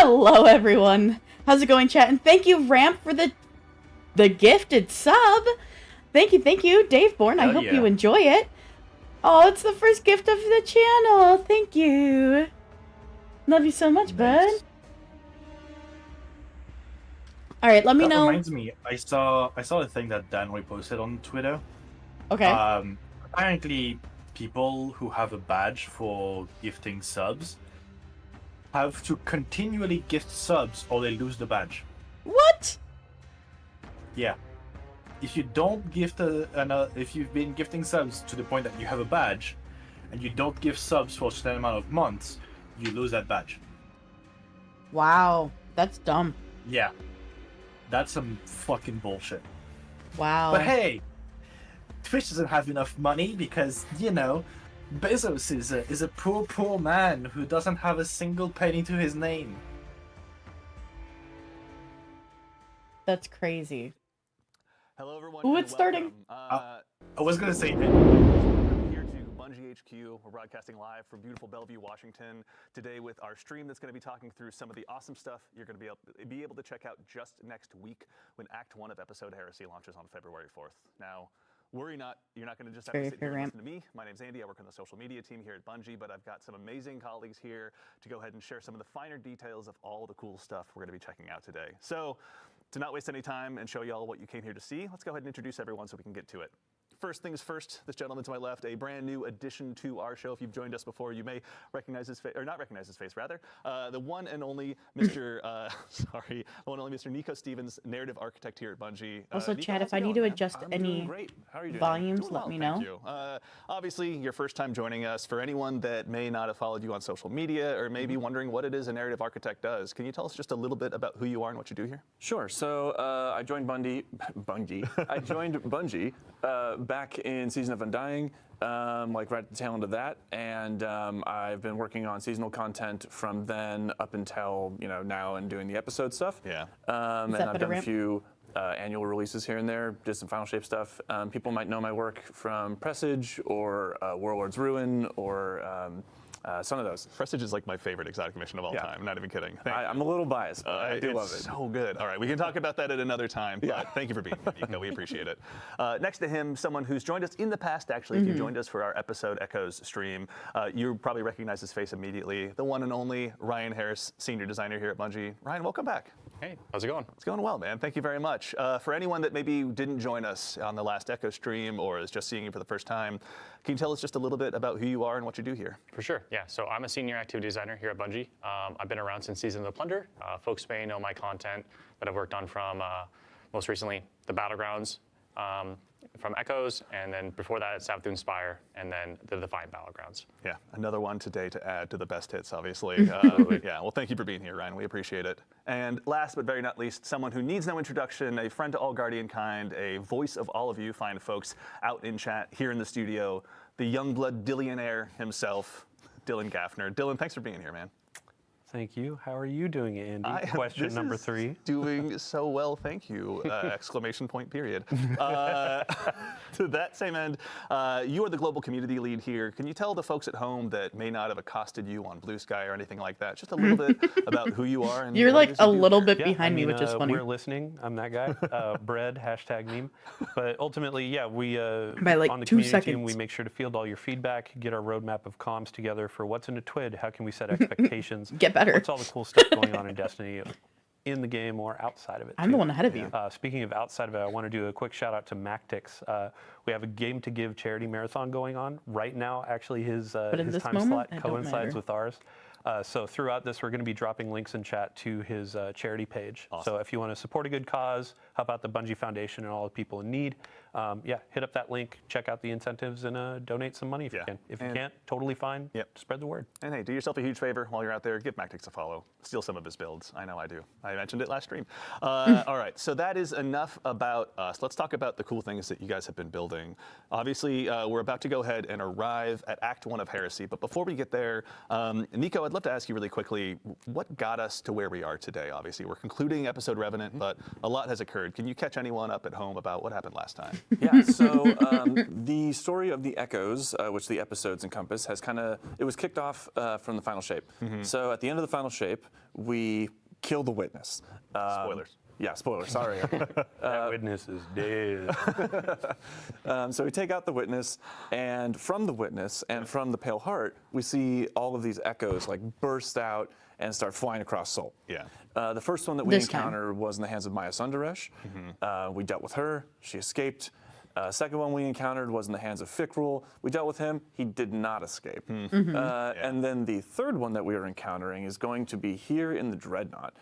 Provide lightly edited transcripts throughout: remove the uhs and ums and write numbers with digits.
Hello, everyone. How's it going, chat? And thank you, Ramp, for the gifted sub. Thank you, Dave Bourne. I hope you enjoy it. Oh, it's the first gift of the channel. Thank you. Love you so much, bud. All right, let me know. That reminds me, I saw a thing that Dan reposted on Twitter. Okay. Apparently, people who have a badge for gifting subs have to continually gift subs or they lose the badge. What? Yeah. If you don't gift if you've been gifting subs to the point that you have a badge, and you don't give subs for a certain amount of months, you lose that badge. Wow, that's dumb. Yeah. That's some fucking bullshit. Wow. But hey, Twitch doesn't have enough money because, you know, Bezos is a poor man who doesn't have a single penny to his name. That's crazy. Hello, everyone. Ooh, it's starting. I was gonna say. Here to Bungie HQ. We're broadcasting live from beautiful Bellevue, Washington, today with our stream that's going to be talking through some of the awesome stuff you're going to be able to check out just next week when Act 1 of episode Heresy launches on February 4th. Now, worry not, you're not going to just have to sit here and listen to me. My name's Andy, I work on the social media team here at Bungie, but I've got some amazing colleagues here to go ahead and share some of the finer details of all the cool stuff we're going to be checking out today. So, to not waste any time and show y'all what you came here to see, let's go ahead and introduce everyone so we can get to it. First things first, this gentleman to my left, a brand new addition to our show. If you've joined us before, you may recognize his face, or not recognize his face, rather. The one and only Mr. Mr. Nico Stevens, narrative architect here at Bungie. Also, Nico, chat, if I need to adjust any volumes, let me know. Thank you. Obviously, your first time joining us. For anyone that may not have followed you on social media or may be wondering what it is a narrative architect does, can you tell us just a little bit about who you are and what you do here? Sure. So I joined Bungie. I joined Bungie back in Season of Undying, like right at the tail end of that, and I've been working on seasonal content from then up until now and doing the episode stuff. Yeah. And I've done a few annual releases here and there, did some Final Shape stuff. People might know my work from Presage or Warlord's Ruin or some of those. Presage is like my favorite exotic mission of all time. I'm not even kidding. I'm a little biased, but I do love it. So good. All right, we can talk about that at another time. But thank you for being here, Nico. We appreciate it. Next to him, someone who's joined us in the past. Actually, if you joined us for our episode Echoes stream, you probably recognize his face immediately. The one and only Ryan Harris, senior designer here at Bungie. Ryan, welcome back. Hey, how's it going? It's going well, man. Thank you very much. For anyone that maybe didn't join us on the last Echo stream or is just seeing you for the first time, can you tell us just a little bit about who you are and what you do here? For sure, yeah. So I'm a senior activity designer here at Bungie. I've been around since Season of the Plunder. Folks may know my content that I've worked on from most recently the Battlegrounds, from Echoes, and then before that it's Savathûn Spire, and then the Defiant Battlegrounds. Yeah, another one today to add to the best hits, obviously. Yeah, well, thank you for being here, Ryan. We appreciate it. And last but very not least, someone who needs no introduction, a friend to all Guardian kind, a voice of all of you fine folks out in chat, here in the studio, the Youngblood Dillionaire himself, Dylan Gaffner. Dylan, thanks for being here, man. Thank you. How are you doing, Andy? Question number 3. Doing so well, thank you! Exclamation point, period. To that same end, you are the global community lead here. Can you tell the folks at home that may not have accosted you on Blue Sky or anything like that, just a little bit about who you are? And you're like a little bit behind me, which is funny. We're listening. I'm that guy. Bread, hashtag meme. But ultimately, yeah, we by like on the 2 community seconds. team, we make sure to field all your feedback, get our roadmap of comms together for what's in a TWID, how can we set expectations, get better. What's all the cool stuff going on in Destiny in the game or outside of it. I'm the one ahead of you. Speaking of outside of it, I want to do a quick shout out to Mactix. We have a Game to Give charity marathon going on right now. Actually, his time slot coincides with ours. So throughout this, we're going to be dropping links in chat to his charity page. Awesome. So if you want to support a good cause, help out the Bungie Foundation and all the people in need, yeah, hit up that link, check out the incentives, and donate some money if you can. If you can't, totally fine. Yep. Spread the word. And hey, do yourself a huge favor while you're out there. Give Mactix a follow. Steal some of his builds. I know I do. I mentioned it last stream. All right, so that is enough about us. Let's talk about the cool things that you guys have been building. Obviously, we're about to go ahead and arrive at Act 1 of Heresy. But before we get there, Nico, I'd love to ask you really quickly, what got us to where we are today? Obviously, we're concluding episode Revenant, but a lot has occurred episode. Can you catch anyone up at home about what happened last time? Yeah, so the story of the Echoes, which the episodes encompass, it was kicked off from the final shape. So at the end of the final shape, we kill the witness. Spoilers. Yeah, spoilers, sorry. That witness is dead. So we take out the witness, and from the witness and from the Pale Heart, we see all of these echoes like burst out and start flying across Seoul. Yeah. The first one that we encountered was in the hands of Maya Sundaresh. We dealt with her. She escaped. Second one we encountered was in the hands of Fikrul. We dealt with him. He did not escape. And then the third one that we are encountering is going to be here in the Dreadnought.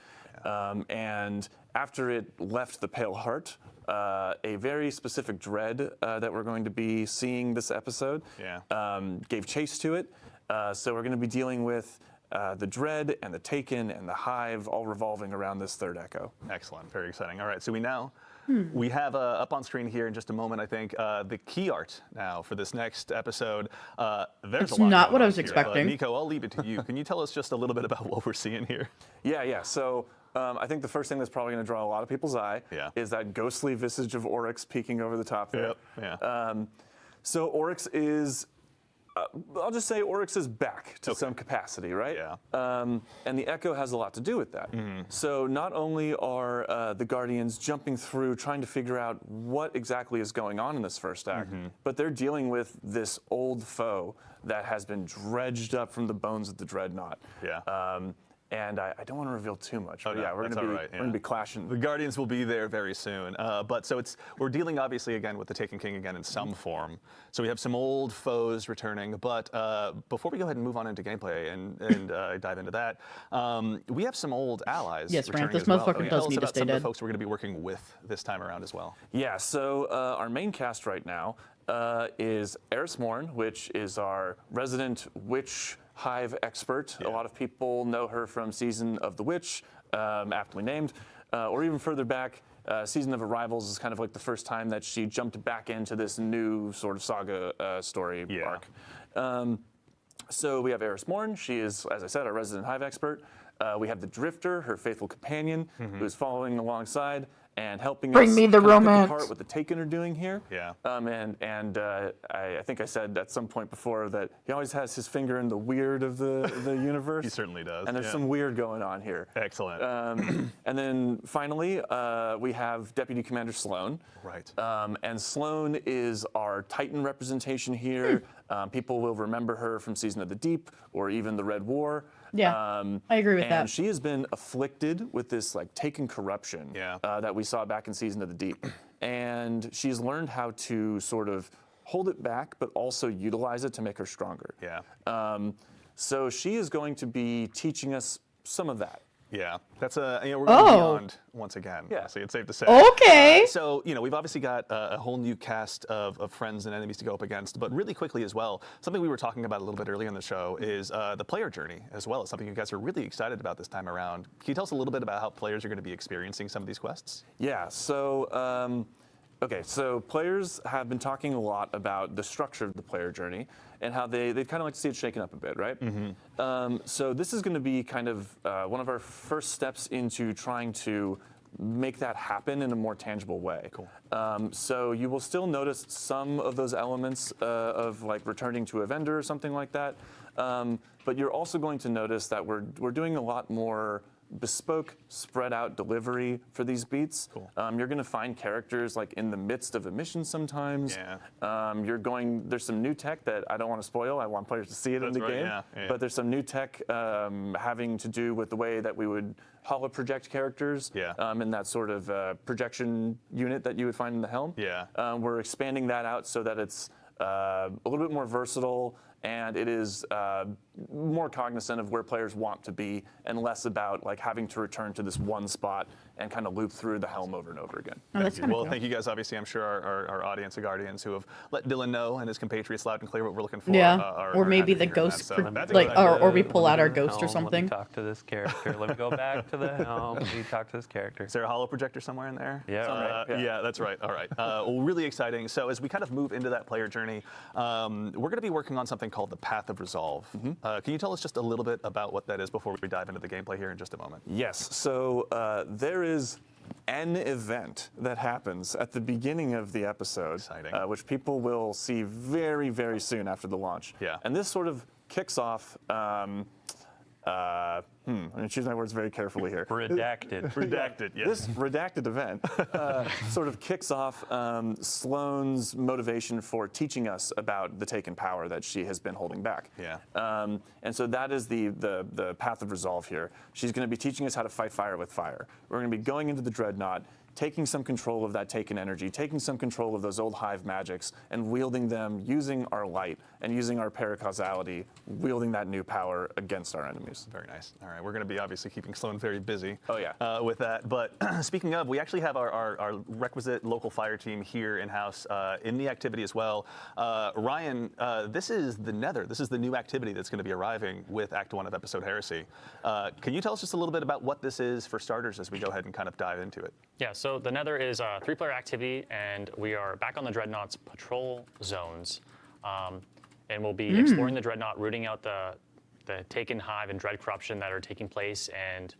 And after it left the Pale Heart, a very specific dread that we're going to be seeing this episode gave chase to it. So we're going to be dealing with the Dread and the Taken and the Hive all revolving around this third Echo. Excellent. Very exciting. All right. So we have up on screen here in just a moment, I think, the key art now for this next episode. There's a lot not what I was here. expecting. Nico, I'll leave it to you. Can you tell us just a little bit about what we're seeing here? Yeah. So I think the first thing that's probably going to draw a lot of people's eye is that ghostly visage of Oryx peeking over the top there. So Oryx is, I'll just say Oryx is back to some capacity, right? Yeah. And the Echo has a lot to do with that. So not only are the Guardians jumping through trying to figure out what exactly is going on in this first act, but they're dealing with this old foe that has been dredged up from the bones of the Dreadnought. And I don't want to reveal too much, but we're going to be clashing. The Guardians will be there very soon. But so we're dealing obviously again with the Taken King again in some form. So we have some old foes returning. But before we go ahead and move on into gameplay and dive into that, we have some old allies. Yes, returning this as well. motherfucker does need to stay some of dead. the folks we're going to be working with this time around as well. Yeah. So our main cast right now is Eris Morn, which is our resident witch Hive expert. A lot of people know her from Season of the Witch, aptly named, or even further back, Season of Arrivals is kind of like the first time that she jumped back into this new sort of saga story arc. So we have Eris Morn. She is, as I said, our resident Hive expert. We have the Drifter, her faithful companion, who is following alongside and helping us Bring me the romance. part what the Taken are doing here. I think I said at some point before that he always has his finger in the weird of the universe. He certainly does. And there's some weird going on here. Excellent. And then finally, we have Deputy Commander Sloan. Right. And Sloan is our Titan representation here. People will remember her from Season of the Deep or even the Red War. Yeah, I agree with that. And she has been afflicted with this like Taken corruption that we saw back in Season of the Deep. And she's learned how to sort of hold it back, but also utilize it to make her stronger. So she is going to be teaching us some of that. Yeah, that's we're going beyond once again. So it's safe to say. Okay. So we've obviously got a whole new cast of friends and enemies to go up against, but really quickly as well, something we were talking about a little bit earlier in the show is the player journey as well. It's something you guys are really excited about this time around. Can you tell us a little bit about how players are going to be experiencing some of these quests? Yeah. So. Okay, so players have been talking a lot about the structure of the player journey and how they'd kind of like to see it shaken up a bit, right? So this is going to be kind of one of our first steps into trying to make that happen in a more tangible way. So you will still notice some of those elements of like returning to a vendor or something like that, but you're also going to notice that we're doing a lot more bespoke, spread out delivery for these beats. You're going to find characters like in the midst of a mission sometimes. There's some new tech that I don't want to spoil. I want players to see it in the game. But there's some new tech having to do with the way that we would holo project characters in that sort of projection unit that you would find in the helm. We're expanding that out so that it's a little bit more versatile, and it is more cognizant of where players want to be and less about like having to return to this one spot and kind of loop through the helm over and over again. Thank you guys. Obviously, I'm sure our audience of Guardians who have let Dylan know and his compatriots loud and clear what we're looking for. Or maybe the ghost, or we pull out our ghost or something. Let me talk to this character. Let me go back to the helm. Let me talk to this character. Is there a holo projector somewhere in there? Yeah, that's right. All right. Well, really exciting. So as we kind of move into that player journey, we're going to be working on something called the Path of Resolve. Can you tell us just a little bit about what that is before we dive into the gameplay here in just a moment? Yes. So there is an event that happens at the beginning of the episode, which people will see very, very soon after the launch. Yeah. And this sort of kicks off. I'm going to choose my words very carefully here. Redacted. Redacted, yes. This redacted event sort of kicks off Sloane's motivation for teaching us about the taken power that she has been holding back. Yeah. And so that is the path of resolve here. She's going to be teaching us how to fight fire with fire. We're going to be going into the Dreadnought, taking some control of that taken energy, taking some control of those old hive magics, and wielding them using our light and using our paracausality, wielding that new power against our enemies. Very nice. All right, we're going to be obviously keeping Sloan very busy. Oh, yeah. With that. But speaking of, we actually have our requisite local fire team here in-house in the activity as well. Ryan, this is the Nether. This is the new activity that's going to be arriving with Act 1 of episode Heresy. Can you tell us just a little bit about what this is for starters as we go ahead and kind of dive into it? Yeah, so the Nether is a 3-player activity, and we are back on the Dreadnought's patrol zones. And we'll be exploring the Dreadnought, rooting out the taken hive and dread corruption that are taking place and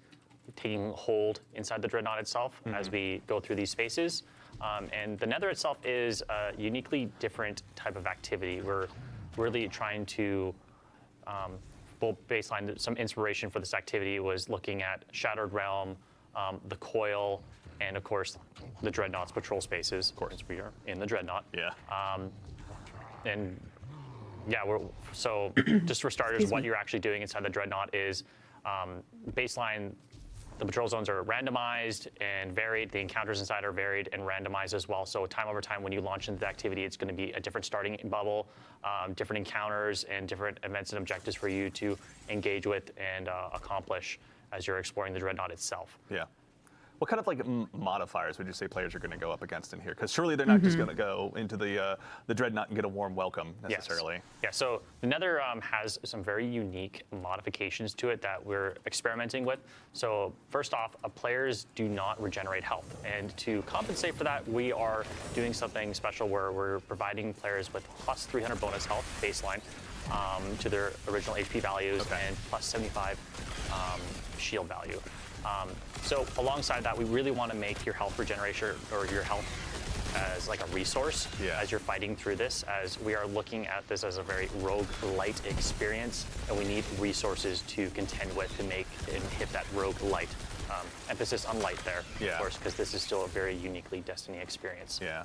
taking hold inside the Dreadnought itself as we go through these spaces. And the Nether itself is a uniquely different type of activity. We're really trying to baseline some inspiration for this activity was looking at Shattered Realm, the Coil, and of course the Dreadnought's patrol spaces. Of course, we are in the Dreadnought. Yeah. And yeah, so just for starters, what you're actually doing inside the Dreadnought is baseline. The patrol zones are randomized and varied. The encounters inside are varied and randomized as well. So time over time, when you launch into the activity, it's going to be a different starting bubble, different encounters, and different events and objectives for you to engage with and accomplish as you're exploring the Dreadnought itself. Yeah. What kind of like modifiers would you say players are going to go up against in here? Because surely they're not just going to go into the Dreadnought and get a warm welcome necessarily. Yes. Yeah, so the Nether has some very unique modifications to it that we're experimenting with. So first off, players do not regenerate health. And to compensate for that, we are doing something special where we're providing players with plus 300 bonus health baseline to their original HP values and plus 75 shield value. So alongside that, we really want to make your health regeneration or your health as like a resource as you're fighting through this, as we are looking at this as a very rogue-lite experience, and we need resources to contend with to make and hit that rogue-lite. Emphasis on light there, of course, because this is still a very uniquely Destiny experience. Yeah.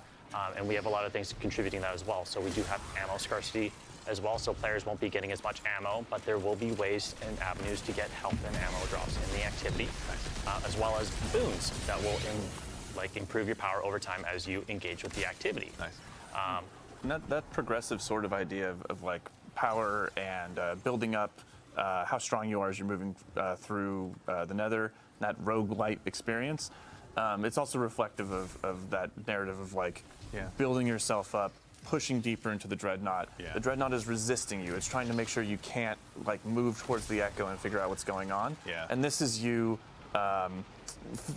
And we have a lot of things contributing to that as well. So we do have ammo scarcity as well, so players won't be getting as much ammo, but there will be ways and avenues to get health and ammo drops in the activity, as well as boons that will improve your power over time as you engage with the activity. Nice. And that progressive sort of idea of like power and building up how strong you are as you're moving through the Nether, that roguelite experience, it's also reflective of that narrative of like building yourself up, pushing deeper into the Dreadnought. Yeah. The Dreadnought is resisting you. It's trying to make sure you can't like move towards the Echo and figure out what's going on. Yeah. And this is you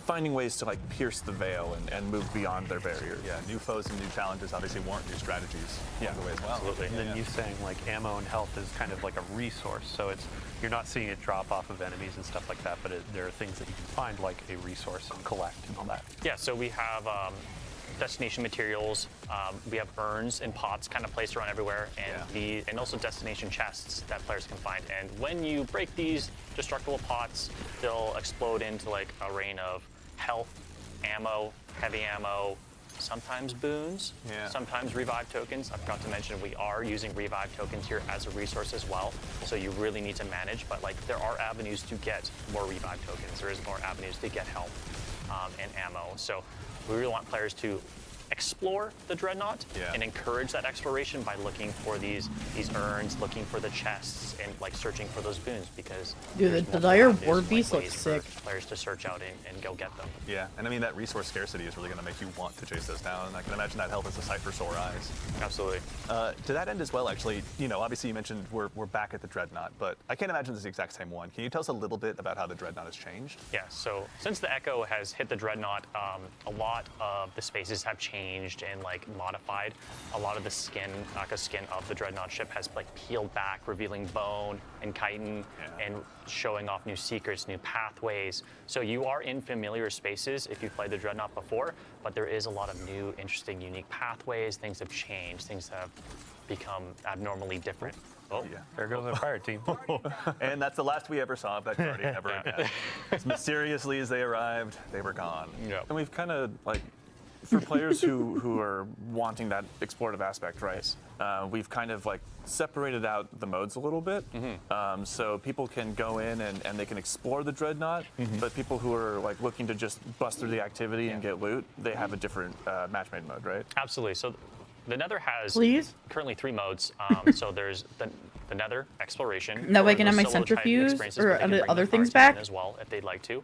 finding ways to like pierce the veil and move beyond their barriers. Yeah, new foes and new challenges obviously warrant new strategies along the way as well. Absolutely. And then you saying like ammo and health is kind of like a resource. So you're not seeing it drop off of enemies and stuff like that, but there are things that you can find like a resource and collect and all that. Yeah, so we have destination materials. We have urns and pots kind of placed around everywhere, and also destination chests that players can find. And when you break these destructible pots, they'll explode into like a rain of health, ammo, heavy ammo, sometimes boons, sometimes revive tokens. I forgot to mention we are using revive tokens here as a resource as well, so you really need to manage, but like there are avenues to get more revive tokens. There is more avenues to get health and ammo. So we really want players to explore the Dreadnought and encourage that exploration by looking for these urns, looking for the chests, and like searching for those boons, because dude, the dire war beast looks sick. Players to search out and go get them. Yeah, and I mean that resource scarcity is really going to make you want to chase those down, and I can imagine that health is a sight for sore eyes. Absolutely. To that end as well, actually, obviously you mentioned we're back at the Dreadnought, but I can't imagine it's the exact same one. Can you tell us a little bit about how the Dreadnought has changed? Yeah, so since the Echo has hit the Dreadnought, a lot of the spaces have changed changed and like modified. A lot of the skin of the Dreadnought ship has like peeled back, revealing bone and chitin and showing off new secrets, new pathways. So you are in familiar spaces if you've played the Dreadnought before, but there is a lot of new, interesting, unique pathways. Things have changed. Things have become abnormally different. Oh, yeah. There goes our fire team. And that's the last we ever saw of that Guardian ever again. As mysteriously as they arrived, they were gone. Yep. And we've kind of like, for players who are wanting that explorative aspect, right? We've kind of like separated out the modes a little bit, so people can go in and they can explore the Dreadnought. But people who are like looking to just bust through the activity and get loot, they have a different match-made mode, right? Absolutely. So the Nether has currently 3 modes. So there's the Nether exploration. That way I can have my centrifuge or other things back as well if they'd like to.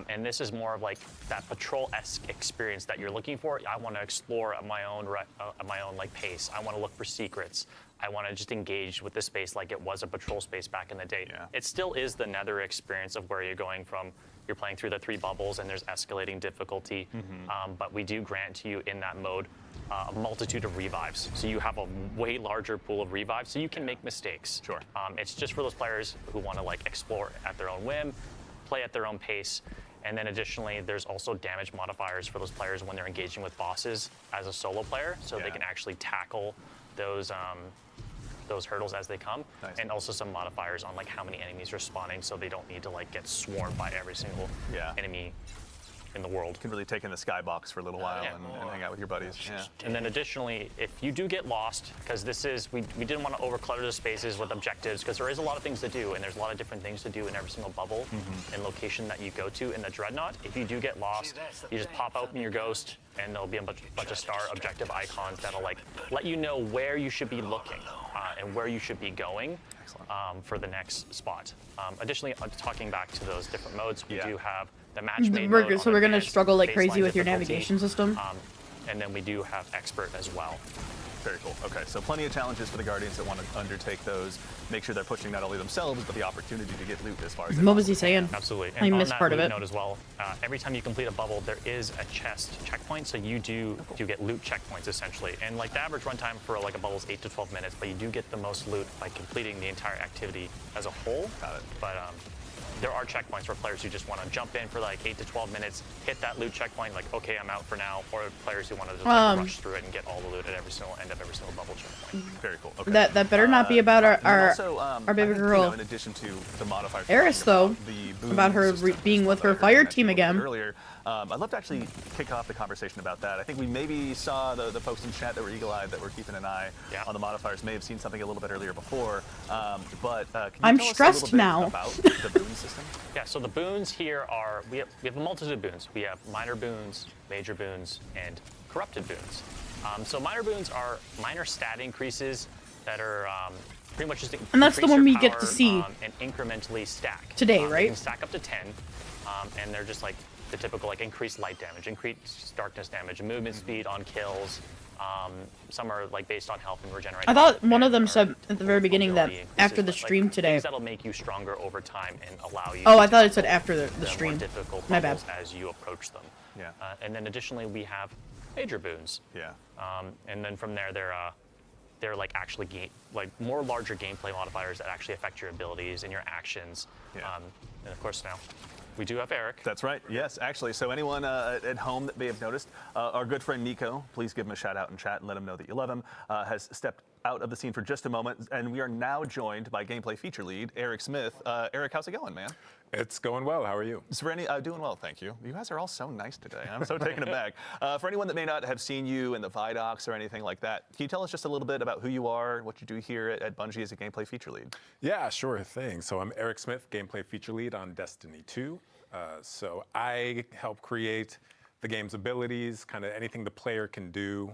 And this is more of like that patrol-esque experience that you're looking for. I want to explore at my own like pace. I want to look for secrets. I want to just engage with the space like it was a patrol space back in the day. It still is the Nether experience of where you're going from. You're playing through the 3 bubbles and there's escalating difficulty. But we do grant to you in that mode a multitude of revives. So you have a way larger pool of revives, so you can make mistakes. Sure. It's just for those players who want to like explore at their own whim, play at their own pace. And then additionally, there's also damage modifiers for those players when they're engaging with bosses as a solo player, so they can actually tackle those hurdles as they come. And also some modifiers on like how many enemies are spawning, so they don't need to like get swarmed by every single enemy in the world. Can really take in the skybox for a little while and hang out with your buddies. And then additionally, if you do get lost, because this is, we didn't want to overclutter the spaces with objectives, because there is a lot of things to do, and there's a lot of different things to do in every single bubble and location that you go to in the Dreadnought. If you do get lost, you just pop open your ghost, and there'll be a bunch of star objective icons that'll like let you know where you should be looking and where you should be going for the next spot. Additionally, talking back to those different modes, we do have the match-made mode. So we're going to struggle like crazy with your navigation system. And then we do have expert as well. Very cool. Okay, so plenty of challenges for the Guardians that want to undertake those. Make sure they're pushing not only themselves, but the opportunity to get loot as far as what was he saying? Absolutely. I And missed part of it. Note as well, every time you complete a bubble, there is a chest checkpoint, so you do get loot checkpoints essentially. And like the average runtime for like a bubble is 8 to 12 minutes, but you do get the most loot by completing the entire activity as a whole. Got it. But there are checkpoints for players who just want to jump in for like 8 to 12 minutes, hit that loot checkpoint, like, okay, I'm out for now, or players who want to just like, rush through it and get all the loot at every single end of every single bubble checkpoint. Very cool. Okay. That better not be about our baby girl. In addition to the modifiers, Eris, though, about her being with her fire team again. Earlier, I'd love to actually kick off the conversation about that. I think we maybe saw the folks in chat that were eagle-eyed that were keeping an eye on the modifiers. May have seen something a little bit earlier before, but can you I'm tell stressed us a little bit now. about the boon system? Yeah, so the boons here are, we have a multitude of boons. We have minor boons, major boons, and corrupted boons. So minor boons are minor stat increases that are pretty much just and that's the one we get power, to see and incrementally stack. Today, You right? can stack up to 10, and they're just like the typical like increased light damage, increased darkness damage, movement speed on kills. Some are like based on health and regeneration. I thought one of them said at the very beginning that after the stream like, today. Things that'll make you stronger over time and allow you. Oh, to I thought it said tackle after the more stream. difficult My bad. bubbles as you approach them. Yeah. And then additionally, we have major boons. Yeah. And then from there, they're like actually more larger gameplay modifiers that actually affect your abilities and your actions. Yeah. And of course now, we do have Eric. That's right. Yes, actually. So anyone at home that may have noticed, our good friend Nico, please give him a shout out in chat and let him know that you love him, has stepped out of the scene for just a moment, and we are now joined by gameplay feature lead Eric Smith. Eric, how's it going, man? It's going well. How are you? So doing well, thank you. You guys are all so nice today. I'm so taken aback. For anyone that may not have seen you in the Vidocs or anything like that, can you tell us just a little bit about who you are, what you do here at Bungie as a gameplay feature lead? Yeah, sure thing. So I'm Eric Smith, gameplay feature lead on Destiny 2. So I help create the game's abilities, kind of anything the player can do,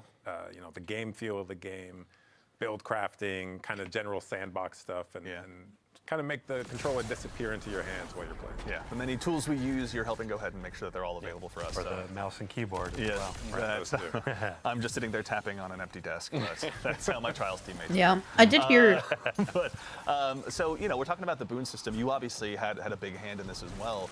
the game feel of the game, build crafting, kind of general sandbox stuff, and kind of make the controller disappear into your hands while you're playing. Yeah, and any tools we use, you're helping go ahead and make sure that they're all available for us. Or the mouse and keyboard as Yeah, well. I'm just sitting there tapping on an empty desk. But that's how my Trials teammates do. Yeah, I did hear. But so we're talking about the boon system. You obviously had a big hand in this as well.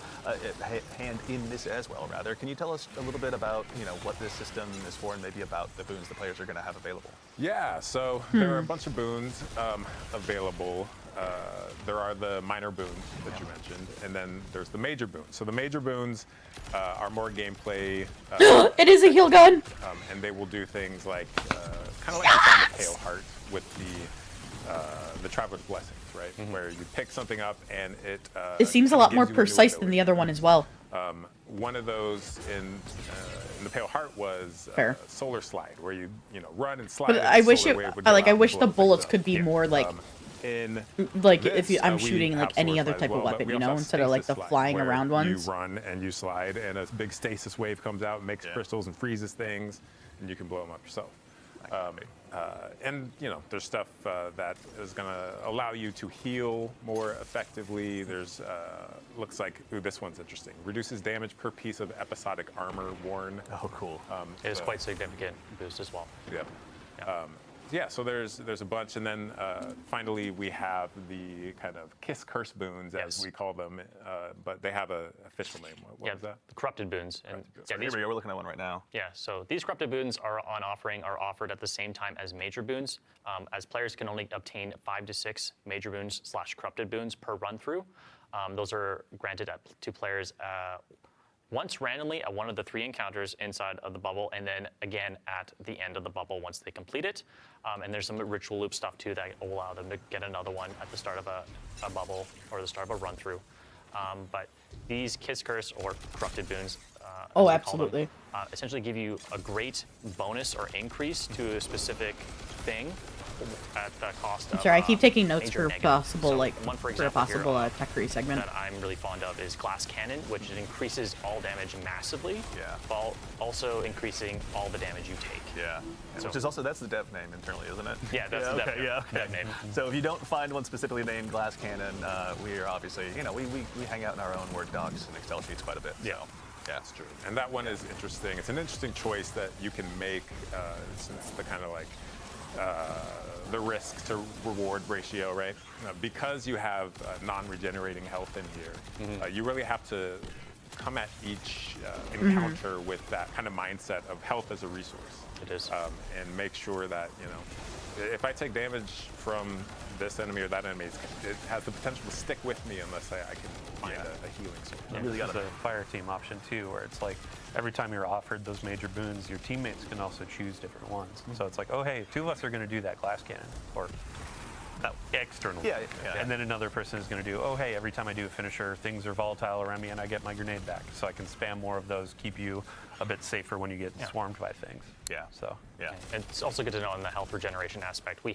Rather. Can you tell us a little bit about what this system is for, and maybe about the boons the players are going to have available? Yeah, so there are a bunch of boons available. There are the minor boons that you mentioned, and then there's the major boons. So the major boons are more gameplay. It is a heal gun. And they will do things like kind of like you found the Pale Heart with the Traveler's Blessings, right? Where you pick something up and it seems a lot more precise than the other one as well. One of those in the Pale Heart was Solar Slide, where you run and slide. But I wish I wish the bullets could be more like I'm shooting like any other type of weapon, instead of like the flying around ones. You run and you slide, and a big stasis wave comes out, and makes crystals and freezes things, and you can blow them up yourself. And there's stuff that is going to allow you to heal more effectively. There's looks like this one's interesting. Reduces damage per piece of episodic armor worn. Oh, cool. It is quite significant boost as well. Yep. Yeah, so there's a bunch, and then finally we have the kind of kiss curse boons, as we call them, but they have an official name. What was that? The corrupted boons. And here we go. We're looking at one right now. Yeah, so these corrupted boons are offered at the same time as major boons, as players can only obtain 5 to 6 major boons / corrupted boons per run through. Those are granted to players once randomly at one of the 3 encounters inside of the bubble, and then again at the end of the bubble once they complete it. And there's some ritual loop stuff too that will allow them to get another one at the start of a bubble or the start of a run through. But these Kiss Curse or corrupted boons, absolutely, essentially give you a great bonus or increase to a specific thing at the cost of. Sorry, I keep taking notes for negative. possible So one for a possible Techry segment that I'm really fond of is Glass Cannon, which increases all damage massively, while also increasing all the damage you take. Yeah, so, which is also, that's the dev name internally, isn't it? Yeah, that's the dev name. So if you don't find one specifically named Glass Cannon, we are obviously, we hang out in our own Word docs and Excel sheets quite a bit. Yeah. So. Yeah, it's true. And that one is interesting. It's an interesting choice that you can make since the kind of like the risk to reward ratio, right? Because you have non-regenerating health in here, you really have to come at each encounter with that kind of mindset of health as a resource. It is. And make sure that, if I take damage from this enemy or that enemy, it has the potential to stick with me unless I can find a healing source. Yeah, really got the fire team option too, where it's like every time you're offered those major boons, your teammates can also choose different ones. So it's like, oh hey, 2 of us are going to do that glass cannon, or external. And then another person is going to do, oh hey, every time I do a finisher, things are volatile around me and I get my grenade back. So I can spam more of those, keep you a bit safer when you get swarmed by things. And it's also good to know on the health regeneration aspect, the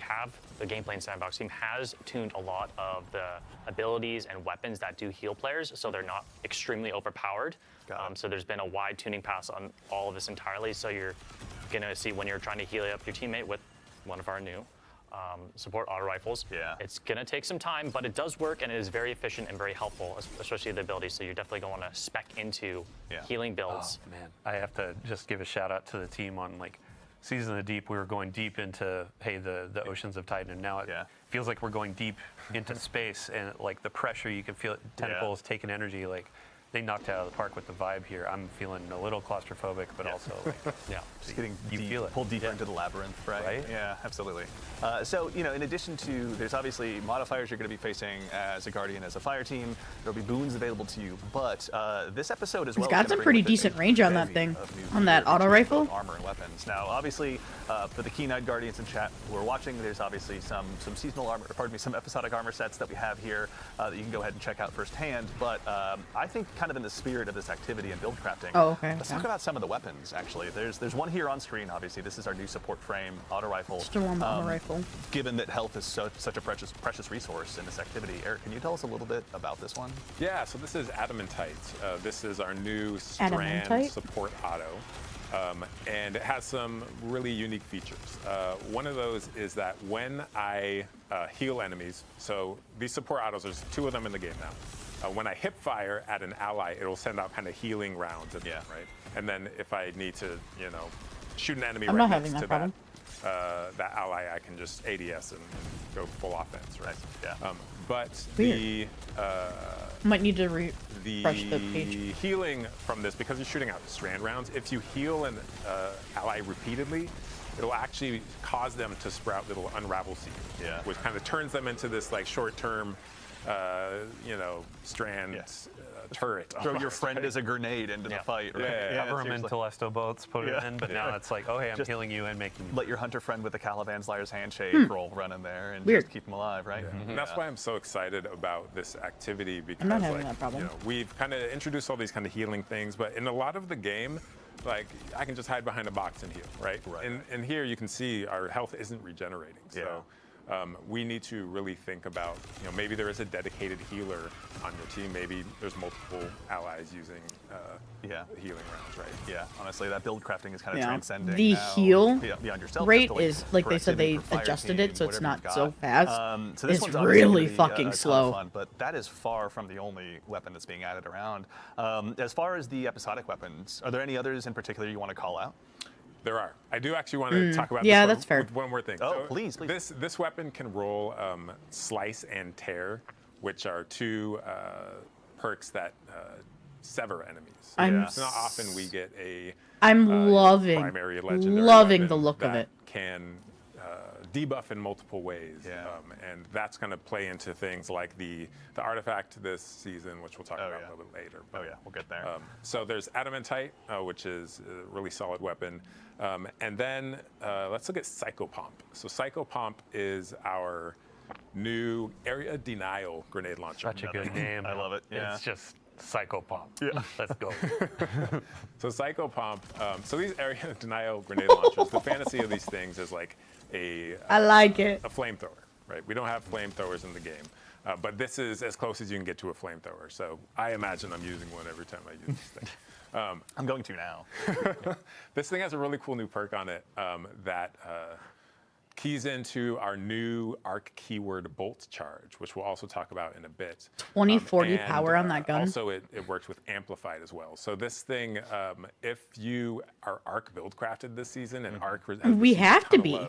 gameplay and sandbox team has tuned a lot of the abilities and weapons that do heal players, so they're not extremely overpowered. So there's been a wide tuning pass on all of this entirely, so you're going to see when you're trying to heal up your teammate with one of our new support auto rifles. It's going to take some time, but it does work and it is very efficient and very helpful, especially the abilities. So you're definitely going to want to spec into healing builds. Oh, man, I have to just give a shout out to the team on Season of the Deep. We were going deep into the oceans of Titan, and now it feels like we're going deep into space, and the pressure you can feel it, tentacles taking energy. They knocked it out of the park with the vibe here. I'm feeling a little claustrophobic, but also just getting pulled deeper into the labyrinth, right? Yeah, absolutely. So in addition to, there's obviously modifiers you're going to be facing as a Guardian, as a fire team. There'll be boons available to you, but this episode as well. It's got some pretty decent range on that thing, on that auto rifle. Armor and weapons. Now, obviously, for the keen-eyed Guardians in chat who are watching, there's obviously some seasonal armor, some episodic armor sets that we have here that you can go ahead and check out firsthand. But I think, kind of in the spirit of this activity and build crafting, let's talk about some of the weapons. Actually, there's one here on screen. Obviously, this is our new support frame auto rifle. Just a warm auto rifle. Given that health is such a precious resource in this activity, Eric, can you tell us a little bit about this one? Yeah, so this is Adamantite. This is our new strand support auto. And it has some really unique features. One of those is that when I heal enemies, so these support autos, there's 2 of them in the game now. When I hip fire at an ally, it'll send out kind of healing rounds at them, right? And then if I need to, shoot an enemy right next to that ally, I can just ADS and go full offense, right? Yeah. But Weird. Might need to refresh the page. Healing from this, because you're shooting out strand rounds, if you heal an ally repeatedly, it'll actually cause them to sprout little unravel seeds, which kind of turns them into this like short-term, strand turret. Throw your friend as a grenade into the fight, right? Cover them in Telesto boats, put it in, but now it's like, oh, hey, I'm healing you and making you. Let your hunter friend with the Caliban's Liar's Handshake roll run in there and just keep them alive, right? And that's why I'm so excited about this activity, because I'm not having that problem. We've kind of introduced all these kind of healing things, but in a lot of the game, like I can just hide behind a box and heal, right? And here you can see our health isn't regenerating. So we need to really think about, maybe there is a dedicated healer on your team. Maybe there's multiple allies using healing rounds, right? Yeah, honestly, that build crafting is kind of transcending. The heal beyond yourself, rate is, like they said, they adjusted it, so it's not so fast. So this it's really fucking slow. Fun, but that is far from the only weapon that's being added around. As far as the episodic weapons, are there any others in particular you want to call out? There are. I do actually want to talk about that's fair. One more thing. Oh, so please. This weapon can roll Slice and Tear, which are 2 perks that sever enemies. It's not often we get a primary legendary the look of it. Can debuff in multiple ways, and that's going to play into things like the artifact this season, which we'll talk about a little bit later. But, we'll get there. So there's Adamantite, which is a really solid weapon, and then let's look at Psychopomp. So Psychopomp is our new area denial grenade launcher. Such a good name. I love it. Yeah. It's just Psychopomp. Yeah. Let's go. So Psychopomp, so these area denial grenade launchers, the fantasy of these things is like I like it. A flamethrower, right? We don't have flamethrowers in the game, but this is as close as you can get to a flamethrower. So I imagine I'm using one every time I use this thing. I'm going to now. This thing has a really cool new perk on it that keys into our new arc keyword bolt charge, which we'll also talk about in a bit. 2040 power on that gun. Also, it works with amplified as well. So this thing, if you are arc build crafted this season and arc we have to be.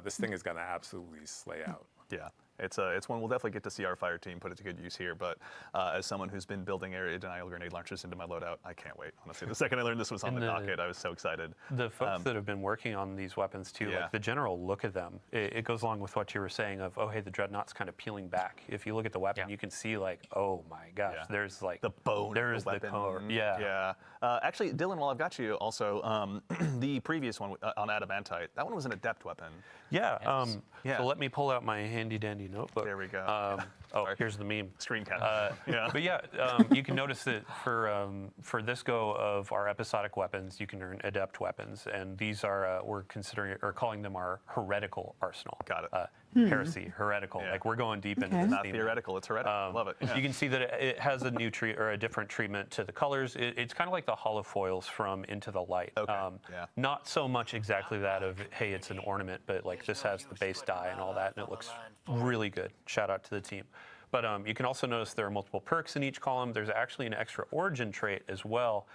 This thing is going to absolutely slay out. Yeah. It's one we'll definitely get to see our fire team put it to good use here. But as someone who's been building area denial grenade launchers into my loadout, I can't wait. Honestly, the second I learned this was on the docket, I was so excited. The folks that have been working on these weapons too, like the general look of them, it goes along with what you were saying of, oh hey, the dreadnought's kind of peeling back. If you look at the weapon, you can see like, oh my gosh, there's like the bone. There's the core. Yeah. Actually, Dylan, while I've got you, also the previous one on Adamantite, that one was an adept weapon. Yeah. So let me pull out my handy dandy notebook. There we go. Here's the meme. Screencast. But you can notice that for this go of our episodic weapons, you can earn adept weapons, and these are we're considering or calling them our heretical arsenal. Got it. Heresy, heretical. Like we're going deep into this Not theme. theoretical, it's heretical. Love it. Yeah. You can see that it has a new or a different treatment to the colors. It's kind of like the holofoils from Into the Light. Okay. Not so much exactly that of, hey, it's an ornament, but like this has the base dye and all that, and it looks really good. Shout out to the team. But you can also notice there are multiple perks in each column. There's actually an extra origin trait as well.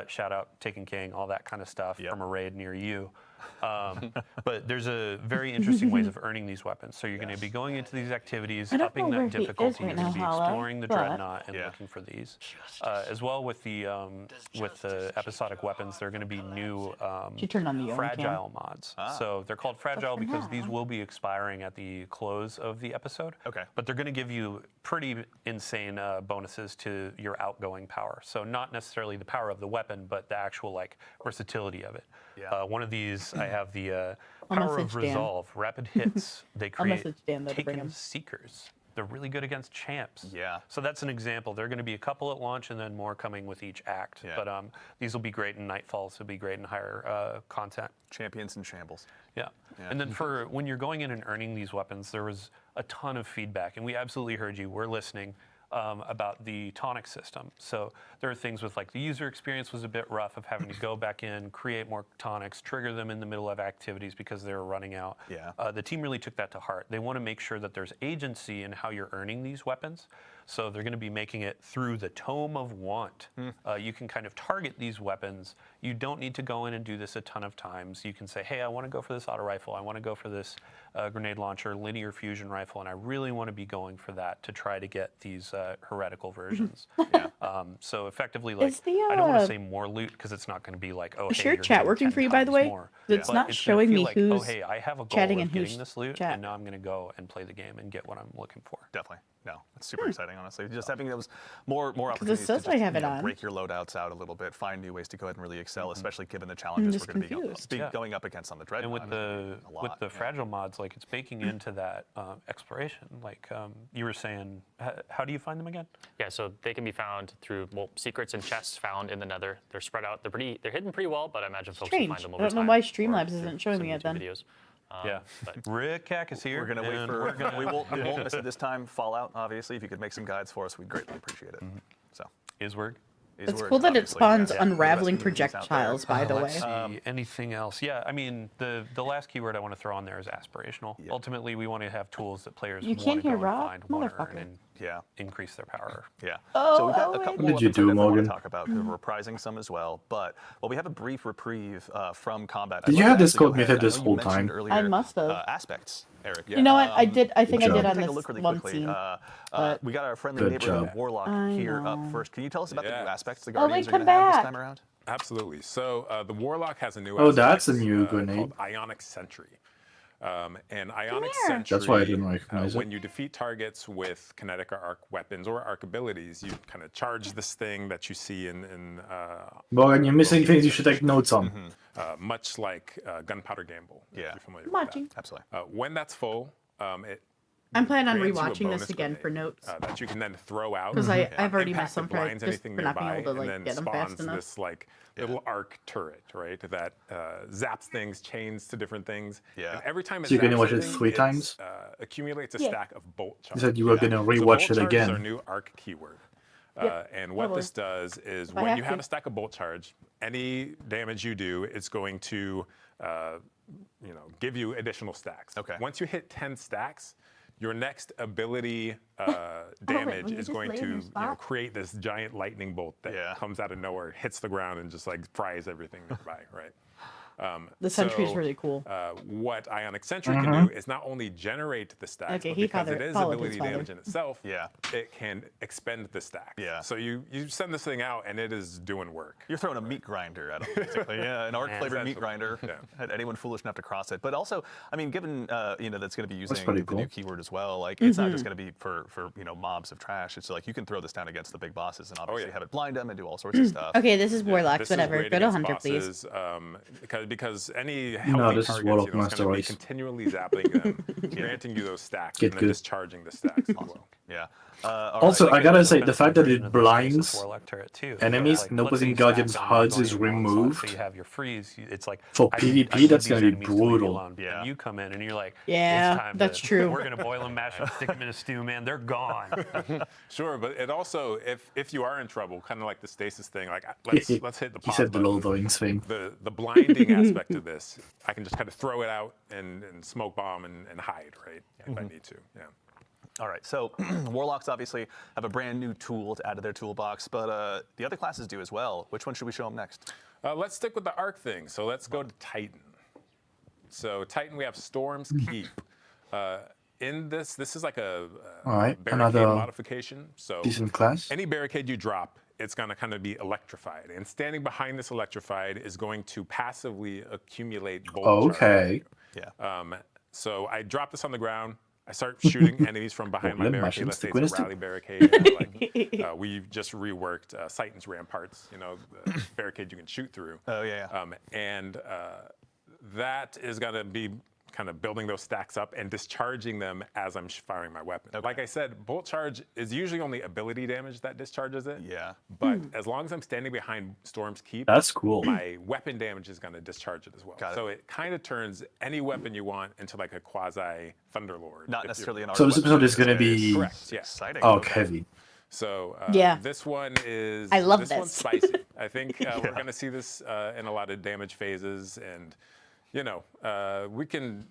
Shout out Taken King, all that kind of stuff from a raid near you. But there's a very interesting ways of earning these weapons. So you're going to be going into these activities, upping that difficulty. You're going to be exploring the dreadnought and looking for these. As well with the episodic weapons, there are going to be new fragile mods. So they're called fragile because these will be expiring at the close of the episode. Okay. But they're going to give you pretty insane bonuses to your outgoing power. So not necessarily the power of the weapon, but the actual like versatility of it. Yeah. One of these, I have the Power of Resolve. Rapid hits, they create Taken Seekers. They're really good against champs. Yeah. So that's an example. There are going to be a couple at launch and then more coming with each act. Yeah. But these will be great in Nightfalls. They'll be great in higher content. Champions in shambles. Yeah. And then for when you're going in and earning these weapons, there was a ton of feedback. And we absolutely heard you. We're listening. about the tonic system. So there are things with like the user experience was a bit rough of having to go back in, create more tonics, trigger them in the middle of activities because they were running out. Yeah. The team really took that to heart. They want to make sure that there's agency in how you're earning these weapons. So they're going to be making it through the Tome of Want. You can kind of target these weapons. You don't need to go in and do this a ton of times. You can say, hey, I want to go for this auto rifle. I want to go for this grenade launcher, linear fusion rifle, and I really want to be going for that to try to get these heretical versions. So effectively, like, I don't want to say more loot because it's not going to be like, oh, is hey, your chat working for you, by the way? It's not showing me like, who's oh, hey, I have a goal chatting of and getting who's this loot, chat. and now I'm going to go and play the game and get what I'm looking for. Definitely. No, it's super exciting, honestly. Just having those more opportunities to says I have it on. break your loadouts out a little bit, find new ways to go ahead and really excel, especially given the challenges we're going to be going up against on the Dreadnought. And with the fragile mods, like it's baking into that exploration. Like you were saying, how do you find them again? Yeah, so they can be found through secrets and chests found in the Nether. They're spread out. They're hidden pretty well, but I imagine folks will find them over time. I don't know why Streamlabs isn't showing me it then. Videos. But Rick Cack is here. We're going to wait for. We won't miss it this time. Fallout, obviously. If you could make some guides for us, we'd greatly appreciate it. So. Iswurg. It's cool that it spawns unraveling projectiles, by the way. Let's see, anything else? Yeah, I mean, the last keyword I want to throw on there is aspirational. Ultimately, we want to have tools that players want to go and find, want to earn, and increase their power. So we've got a couple more What did you do, I want Morgan? to talk about. We're reprising some as well. But, we have a brief reprieve from combat. Did you have this code muted this whole time? I must have. Aspects, Eric. You know what? I did. I think I did on Take a this look really one quickly. scene. We got our friendly neighborhood Warlock here up first. Can you tell us about the new aspects the Guardians are going to have this time around? Absolutely. So the Warlock has a new Oh, aspect, that's a new grenade. called Ionic Sentry. And Ionic Sentry, That's why I didn't recognize when you defeat targets with kinetic or arc weapons or arc abilities, you kind of charge this thing that you see in Morgan, you're missing things you should take notes on. much like Gunpowder Gamble. Yeah. If you're familiar Watching. with that. Absolutely. When that's full, it I'm planning on grants you a rewatching this bonus again grenade, for notes. That you can then throw out. Because I've already Impact missed some that blinds just anything for not being nearby, able to and like then get them spawns fast enough. this like little arc turret, right? That zaps things, chains to different things. Yeah. And every time it So you're gonna zaps watch it something, 3 times? Accumulates a stack of bolt You charges. said you were gonna So rewatch bolt it charges again. are new arc keyword. And what totally. this does is I when have you have to. a stack of bolt charge, any damage you do, it's going to give you additional stacks. Okay. Once you hit 10 stacks, your next ability damage will you is just going lay in your to spot? create this giant lightning bolt that comes out of nowhere, hits the ground, and just like fries everything nearby, right? The sentry is really cool. What Ionic Sentry can do is not only generate the stacks, Okay, but he because it followed is his ability father. damage in itself, it can expend the stacks. Yeah. So you send this thing out, and it is doing work. You're throwing a meat grinder at them, basically. An arc-flavored meat grinder. At anyone foolish enough to cross it. But also, I mean, given that's going to be using the new keyword as well. Like, it's not just going to be for mobs of trash. It's like you can throw this down against the big bosses and obviously have it blind them and do all sorts of stuff. Okay, this is Warlocks, This is whatever. great Go to against Hunter, please. bosses, because any healthy this is targets, Warlock it's Master going to be Race. continually zapping them, granting you those stacks, Get and then good. discharging the stacks as well. Yeah. Also, I gotta say, the fact that it blinds Warlock turret too. enemies, Like, nobody flipping in Guardian's stacks HUDs and is going alongside, removed. So you have your freeze. It's like For I need PvP, that's these gonna be enemies to leave me brutal. alone. Yeah. And you come in and you're like, Yeah, it's time that's to, true. We're gonna boil them, mash them, stick them in a stew, man. They're gone. Sure, but it also, if you are in trouble, kind of like the stasis thing, like let's hit the He pause said the button. Lord of the Rings thing. The blinding aspect of this, I can just kind of throw it out and smoke bomb and hide, right? If I need to, yeah. All right, so Warlocks obviously have a brand new tool to add to their toolbox, but the other classes do as well. Which one should we show them next? Let's stick with the arc thing. So let's go to Titan. So Titan, we have Storm's Keep. In this is like a Alright, barricade another modification. So Decent class. any barricade you drop, it's going to kind of be electrified. And standing behind this electrified is going to passively accumulate bolt charge. Yeah. So I drop this on the ground. I start shooting enemies from behind my Problem, barricade. mushrooms, Let's say the it's a Gwyneth rally barricade. We just reworked Titan's ramparts, the barricade you can shoot through. Oh, yeah. And that is going to be kind of building those stacks up and discharging them as I'm firing my weapon. Okay. Like I said, bolt charge is usually only ability damage that discharges it. Yeah. But as long as I'm standing behind Storm's Keep, That's cool. my weapon damage is going to discharge it as well. Got it. So it kind of turns any weapon you want into like a quasi Thunderlord. Not necessarily an arc So this weapon. episode is gonna be Correct, yeah. Exciting. arc heavy. So Yeah. this one is I love this this. one's spicy. I think we're going to see this in a lot of damage phases, and we can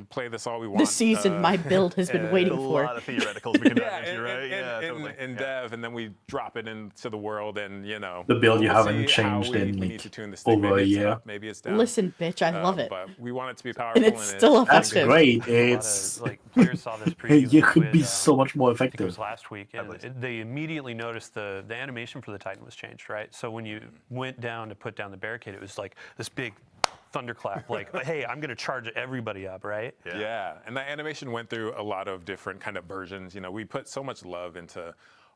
play this all we want. This season, my build has been waiting A for. lot of theoreticals we can dive into, right? in dev, and then we drop it into the world, and the build you we'll haven't see how changed we in need to tune the stick. over a Maybe it's year. up, maybe it's down. Listen, bitch, I love it. But we want it to be powerful, And it's still That's effective. great. A lot It's of, like, players saw this preview. you could be with, so much more I think it was effective. last week, and they immediately noticed the animation for the Titan was changed, right? So when you went down to put down the barricade, it was like this big thunderclap, like, hey, I'm going to charge everybody up, right? Yeah, and the animation went through a lot of different kind of versions. We put so much love into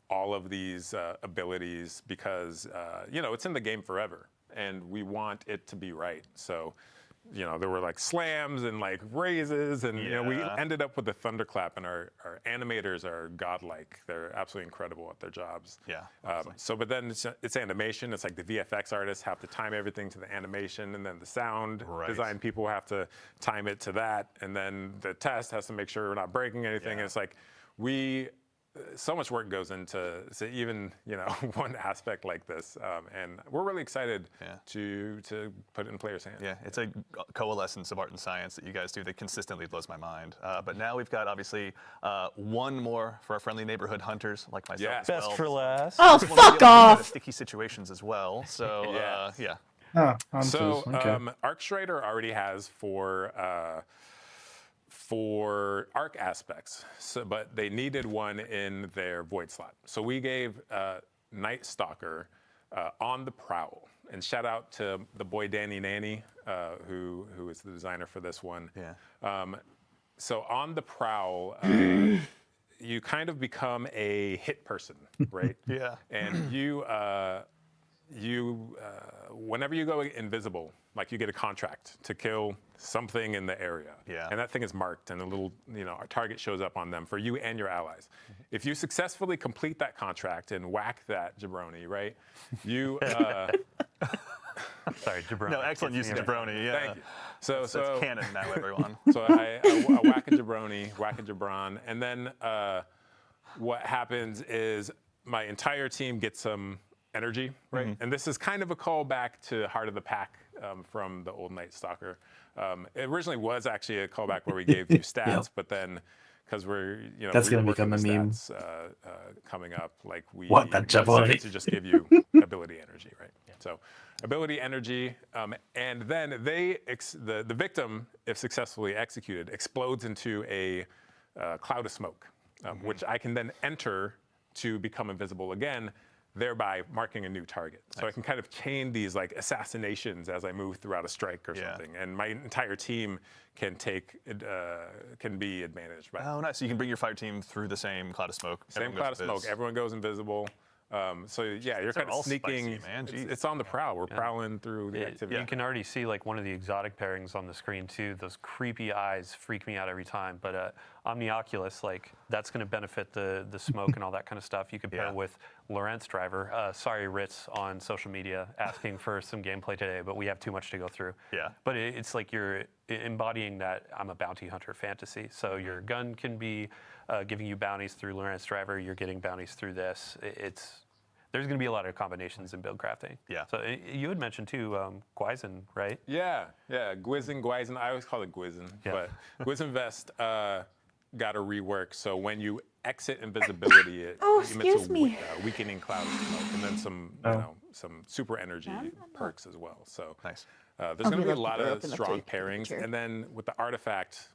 all of these abilities because, it's in the game forever, and we want it to be right. So, there were like slams and like raises, and we ended up with the thunderclap, and our animators are godlike. They're absolutely incredible at their jobs. Yeah. But then it's animation. It's like the VFX artists have to time everything to the animation, and then the sound design people have to time it to that, and then the test has to make sure we're not breaking anything. And it's like so much work goes into even one aspect like this, and we're really excited to put it in players' hands. Yeah, it's a coalescence of art and science that you guys do that consistently blows my mind. But now we've got obviously one more for our friendly neighborhood hunters like myself. Yes. As well. Best for last. Oh, Just wanna be able fuck to get out of off! sticky situations as well. So yeah. Ah, hunters, So okay. Arcstrider already has for arc aspects, but they needed one in their void slot. So we gave Night Stalker on the prowl, and shout out to the boy Danny Nanny, who is the designer for this one. Yeah. So on the prowl, you kind of become a hit person, right? Yeah. And you whenever you go invisible, like you get a contract to kill something in the area. Yeah. And that thing is marked, and a little, our target shows up on them for you and your allies. If you successfully complete that contract and whack that jabroni, right? You. Sorry, jabroni. No, excellent use of jabroni. Yeah. Thank you. So That's canon now, everyone. So I whack a jabroni, whack a jabron, and then what happens is my entire team gets some energy, right? And this is kind of a callback to Heart of the Pack from the old Night Stalker. It originally was actually a callback where we gave you stats, but then because we're That's gonna reworking become a the meme. stats, coming up, like we What, that decided jabroni? to just give you ability energy, right? So ability energy, and then the victim, if successfully executed, explodes into a cloud of smoke, which I can then enter to become invisible again, thereby marking a new target. So I can kind of chain these like assassinations as I move throughout a strike or something, and my entire team can be advantaged by that. Oh, nice. So you can bring your fire team through the same cloud of smoke. Same cloud of smoke. Everyone goes invisible. So yeah, you're kind of sneaking. Spicy, man. It's on the prowl. We're prowling through the activity. You can already see like one of the exotic pairings on the screen too. Those creepy eyes freak me out every time. But Omnioculus, like that's going to benefit the smoke and all that kind of stuff. You could pair with Lorentz Driver. Sorry, Ritz on social media asking for some gameplay today, but we have too much to go through. Yeah. But it's like you're embodying that I'm a bounty hunter fantasy. So your gun can be giving you bounties through Lorentz Driver. You're getting bounties through this. There's going to be a lot of combinations in build crafting. Yeah. So you had mentioned too, Gwyzin, right? Yeah. Gwyzin. I always call it Gwyzin, but Gwyzin Vest got a rework. So when you exit invisibility, it emits a weakening cloud of smoke, and then some super energy perks as well. So nice. There's going to be a lot of strong pairings, and then with the artifact,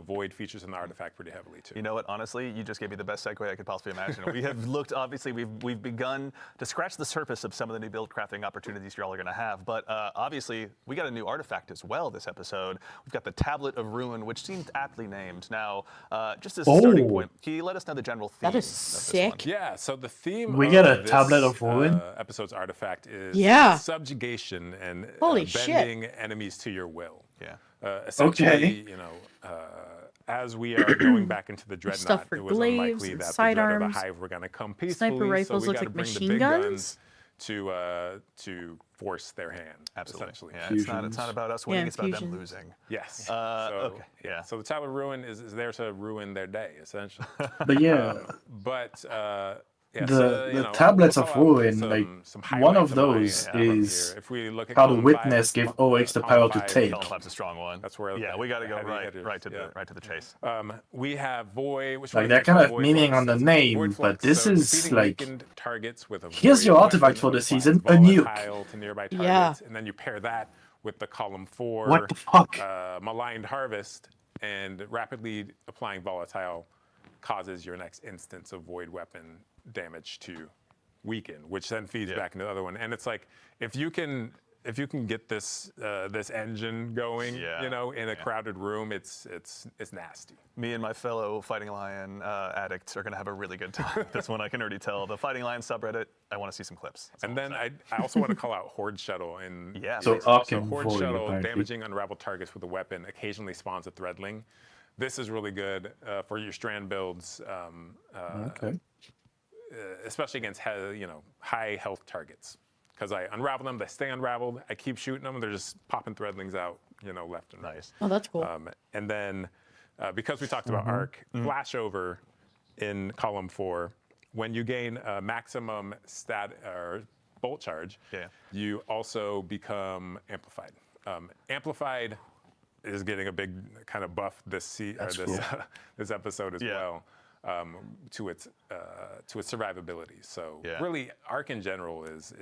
Void features in the artifact pretty heavily too. You know what? Honestly, you just gave me the best segue I could possibly imagine. We have looked, obviously, we've begun to scratch the surface of some of the new build crafting opportunities y'all are going to have, but obviously we got a new artifact as well this episode. We've got the Tablet of Ruin, which seemed aptly named. Now, just as a starting point, can you let us know the general theme? That is sick. Yeah. So the theme. We get a Tablet of Ruin. Episode's artifact is subjugation and bending enemies to your will. Yeah. Essentially, as we are going back into the Dreadnought, it was unlikely that the Dread of the Hive were going to come peacefully. Sniper rifles so we look got to like bring machine the big guns to force their hand. Absolutely. Yeah, it's not about us winning; it's about them losing. Yes. Okay. Yeah. So the Tablet of Ruin is there to ruin their day, essentially. But yeah. Yeah, the tablets of ruin, like one of those is if we look at how the column witness 5, give OX the power to take. Column 5's a strong one. That's where we got to go heavy right hitters, to the chase. We have Void, which Like they're kind of meaning on the name, but this is like, targets with a here's your artifact for the season, a nuke. To nearby targets, Yeah. and then you pair that with the column 4 What the fuck? Maligned Harvest, and rapidly applying volatile causes your next instance of Void weapon damage to weaken, which then feeds back into the other one. And it's like, if you can get this this engine going, you know, in a crowded room, it's nasty. Me and my fellow Fighting Lion addicts are going to have a really good time. This one I can already tell. The Fighting Lion subreddit, I want to see some clips. And then I also want to call out Horde Shuttle. So Horde Void, Shuttle apparently. damaging unraveled targets with a weapon occasionally spawns a threadling. This is really good for your strand builds, Okay. especially against high health targets. Because I unravel them, they stay unraveled. I keep shooting them, they're just popping threadlings out, left and right. Oh, that's cool. And then, because we talked about arc, flashover in column 4, when you gain a maximum stat or bolt charge, you also become amplified. Amplified is getting a big kind of buff this this episode as well. To its survivability. So really, arc in general is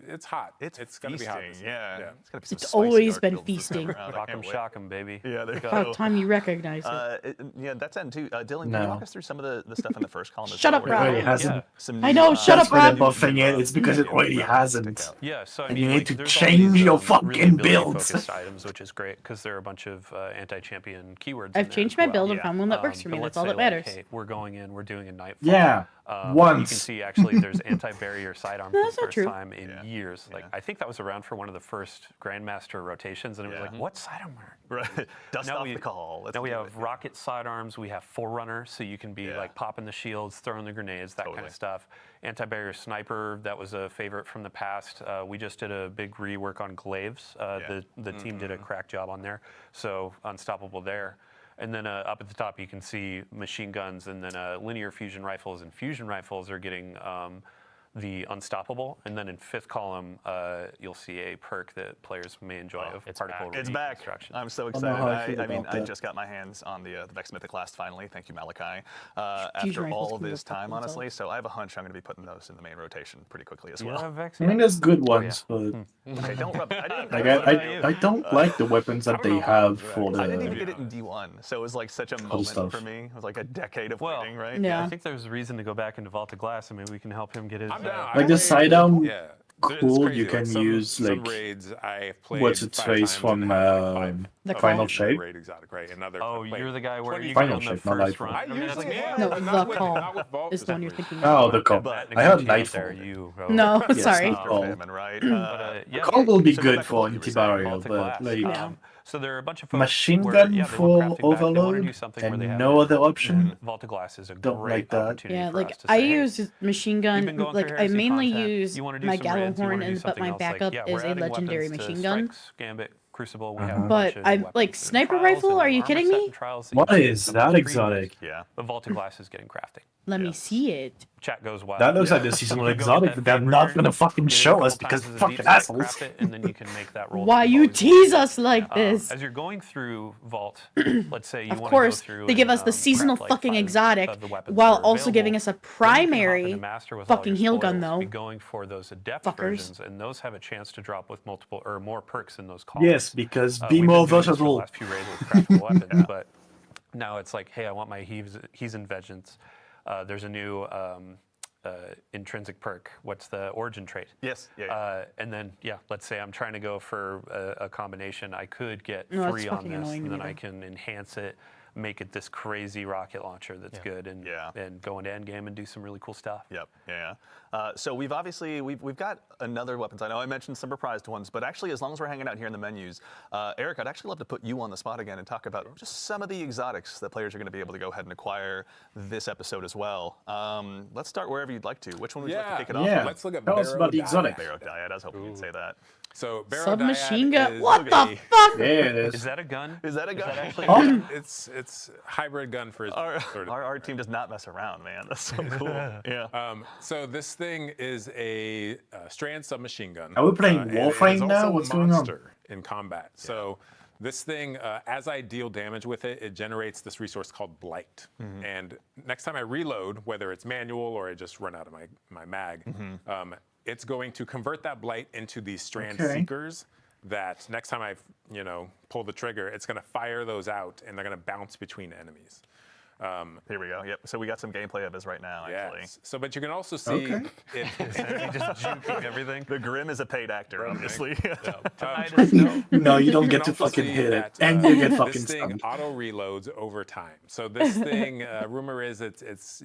it's hot. It's gonna be hot. Yeah. It's always been feasting. Rock 'em, shock 'em, baby. Yeah, there you go. About time you recognize it. That's end too. Dylan, can you walk us through some of the stuff in the first column? Shut up, It already Rob. hasn't. I know, shut up, That's why they're Rob. buffing it. It's because it already hasn't. Yeah, so I And mean, you need to there's all change these, your really fucking builds. ability-focused items, which is great because there are a bunch of anti-champion keywords. I've changed my build and found one that works for me. But That's let's all say, that matters. Hey, we're going in, we're doing a nightfall. Yeah, You can once. see actually there's anti-barrier sidearm for No, that's the not first true. time in years. Like I think that was around for one of the first Grandmaster rotations, and it was like, what sidearm are Right. Dust off the call. Let's now we do have it. rocket sidearms, we have Forerunner, so you can be like popping the shields, throwing the grenades, that kind of stuff. Anti-barrier sniper, that was a favorite from the past. We just did a big rework on glaives. The team did a crack job on there, so unstoppable there. And then up at the top, you can see machine guns, and then linear fusion rifles. And fusion rifles are getting the unstoppable. And then in fifth column, you'll see a perk that players may enjoy of particle It's back. reconstruction. I'm so know how I excited. feel I mean, about I that. just got my hands on the Vex Mythic last finally. Thank you, Malachi. Fusion After rifles all can this go fuck time, themselves. honestly, so I have a hunch I'm going to be putting those in the main rotation pretty quickly as You well. have Vex? I mean, there's good ones, but Okay, don't rub. I didn't. like I I don't like the weapons that they have for the. didn't even get it in D1, so it was like such a moment stuff. for me. It was like a decade of Well, waiting, right? Yeah. I think there's a reason to go back into Vault of Glass, and maybe we can help him get his. I'm down. Like the sidearm, Yeah. It's cool. crazy. You can Some use some like raids I've played what's its 5 face times from and had, like, 5 The of Final them Shape? Raid exotic, right? Another. Oh, I've played you're the guy where 20 you Final get on the Shape, not first Nightfall. run. I I mean, that's usually like, am. No, but the not with- call not with Vault is the one you're specifically. thinking Oh, of. the call. that I heard negotiation Nightfall. there, you go. No, Yes, sorry. Nightfall. Famine, right? Yeah, Call will be so go good back to for what you were saying, anti-barrier, Vault of but Glass. like Yeah. So there are a bunch of folks machine where, gun yeah, they for want crafting back. They want to do Overload something where and they have no it. other option. Vault of Glass is a Don't great like that. opportunity Yeah, for like us to I say, hey, use machine you've gun. been going Like through I Heresy mainly content, use you wanna do my some raids, you Gallowhorn, wanna do and but something my else, like, backup yeah, is we're a adding legendary weapons to machine gun. Strikes, Gambit, Crucible. We have a But bunch of I'm weapons like and sniper trials rifle. and Are you armor kidding set me? and trials What you can is get that some previews. exotic? Yeah. The Vault of Glass is getting crafting. Let me see it. Chat goes wild. That looks like the You seasonal can go get exotic, that but they're Fabric not Iron, gonna fucking get it a show couple us because times as a fucking deep set, assholes. craft it, and then you can make that roll. Why that you you've always tease wanted. us like this? As you're going through Vault, let's say you Of want course, to go through they give and, us the seasonal craft, like, fucking 5 exotic, of the weapons while that are also giving available. us a Then you can hop primary into Master with all fucking your heal gun, spoils, though. Be going for those adept Fuckers. versions, and those have a chance to drop with multiple or more perks in those columns. Yes, because We've be been more doing this for the versatile. last few raids with craftable weapons, but now it's like, hey, I want my he's in vengeance. There's a new intrinsic perk. What's the origin trait? Yes. Yeah. And then, yeah, let's say I'm trying to go for a combination. I could get No, that's 3 on fucking this, annoying to and then me, I though. can enhance it, make it this crazy rocket launcher that's good, and Yeah. and go into endgame and do some really cool stuff. Yep. Yeah. So we've obviously we've got another weapons. I know I mentioned some reprised ones, but actually, as long as we're hanging out here in the menus, Eric, I'd actually love to put you on the spot again and talk about just some of the exotics that players are going to be able to go ahead and acquire this episode as well. Let's start wherever you'd like to. Which one would you like to kick it off? Yeah. with? Let's look at Tell us about the Barrow exotic. Barrow Dyad. I was hoping you'd say that. So Barrow Submachine Dyad gun. is What the fuck? There it Is is. that a gun? Is that a gun? Is that actually Oh, It's it's hybrid gun for his our team does not mess around, man. That's so cool. Yeah. So this thing is a strand submachine gun. Are we playing and Warframe it is now? also What's a going on? monster in combat. So this thing, as I deal damage with it, it generates this resource called Blight. And next time I reload, whether it's manual or I just run out of my mag, it's going to convert that Blight into these strand seekers that next time I pull the trigger, it's going to fire those out and they're going to bounce between enemies. Here we go. Yep. So we got some gameplay of this right now, actually. Yes. So, but you can also see he just juking everything. The Grim is a paid actor, obviously. No, you don't get to fucking hit it, and you get fucking this thing stunned. auto reloads over time. So this thing, rumor is it's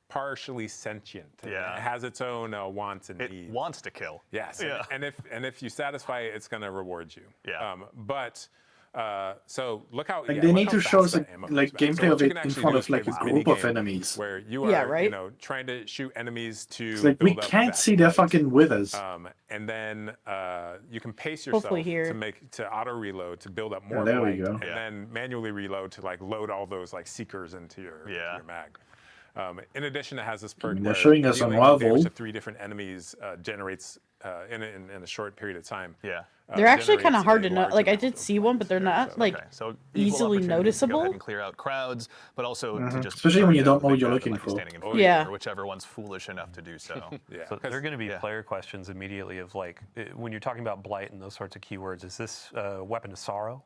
partially sentient. Yeah. It has its own wants and needs. It wants to kill. Yes. Yeah. And if you satisfy it, it's going to reward you. Yeah. So look how Like they need to show us like gameplay of what you it can in actually front do of is play like a this group of minigame enemies. where you are trying to shoot enemies to It's like we build up can't that see their Blight. fucking withers. And then you can pace yourself Hopefully here. to auto reload to build up more there we Blight, go. and then manually reload to like load all those like seekers into your mag. In addition, it has this perk They're where showing us dealing Unravel. damage to 3 different enemies generates in a short period of time. Yeah. They're actually kind of generates hard a to know. large Like I amount did of see one, but they're not like So easily equal opportunity to go noticeable. ahead and clear out crowds, but also to just Especially when you target don't know what the you're guy that looking might be for. standing in front of Yeah. you, or whichever one's foolish enough to do so. So there are going to be player questions immediately of like, when you're talking about Blight and those sorts of keywords, is this a weapon of sorrow?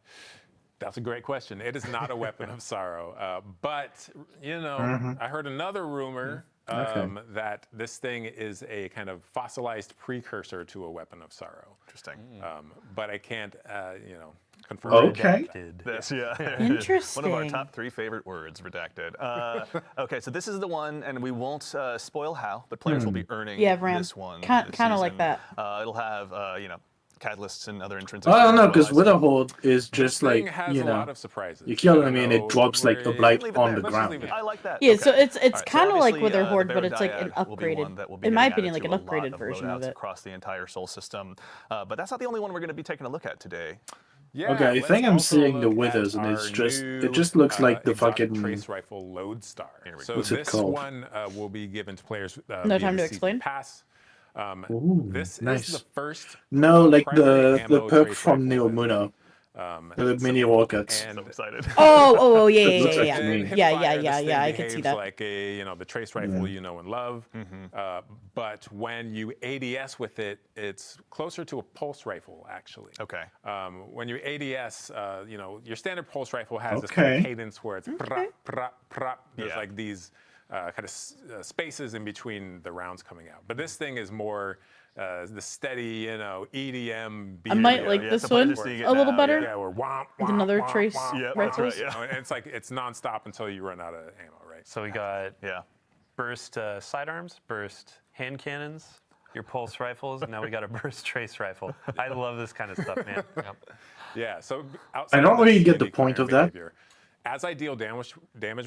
That's a great question. It is not a weapon of sorrow, but I heard another rumor that this thing is a kind of fossilized precursor to a weapon of sorrow. Interesting. But I can't, confirm. Okay. This, Interesting. One of our top 3 favorite words, redacted. Okay, so this is the one, and we won't spoil how, but players will be earning this one. Kind of like that. It'll have, catalysts and other entrances. I don't know, because Witherhold is just This thing like, has a lot of surprises. you kill them and it drops like the blight on the ground. I like that. Yeah, so it's All right, kind of like obviously, Witherhoard, the but it's like an Baron Dyad will be one upgraded, that will be in my getting opinion, like added an to a lot upgraded version of loadouts it. across the entire Soul system. But that's not the only one we're going to be taking a look at today. Yeah, Okay, I let's think I'm also seeing the look withers, at and it's our just new, it just looks like the exotic fucking trace rifle Lodestar. So What's it this called? one will be given to players. No via time the to season explain? Pass. Ooh, This nice. is the first. No, like primary the ammo perk trace from rifle Neomuna, with, the mini rockets. and So excited. Oh, yeah, It looks like yeah, to me. yeah. I can see behaves that. like a the trace rifle you know and love. But when you ADS with it, it's closer to a pulse rifle actually. Okay. When you ADS, your standard pulse rifle has this kind of cadence where it's prap, prap, prap. There's like these kind of spaces in between the rounds coming out. But this thing is more the steady, EDM beat. I might like this one a little better. Yeah, or womp, With womp, another womp, trace womp, Yeah, womp. that's right, rifles. yeah. And it's like it's nonstop until you run out of ammo, right? So we got Yeah. burst sidearms, burst hand cannons, your pulse rifles, and now we got a burst trace rifle. I love this kind of stuff, man. Yep. Yeah. So I don't really get the point of that. As I deal damage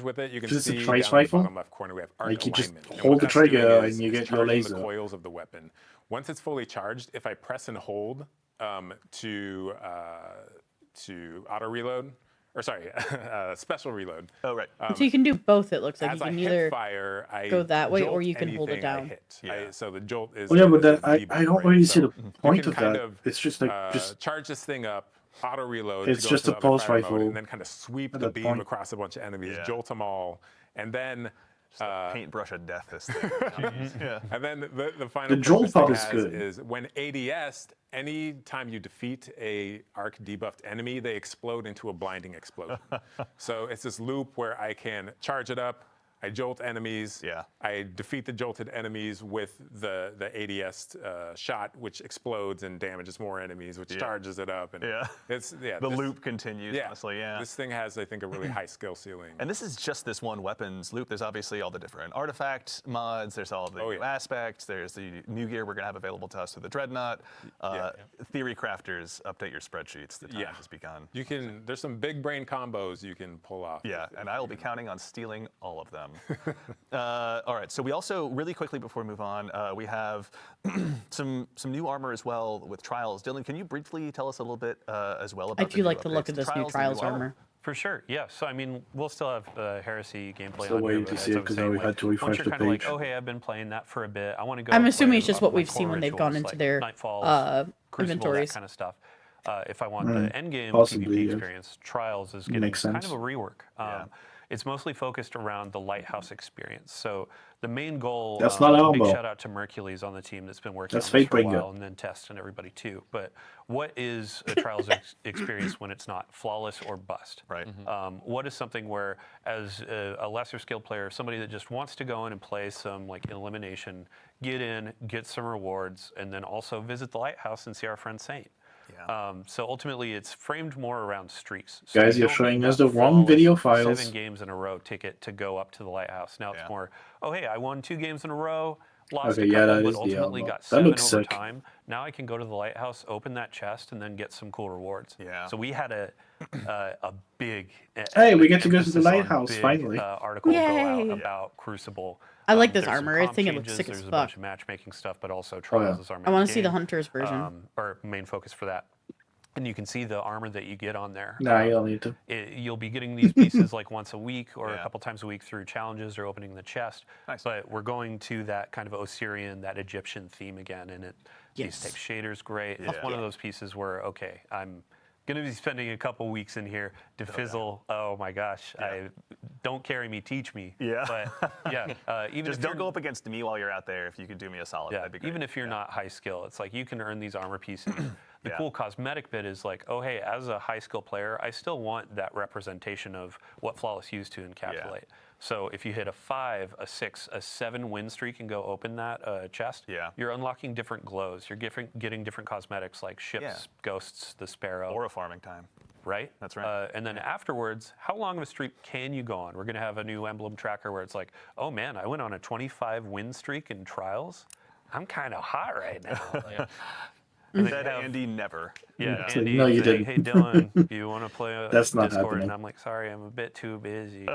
with it, you can Just a see trace down in the rifle? bottom left corner we have arc Like you just alignment. And hold what the that's doing trigger is and you it's get your charging laser. the coils of the weapon. Once it's fully charged, if I press and hold to auto reload, or sorry, special reload. Oh, right. So you can do both, it looks like. As You I can hit either fire, I go that way, or jolt you can hold it anything I down. hit. Yeah. So the jolt is. Well, yeah, but then is a I debuff, don't right? really see So the you point can of kind that. of, It's just like just charge this thing up, auto reload. It's to go just into a the other pulse fire mode, rifle and then kind of sweep at the that beam point. across a bunch of enemies, Yeah. jolt them all, and then. Paintbrush of death, this thing. Yeah. And then the final The perk jolt this thing part is has good. is when ADS, any time you defeat a arc debuffed enemy, they explode into a blinding explosion. So it's this loop where I can charge it up, I jolt enemies, Yeah. I defeat the jolted enemies with the ADS shot, which explodes and damages more enemies, which charges it up. And Yeah. The loop continues, honestly, yeah. This thing has, I think, a really high skill ceiling. And this is just this one weapons loop. There's obviously all the different artifact mods. There's all the new aspects. There's the new gear we're going to have available to us through the Dreadnought. Theory crafters, update your spreadsheets. The time has begun. There's some big brain combos you can pull off. Yeah, and I will be counting on stealing all of them. All right, so we also, really quickly before we move on, we have some new armor as well with Trials. Dylan, can you briefly tell us a little bit as well about I do like the look of this new Trials armor. For sure, yeah. So, I mean, we'll still have Heresy gameplay Still on waiting here. to see it because we had to refresh once you're the kind of like, page. oh, hey, I've been playing that for a bit. I want to go. I'm assuming play it's just my what we've seen core when they've gone rituals, into like their Nightfalls, Crucible, inventories. that kind of stuff. If I want the end game Possibly, PvP yeah. experience, Trials is getting Makes kind sense. of a rework. It's mostly focused around the Lighthouse experience. So the main goal, That's not big Albo. shout out to Mercules on the team that's been working That's on this for a Fatebringer. while, and then Test and everybody too. But what is a Trials experience when it's not flawless or bust? Right. What is something where, as a lesser skilled player, somebody that just wants to go in and play some like elimination, get in, get some rewards, and then also visit the Lighthouse and see our friend Saint. Yeah. So ultimately, it's framed more around streaks. So Guys, you you're don't showing need us that the wrong flawless video files. 7 games in a row ticket to go up to the Lighthouse. Now Yeah. it's more, oh hey, I won 2 games in a row, lost Okay, a yeah, couple, that but is the ultimately Albo. got That 7 looks over sick. time. Now I can go to the Lighthouse, open that chest, and then get some cool rewards. Yeah. So we had a big. Hey, we get to go to the emphasis on Lighthouse, big, finally. Article go out Yay. about Crucible. I like this There's some armor. I comp think it looks changes, sick as There's a fuck. bunch of matchmaking stuff, but also Trials is our main I want to see the game, Hunter's version. or main focus for that. And you can see the armor that you get on there. Nah, you don't need to. You'll be getting these pieces like once a week or a Yeah. couple times a week through challenges or opening the chest. Nice. But we're going to that kind of Osirian, that Egyptian theme again, and these Yes. take shaders great. It's one of those pieces where, okay, I'm going to be spending a couple weeks in here to fizzle. Oh my gosh, don't carry me, teach me. Yeah. But yeah, even Just if don't you're- go up against me while you're out there. If you could do me a solid, yeah, that'd be great. even if you're not high skill, it's like you can earn these armor pieces. The Yeah. cool cosmetic bit is like, oh hey, as a high skill player, I still want that representation of what Flawless used to encapsulate. So if you hit a 5, a 6, a 7 win streak and go open that chest, you're unlocking different glows. You're getting different cosmetics like ships, ghosts, the sparrow. Or a farming time. Right? That's right. And then afterwards, how long of a streak can you go on? We're going to have a new emblem tracker where it's like, oh man, I went on a 25 win streak in Trials. I'm kind of hot right now. And Said Andy never. Yeah, It's like, Andy no, you saying, didn't. hey Dylan, you want to play a That's not Discord? happening. And I'm like, sorry, I'm a bit too busy.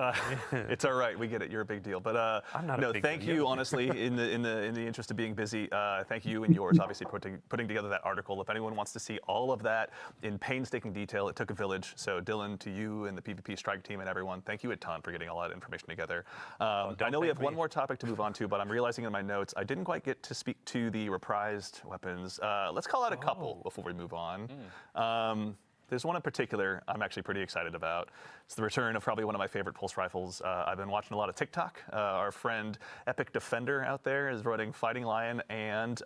It's all right. We get it. You're a big deal. But I'm not a no, big thank deal. you. Honestly, in the interest of being busy, thank you and yours. Obviously, putting together that article. If anyone wants to see all of that in painstaking detail, it took a village. So Dylan, to you and the PvP Strike team and everyone, thank you a ton for getting all that information together. I know we have one more topic to move on to, but I'm realizing in my notes I didn't quite get to speak to the reprised weapons. Let's call out a couple before we move on. There's one in particular I'm actually pretty excited about. It's the return of probably one of my favorite pulse rifles. I've been watching a lot of TikTok. Our friend Epic Defender out there is running Fighting Lion and,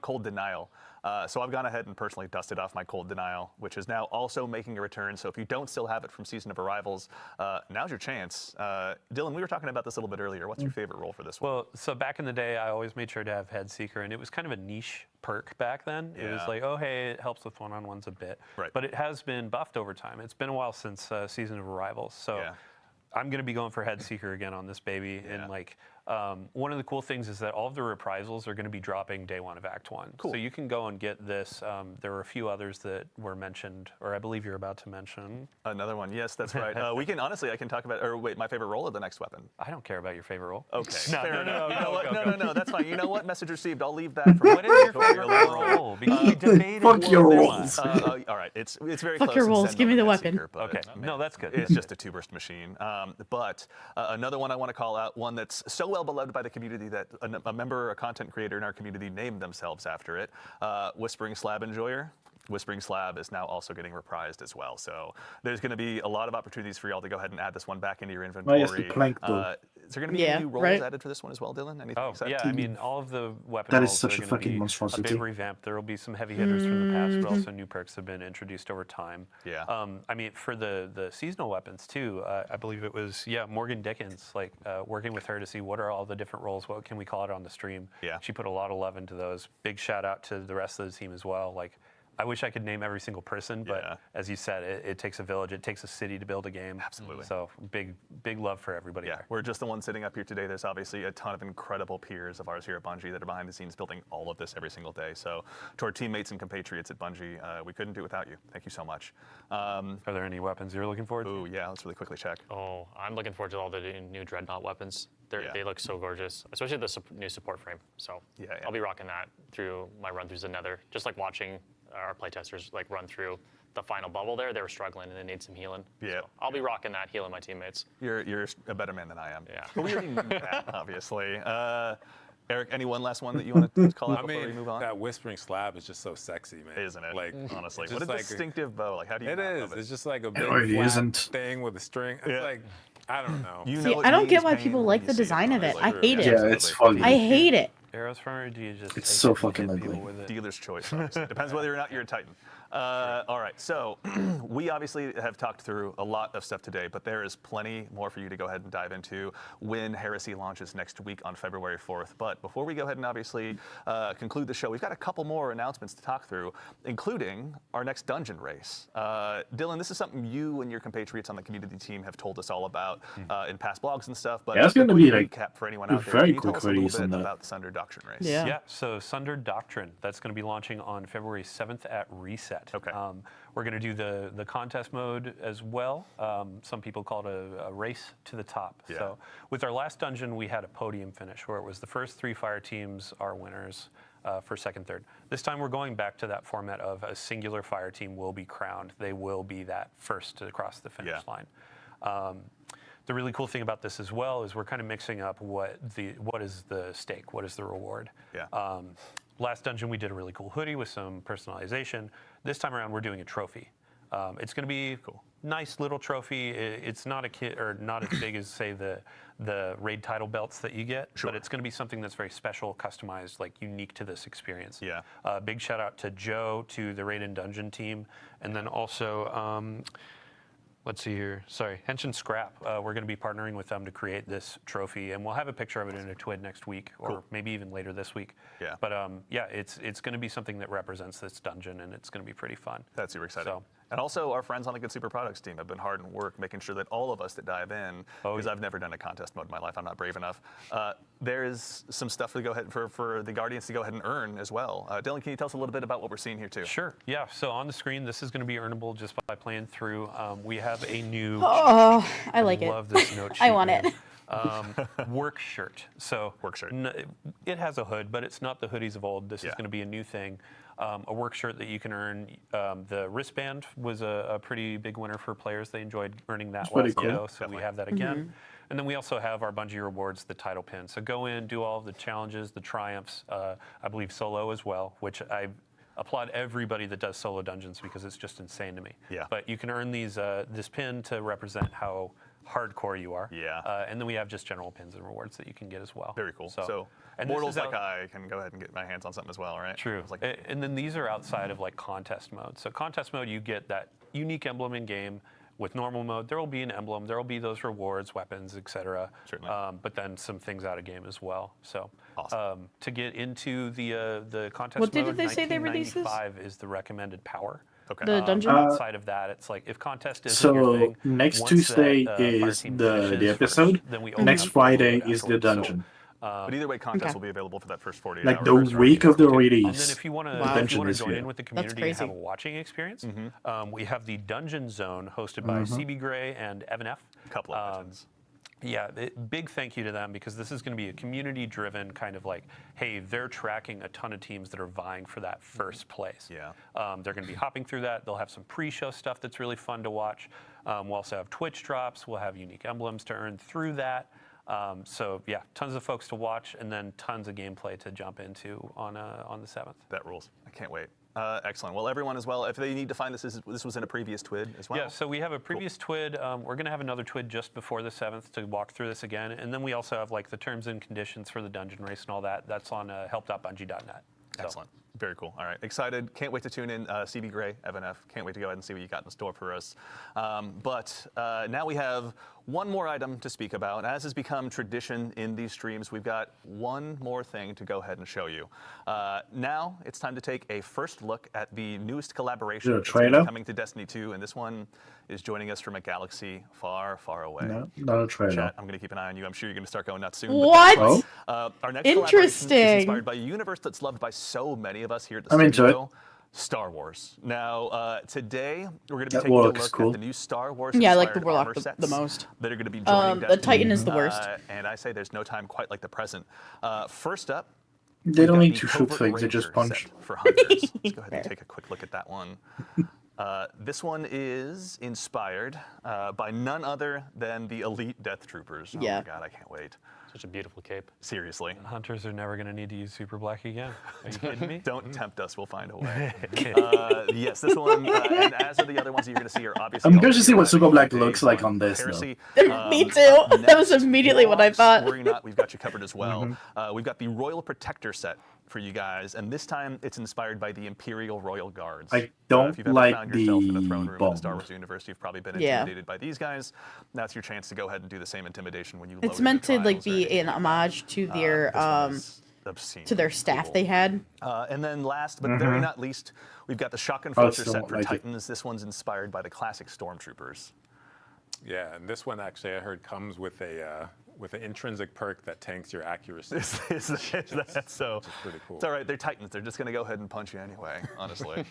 Cold Denial. So I've gone ahead and personally dusted off my Cold Denial, which is now also making a return. So if you don't still have it from Season of Arrivals, now's your chance. Dylan, we were talking about this a little bit earlier. What's your favorite role for this one? Well, so back in the day, I always made sure to have Head Seeker, and it was kind of a niche perk back then. It was like, oh, hey, it helps with one-on-ones a bit. Right. But it has been buffed over time. It's been a while since Season of Arrivals. So I'm going to be going for Head Seeker again on this baby. And like, one of the cool things is that all of the reprisals are going to be dropping day 1 of Act 1. Cool. So you can go and get this. There were a few others that were mentioned, or I believe you're about to mention. Another one. Yes, that's right. We can honestly, I can talk about, or wait, my favorite role or the next weapon? I don't care about your favorite role. Okay. No, Fair no, enough. no, You know go, what? go, No, go. no, no, that's fine. You know what? Message received. I'll leave that for What is your favorite role? Because we debated. Fuck your one. rolls. all right, it's very Fuck close. your in rolls, Zen give me mode the Head weapon. Seeker, but, Okay, no, that's good. It's just a two-burst machine. But another one I want to call out, one that's so well beloved by the community that a member, a content creator in our community named themselves after it, Whispering Slab Enjoyer. Whispering Slab is now also getting reprised as well. So there's going to be a lot of opportunities for y'all to go ahead and add this one back into your inventory. yes, the plank though. Is there going to be any new roles added for this one as well, Dylan? Anything Oh, exciting? yeah, I mean, all of the weapon That is rolls such are a gonna fucking be monstrosity. A big revamp. There will be some heavy hitters from the past, but also new perks have been introduced over time. Yeah. I mean, for the seasonal weapons too, I believe it was, Morgan Dickens, like working with her to see what are all the different roles, what can we call it on the stream. Yeah. She put a lot of love into those. Big shout out to the rest of the team as well. Like, I wish I could name every single person, but as you said, it takes a village, it takes a city to build a game. Absolutely. So big love for everybody there. We're just the ones sitting up here today. There's obviously a ton of incredible peers of ours here at Bungie that are behind the scenes building all of this every single day. So to our teammates and compatriots at Bungie, we couldn't do it without you. Thank you so much. Are there any weapons you're looking forward to? Ooh, yeah, let's really quickly check. Oh, I'm looking forward to all the new Dreadnought weapons. They look so gorgeous, especially the new support frame. So I'll be rocking that through my run through the Nether, just like watching our playtesters like run through the final bubble there, they were struggling and they need some healing. Yeah. So I'll be rocking that, healing my teammates. You're a better man than I am. Yeah. But we already knew that, obviously. Eric, any one last one that you want to call out before we move on? That Whispering Slab is just so sexy, man. Isn't it? Like, honestly, just what a like distinctive bow. Like, how do you? It is. It's just like a big really flat isn't. thing with a string. It's like, I don't know. You See, know I don't get why pain people when like you the see design of it. I honestly. hate it. Yeah, it's funny. I hate it. Arrows from, or do you just It's take so it and fucking hit people ugly. with it? Dealer's choice. Obviously. Depends whether or not you're a Titan. All right, so we obviously have talked through a lot of stuff today, but there is plenty more for you to go ahead and dive into when Heresy launches next week on February 4th. But before we go ahead and obviously conclude the show, we've got a couple more announcements to talk through, including our next dungeon race. Dylan, this is something you and your compatriots on the community team have told us all about in past blogs and stuff. But Yeah, it's gonna be quick like recap for anyone a out there. very Can you tell quick us a little release on bit that. about the Sunder Doctrine race? Yeah. Yeah, so Sunder Doctrine, that's going to be launching on February 7th at Reset. Okay. We're going to do the contest mode as well. Some people call it a race to the top. Yeah. So with our last dungeon, we had a podium finish where it was the first 3 fire teams are winners for second, third. This time we're going back to that format of a singular fire team will be crowned. They will be that first to cross the finish line. The really cool thing about this as well is we're kind of mixing up what is the stake, what is the reward. Yeah. Last dungeon we did a really cool hoodie with some personalization. This time around we're doing a trophy. It's going to be nice little trophy. It's not a kit or not as big as say the raid title belts that you get, but it's going to be something that's very special, customized, like unique to this experience. Yeah. Big shout out to Joe, to the Raid and Dungeon team, and then also. Let's see here. Sorry, Henshin Scrap. We're going to be partnering with them to create this trophy, and we'll have a picture of it in a TWID next week, or maybe even later this week. Yeah. But yeah, it's going to be something that represents this dungeon, and it's going to be pretty fun. That's super exciting. So, and also, our friends on the Good Super Products team have been hard at work making sure that all of us that dive in, because I've never done a contest mode in my life, I'm not brave enough. There is some stuff to go ahead for the Guardians to go ahead and earn as well. Dylan, can you tell us a little bit about what we're seeing here too? Sure. Yeah. So on the screen, this is going to be earnable just by playing through. We have a new. Oh, I like it. Love this note sheet. I want it. Work shirt. So work shirt. It has a hood, but it's not the hoodies of old. This is going to be a new thing. A work shirt that you can earn. The wristband was a pretty big winner for players. They enjoyed earning that last video, so we have that again. And then we also have our Bungie rewards, the title pin. So go in, do all of the challenges, the triumphs. I believe solo as well, which I applaud everybody that does solo dungeons because it's just insane to me. Yeah. But you can earn these this pin to represent how hardcore you are. Yeah. And then we have just general pins and rewards that you can get as well. Very cool. So and mortals like I can go ahead and get my hands on something as well, right? True. Like, and then these are outside of like contest mode. So contest mode, you get that unique emblem in game. With normal mode, there will be an emblem, there will be those rewards, weapons, etc. But then some things out of game as well. So awesome. To get into the contest What mode, did they say they released this? 1995 is the recommended power. Okay. The dungeon? Outside of that, it's like if contest isn't your thing, next once Tuesday that, is team the finishes episode. first, then we open Next up the Friday mode is the afterwards. dungeon. But either way, contest will be available for that first 48 like hours. the week of the And then release. if you want to dungeon is join here. in with the community and have a watching experience, we have the Dungeon Zone hosted by CB Gray and Evan F. A couple of legends. Yeah, big thank you to them because this is going to be a community-driven kind of like, hey, they're tracking a ton of teams that are vying for that first place. Yeah. They're going to be hopping through that. They'll have some pre-show stuff that's really fun to watch. We'll also have Twitch drops. We'll have unique emblems to earn through that. So yeah, tons of folks to watch, and then tons of gameplay to jump into on the 7th. That rules. I can't wait. Excellent. Well, everyone as well, if they need to find this was in a previous TWID as well? Yeah, so we have a previous TWID. We're going to have another TWID just before the 7th to walk through this again. And then we also have like the terms and conditions for the dungeon race and all that. That's on help.bungie.net. So. Excellent. Very cool. All right. Excited. Can't wait to tune in. CB Gray, Evan F. Can't wait to go ahead and see what you got in store for us. But now we have one more item to speak about. As has become tradition in these streams, we've got one more thing to go ahead and show you. Now it's time to take a first look at the newest collaboration that's coming to Destiny 2, and this one is joining us from a galaxy far, far away. No, not a trailer. Chat, I'm going to keep an eye on you. I'm sure you're going to start going nuts soon. What? Our next collaboration is inspired by a universe that's loved by so many of us here at the studio. Star Wars. Now, today we're going to be taking a look at the new Star Wars. Yeah, I like the Warlock the most. That are going to be joining the Titan is the worst. And I say there's no time quite like the present. First up, they don't need to shoot things; they just punch. For hunters. Let's go ahead and take a quick look at that one. This one is inspired by none other than the elite Death Troopers. Oh my God, I can't wait. Such a beautiful cape. Seriously. Hunters are never going to need to use Super Black again. Are you kidding me? Don't tempt us. We'll find a way. Yes, this one, and as are the other ones you're going to see, are obviously. I'm curious to see what Super Black looks like on this, Heresy. Me too. That was immediately what I thought. Worry not, we've got you covered as well. We've got the Royal Protector set for you guys, and this time it's inspired by the Imperial Royal Guards. I don't if you've ever like found yourself in the the throne room in bomb. the Star Wars universe, you've probably been intimidated by these guys. That's your chance to go ahead and do the same intimidation when you. It's meant to like be an homage to their to their staff they had. And then last but very not least, we've got the Shotgun Fletcher set for Titans. This one's inspired by the classic Stormtroopers. Yeah, and this one actually I heard comes with an intrinsic perk that tanks your accuracy. That's so. Which is pretty cool. It's all right. They're Titans. They're just going to go ahead and punch you anyway. Honestly,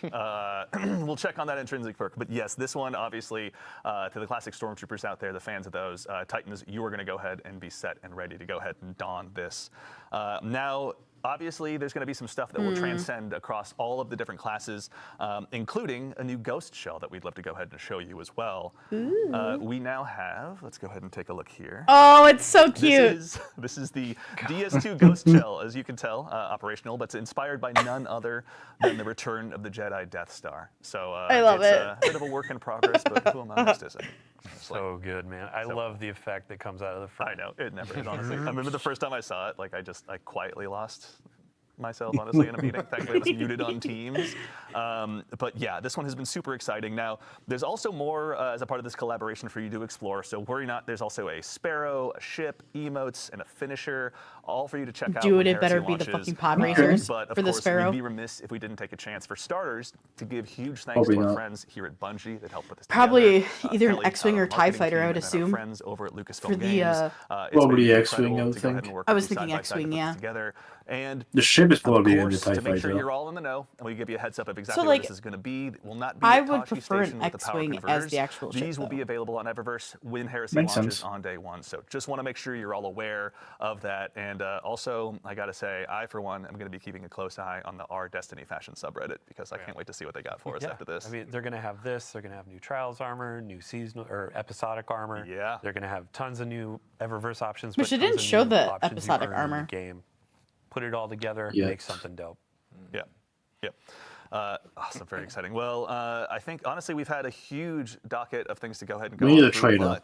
we'll check on that intrinsic perk. But yes, this one obviously to the classic Stormtroopers out there, the fans of those Titans, you are going to go ahead and be set and ready to go ahead and don this. Now. Obviously, there's going to be some stuff that will transcend across all of the different classes, including a new ghost shell that we'd love to go ahead and show you as well. We now have, let's go ahead and take a look here. Oh, it's so cute. This is the DS2 ghost shell, as you can tell, operational, but it's inspired by none other than the Return of the Jedi Death Star. So I love it's a bit of a work in progress, but who am I to say? So good, man. I love the effect that comes out of the front. I know, it never is, honestly. I remember the first time I saw it, like I quietly lost myself, honestly, in a meeting. Thankfully, I was muted on Teams. But yeah, this one has been super exciting. Now, there's also more as a part of this collaboration for you to explore. So worry not, there's also a Sparrow, a ship, emotes, and a finisher, all for you to check out. Dude, it better be the fucking pod racers but for the Sparrow. We'd be remiss if we didn't take a chance, for starters, to give huge thanks to our friends here at Bungie that helped put this probably together. either an Kelly, X-Wing or TIE Fighter, I would and our assume. Friends over at Lucasfilm For the, Games. probably X-Wing, I would think. I was thinking X-Wing, yeah. Together. And the ship is probably of in the course, TIE to make sure Fighter. you're all in the know, and we give you a heads up of exactly So, what like, this is going to be. It will not be I at would Tosche prefer Station an with the power X-Wing as converters. the actual ship, These will though. be available on Eververse when Heresy Makes launches sense. on day one. So just want to make sure you're all aware of that. And also, I got to say, I, for one, am going to be keeping a close eye on the R Destiny fashion subreddit because I can't wait to see what they got for us after this. I mean, they're going to have this. They're going to have new Trials armor, new seasonal or episodic armor. Yeah. They're going to have tons of new Eververse options. But but she tons didn't of show new the options you episodic earn in the armor. game. Put it all together, Yeah. make something dope. Yeah. Yep. Awesome, very exciting. Well, I think honestly we've had a huge docket of things to go ahead and go We need a through, trailer.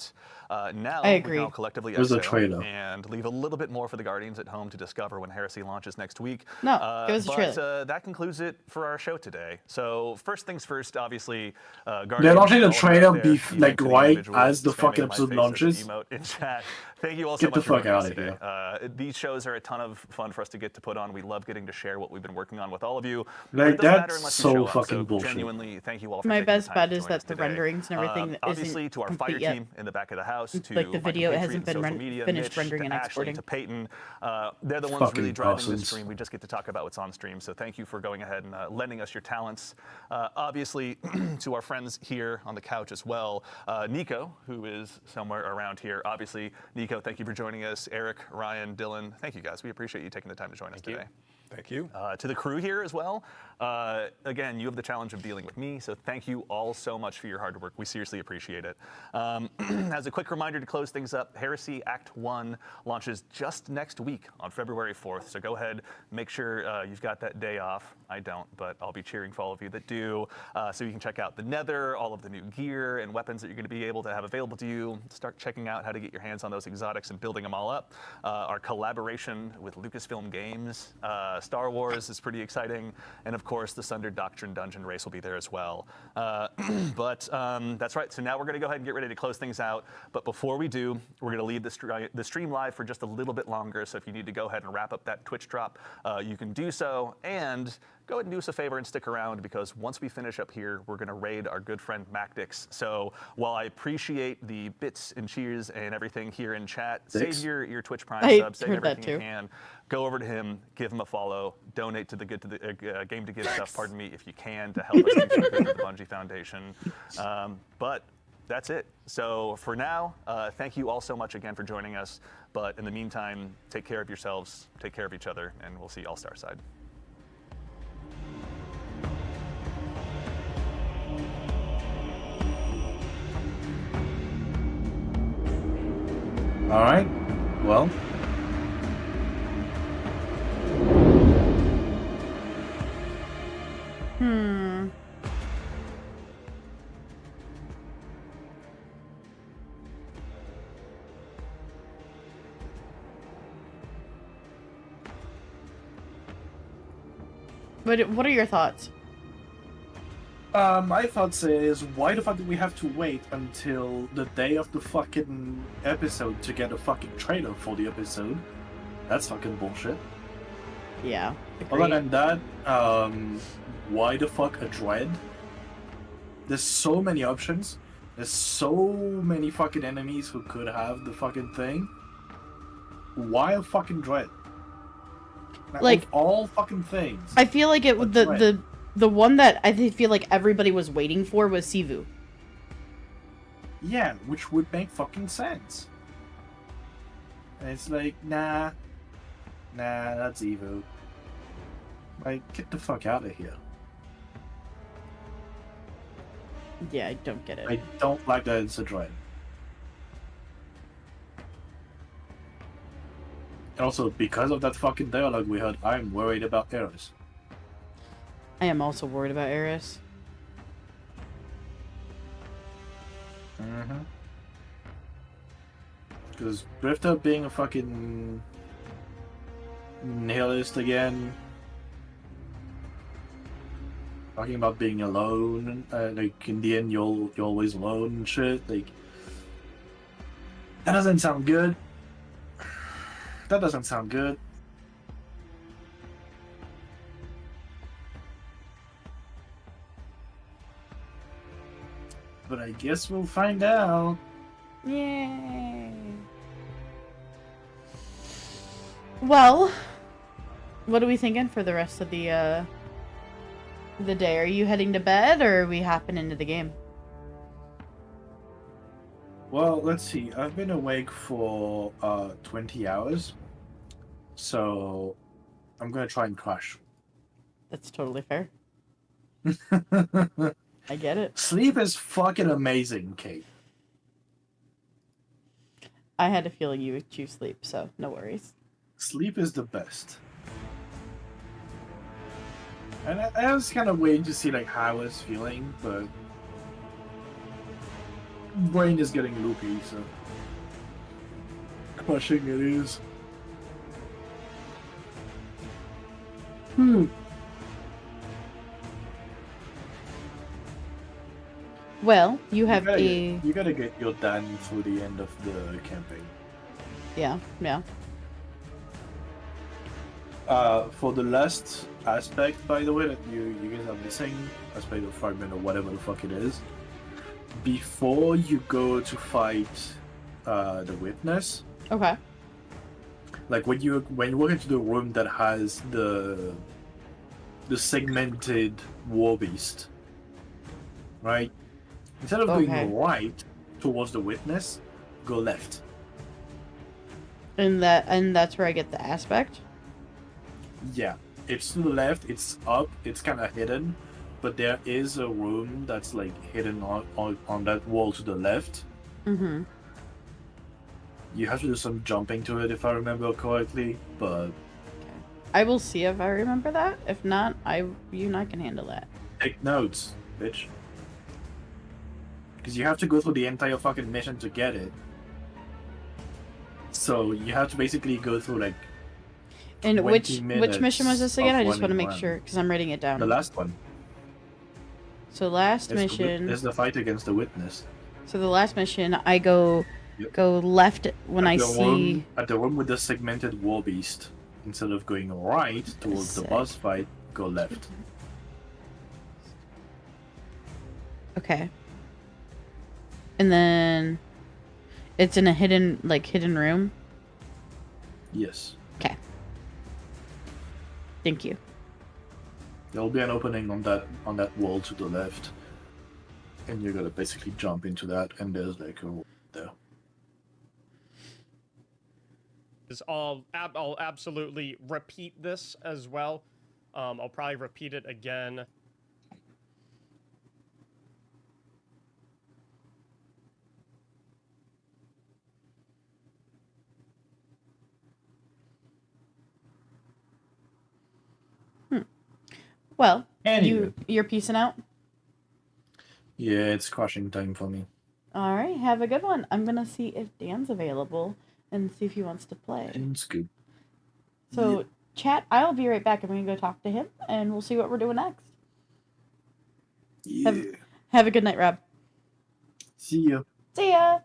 but now I we agree. can all collectively Where's the exhale trailer? and leave a little bit more for the Guardians at home to discover when Heresy launches next week. No, give us a but trailer. that concludes it for our show today. So first things first, obviously, Guardians. They're launching the all trailer out there, like to the right individuals as the spamming fucking my episode face as an launches. emote in chat. Thank you all so Get the much for fuck joining us outta today. here. These shows are a ton of fun for us to get to put on. We love getting to share what we've been working on with all of you. But Like, it doesn't matter that's unless you so show up. fucking So bullshit. genuinely, thank you all for My taking the best time bet to is join that us the today. renderings and everything Obviously, isn't to our fire complete yet. team in the back of the house, to Like the my video compatriots hasn't in been social media, finished Mitch, rendering to and Ashley, exporting. to Peyton. They're the ones Fucking really driving the persons. stream. We just get to talk about what's on stream. So thank you for going ahead and lending us your talents. Obviously, to our friends here on the couch as well, Nico, who is somewhere around here. Obviously, Nico, thank you for joining us. Eric, Ryan, Dylan, thank you guys. We appreciate you taking the time to join us today. Thank you. To the crew here as well. Again, you have the challenge of dealing with me, so thank you all so much for your hard work. We seriously appreciate it. As a quick reminder to close things up, Heresy Act 1 launches just next week on February 4th, so go ahead, make sure you've got that day off. I don't, but I'll be cheering for all of you that do, so you can check out the Nether, all of the new gear and weapons that you're going to be able to have available to you. Start checking out how to get your hands on those exotics and building them all up. Our collaboration with Lucasfilm Games, Star Wars is pretty exciting, and of course the Sundered Doctrine Dungeon Race will be there as well. But that's right, so now we're going to go ahead and get ready to close things out, but before we do, we're going to leave the stream live for just a little bit longer, so if you need to go ahead and wrap up that Twitch drop, you can do so, and go ahead and do us a favor and stick around, because once we finish up here, we're going to raid our good friend Mactix. So while I appreciate the bits and cheers and everything here in chat, save your Twitch Prime sub, save everything you can. Go over to him, give him a follow, donate to the Game to Give stuff, pardon me, if you can, to help us do some good with the Bungie Foundation. But that's it. So for now, thank you all so much again for joining us. But in the meantime, take care of yourselves, take care of each other, and we'll see you all Starside. Alright, well. What are your thoughts? My thoughts is, why the fuck do we have to wait until the day of the fucking episode to get a fucking trailer for the episode? That's fucking bullshit. Yeah. Agreed. Other than that, why the fuck a dread? There's so many options. There's so many fucking enemies who could have the fucking thing. Why a fucking dread? Like of all fucking things. I feel like it the one that I feel like everybody was waiting for was Sivu. Yeah, which would make fucking sense. And it's like, nah, that's Evo. Like, get the fuck out of here. Yeah, I don't get it. I don't like that it's a dread. And also, because of that fucking dialogue we heard, I'm worried about Eris. I am also worried about Eris. Mm-hmm. Because Drifter being a fucking nihilist again, talking about being alone, like in the end you're always alone and shit, like that doesn't sound good. That doesn't sound good. But I guess we'll find out. Yay. Well, what are we thinking for the rest of the day? Are you heading to bed, or are we hopping into the game? Well, let's see. I've been awake for 20 hours, so I'm gonna try and crash. That's totally fair. I get it. Sleep is fucking amazing, Kate. I had a feeling you would choose sleep, so no worries. Sleep is the best. And I was kind of waiting to see like how I was feeling, but brain is getting loopy, so crushing it is. Well, you gotta get your Dan through the end of the campaign. Yeah. For the last aspect, by the way, that you guys are missing, aspect of fragment or whatever the fuck it is, before you go to fight the witness. Okay. Like when you walk into the room that has the segmented war beast, right? Instead of going right towards the witness, go left. And that's where I get the aspect? Yeah. It's to the left, it's up, it's kinda hidden, but there is a room that's like hidden on that wall to the left. Mm-hmm. You have to do some jumping to it if I remember correctly, but I will see if I remember that. If not, you and I can handle that. Take notes, bitch. Because you have to go through the entire fucking mission to get it. So you have to basically go through like. And which mission was this again? I just want to make sure because I'm writing it down. The last one. So last mission. Is the fight against the witness. So the last mission, I go left when I see at the room with the segmented war beast. Instead of going right towards the boss fight, go left. Okay. And then it's in a hidden room? Yes. Okay. Thank you. There'll be an opening on that wall to the left. And you're gonna basically jump into that, and there's like a wall there. I'll absolutely repeat this as well. I'll probably repeat it again. Well, Anyway. you're peacing out? Yeah, it's crushing time for me. All right, have a good one. I'm going to see if Dan's available and see if he wants to play. It's good. So, chat, I'll be right back. I'm going to go talk to him, and we'll see what we're doing next. Yeah. Have a good night, Rob. See ya. See ya.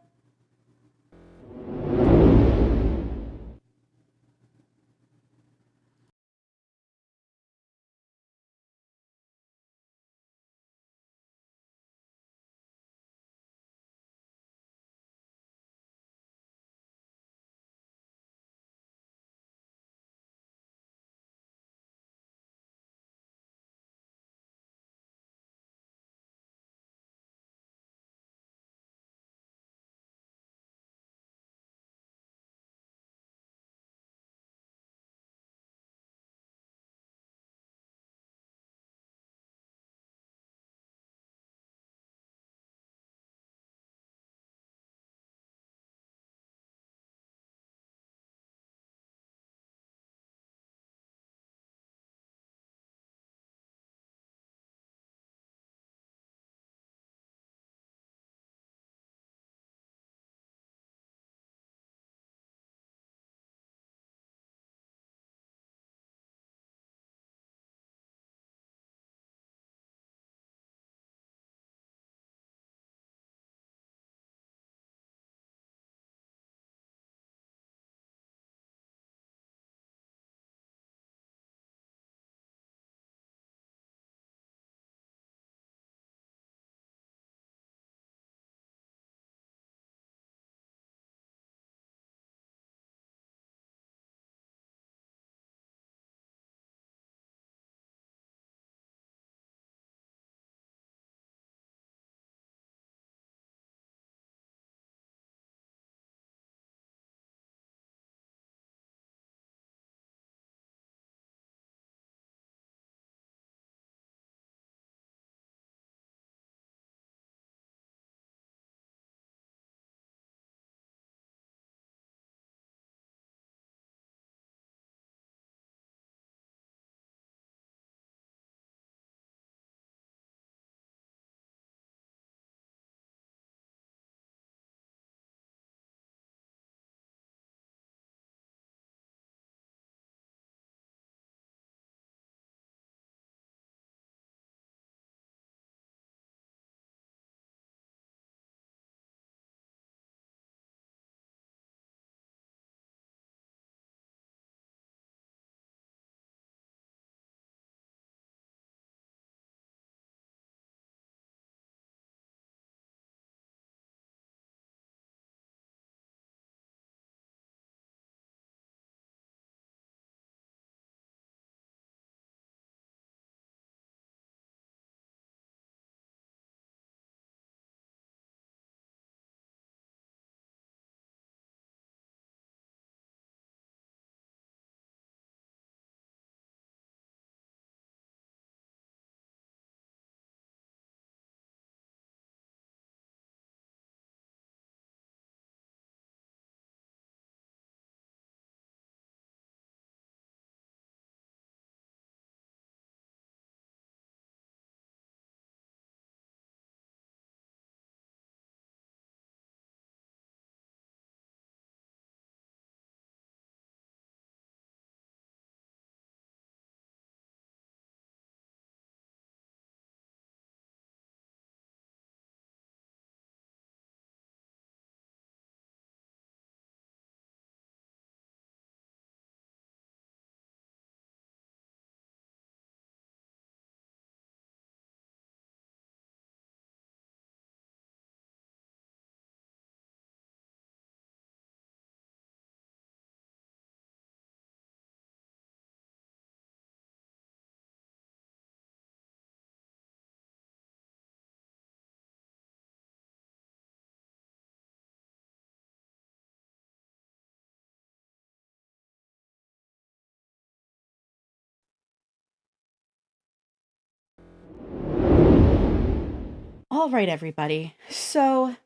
All right, everybody. So,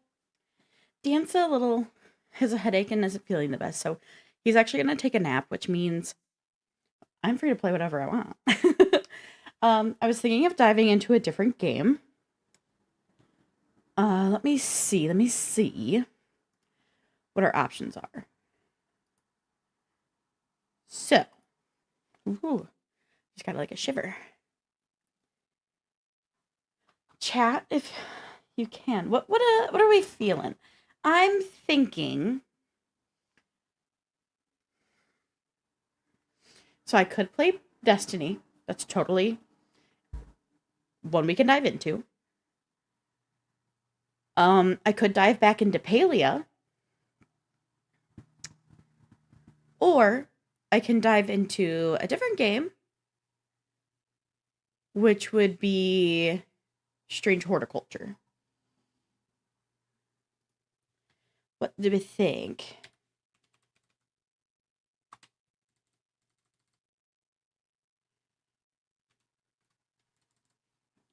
Dan's has a headache and isn't feeling the best. So, he's actually going to take a nap, which means I'm free to play whatever I want. I was thinking of diving into a different game. Let me see what our options are. So, ooh, just got like a shiver. Chat if you can. What are we feeling? I'm thinking. So I could play Destiny. That's totally one we can dive into. I could dive back into Palia. Or I can dive into a different game, which would be Strange Horticulture. What do we think?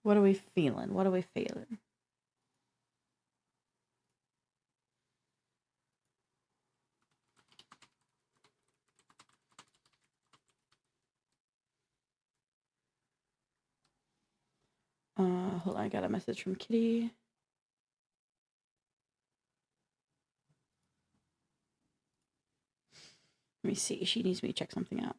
What are we feeling? What are we feeling? Hold on, I got a message from Kitty. Let me see. She needs me to check something out.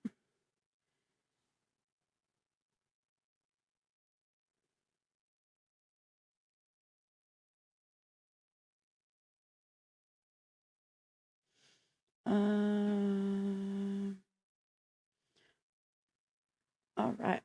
All right.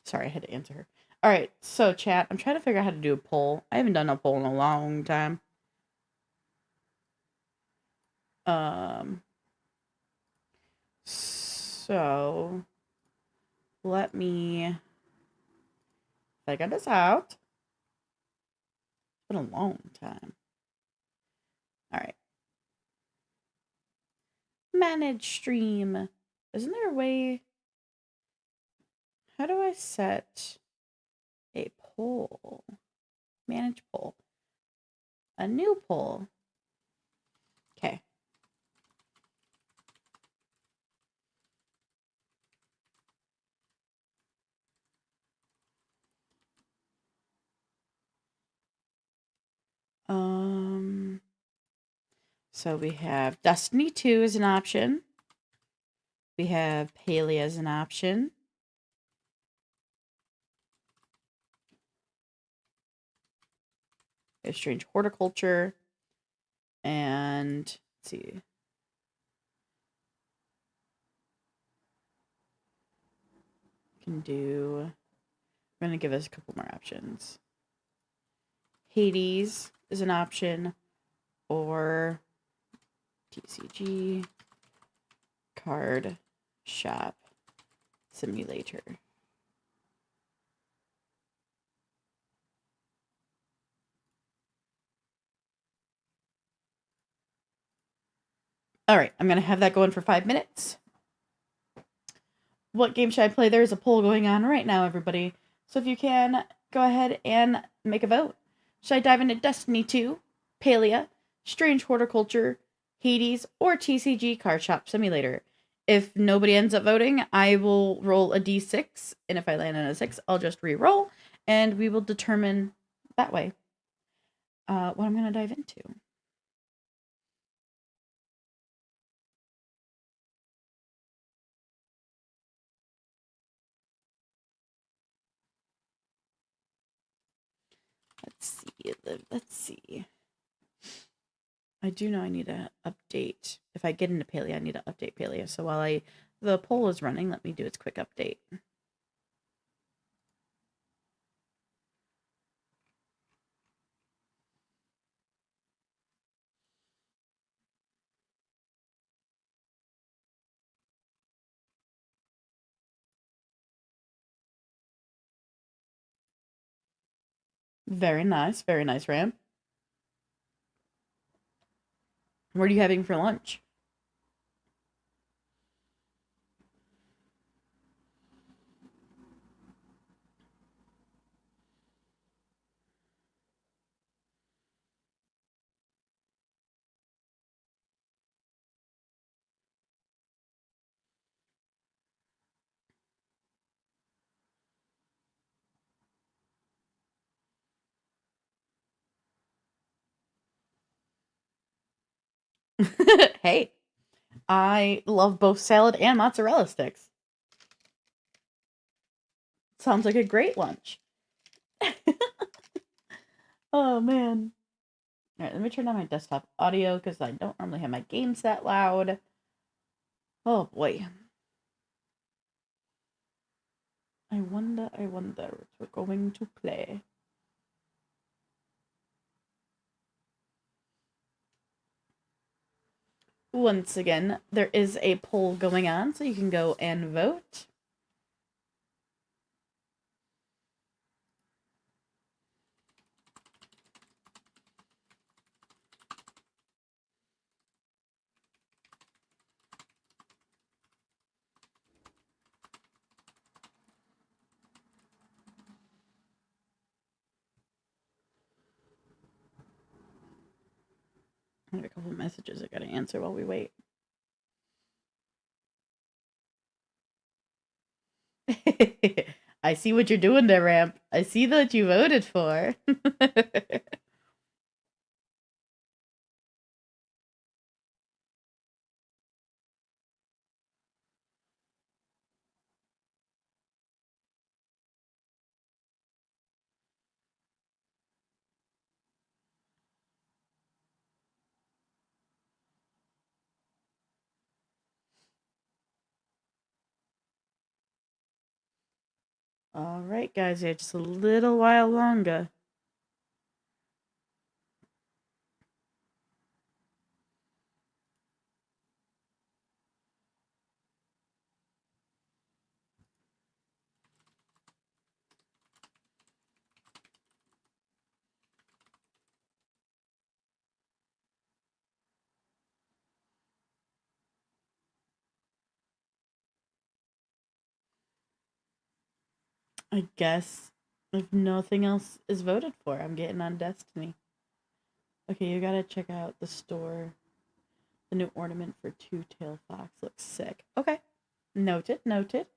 Sorry, I had to answer her. All right, so chat, I'm trying to figure out how to do a poll. I haven't done a poll in a long time. So let me figure this out. It's been a long time. All right. Manage stream. Isn't there a way? How do I set a poll? Manage poll. A new poll. Okay. So we have Destiny 2 as an option. We have Paley as an option. We have Strange Horticulture. And let's see. Can do. I'm going to give us a couple more options. Hades is an option, or TCG card shop simulator. All right, I'm going to have that going for 5 minutes. What game should I play? There's a poll going on right now, everybody. So if you can, go ahead and make a vote. Should I dive into Destiny 2, Palia, Strange Horticulture, Hades, or TCG Card Shop Simulator? If nobody ends up voting, I will roll a d6, and if I land on a 6, I'll just re-roll, and we will determine that way what I'm going to dive into. Let's see. I do know I need to update. If I get into Palia, I need to update Palia. So while the poll is running, let me do its quick update. Very nice, Ramp. What are you having for lunch? Hey, I love both salad and mozzarella sticks. Sounds like a great lunch. Oh, man. All right, let me turn on my desktop audio because I don't normally have my games that loud. Oh, boy. I wonder what we're going to play. Once again, there is a poll going on, so you can go and vote. I have a couple of messages I gotta answer while we wait. I see what you're doing there, Ramp. I see that you voted for. All right, guys, yeah, just a little while longer. I guess if nothing else is voted for, I'm getting on Destiny. Okay, you gotta check out the store. The new ornament for Two-Tail Fox looks sick. Okay. Noted, noted.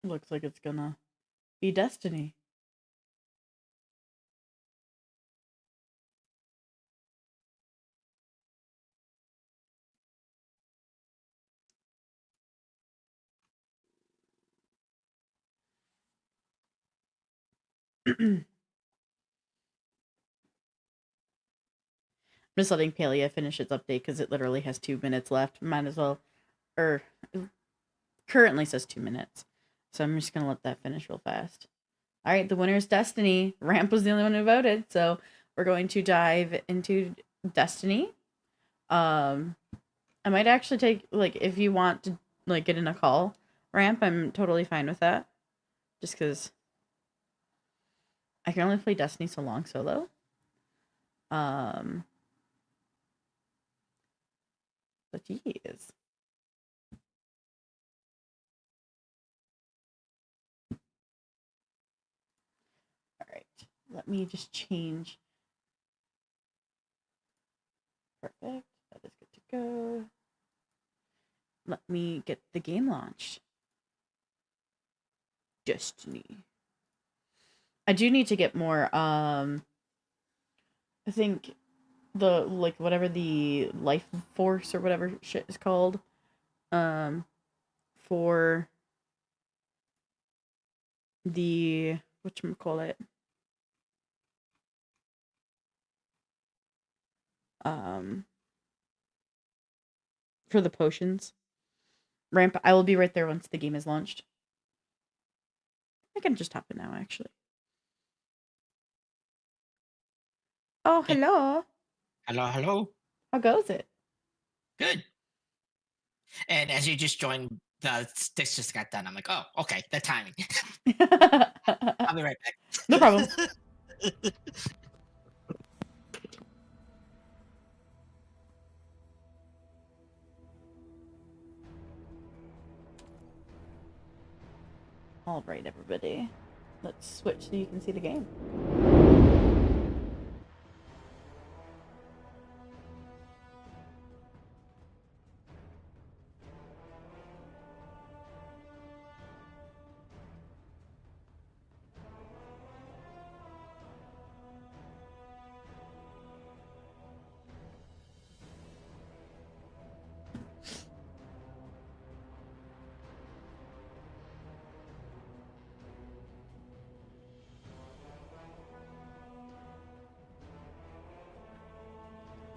Looks like it's gonna be Destiny. I'm just letting Palia finish its update because it literally has 2 minutes left. Might as well, or currently says 2 minutes. So I'm just gonna let that finish real fast. All right, the winner is Destiny. Ramp was the only one who voted, so we're going to dive into Destiny. I might actually take, like, if you want to, like, get in a call, Ramp, I'm totally fine with that. Just because I can only play Destiny so long solo. But geez. All right, let me just change. Perfect. That is good to go. Let me get the game launched. Destiny. I do need to get more, I think the, like, whatever the life force or whatever shit is called, for the, whatchamacallit, For the potions. Ramp, I will be right there once the game is launched. I can just hop in now, actually. Oh, hello. Hello. How goes it? Good. And as you just joined, the sticks just got done. I'm like, oh, okay, the timing. I'll be right back. No problem. All right, everybody. Let's switch so you can see the game.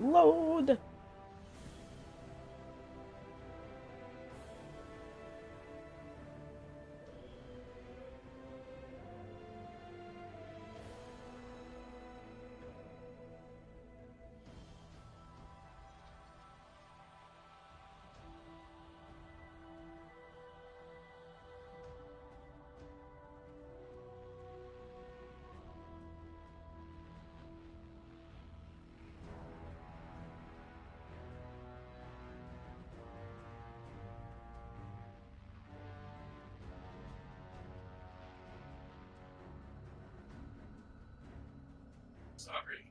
Load. Sorry.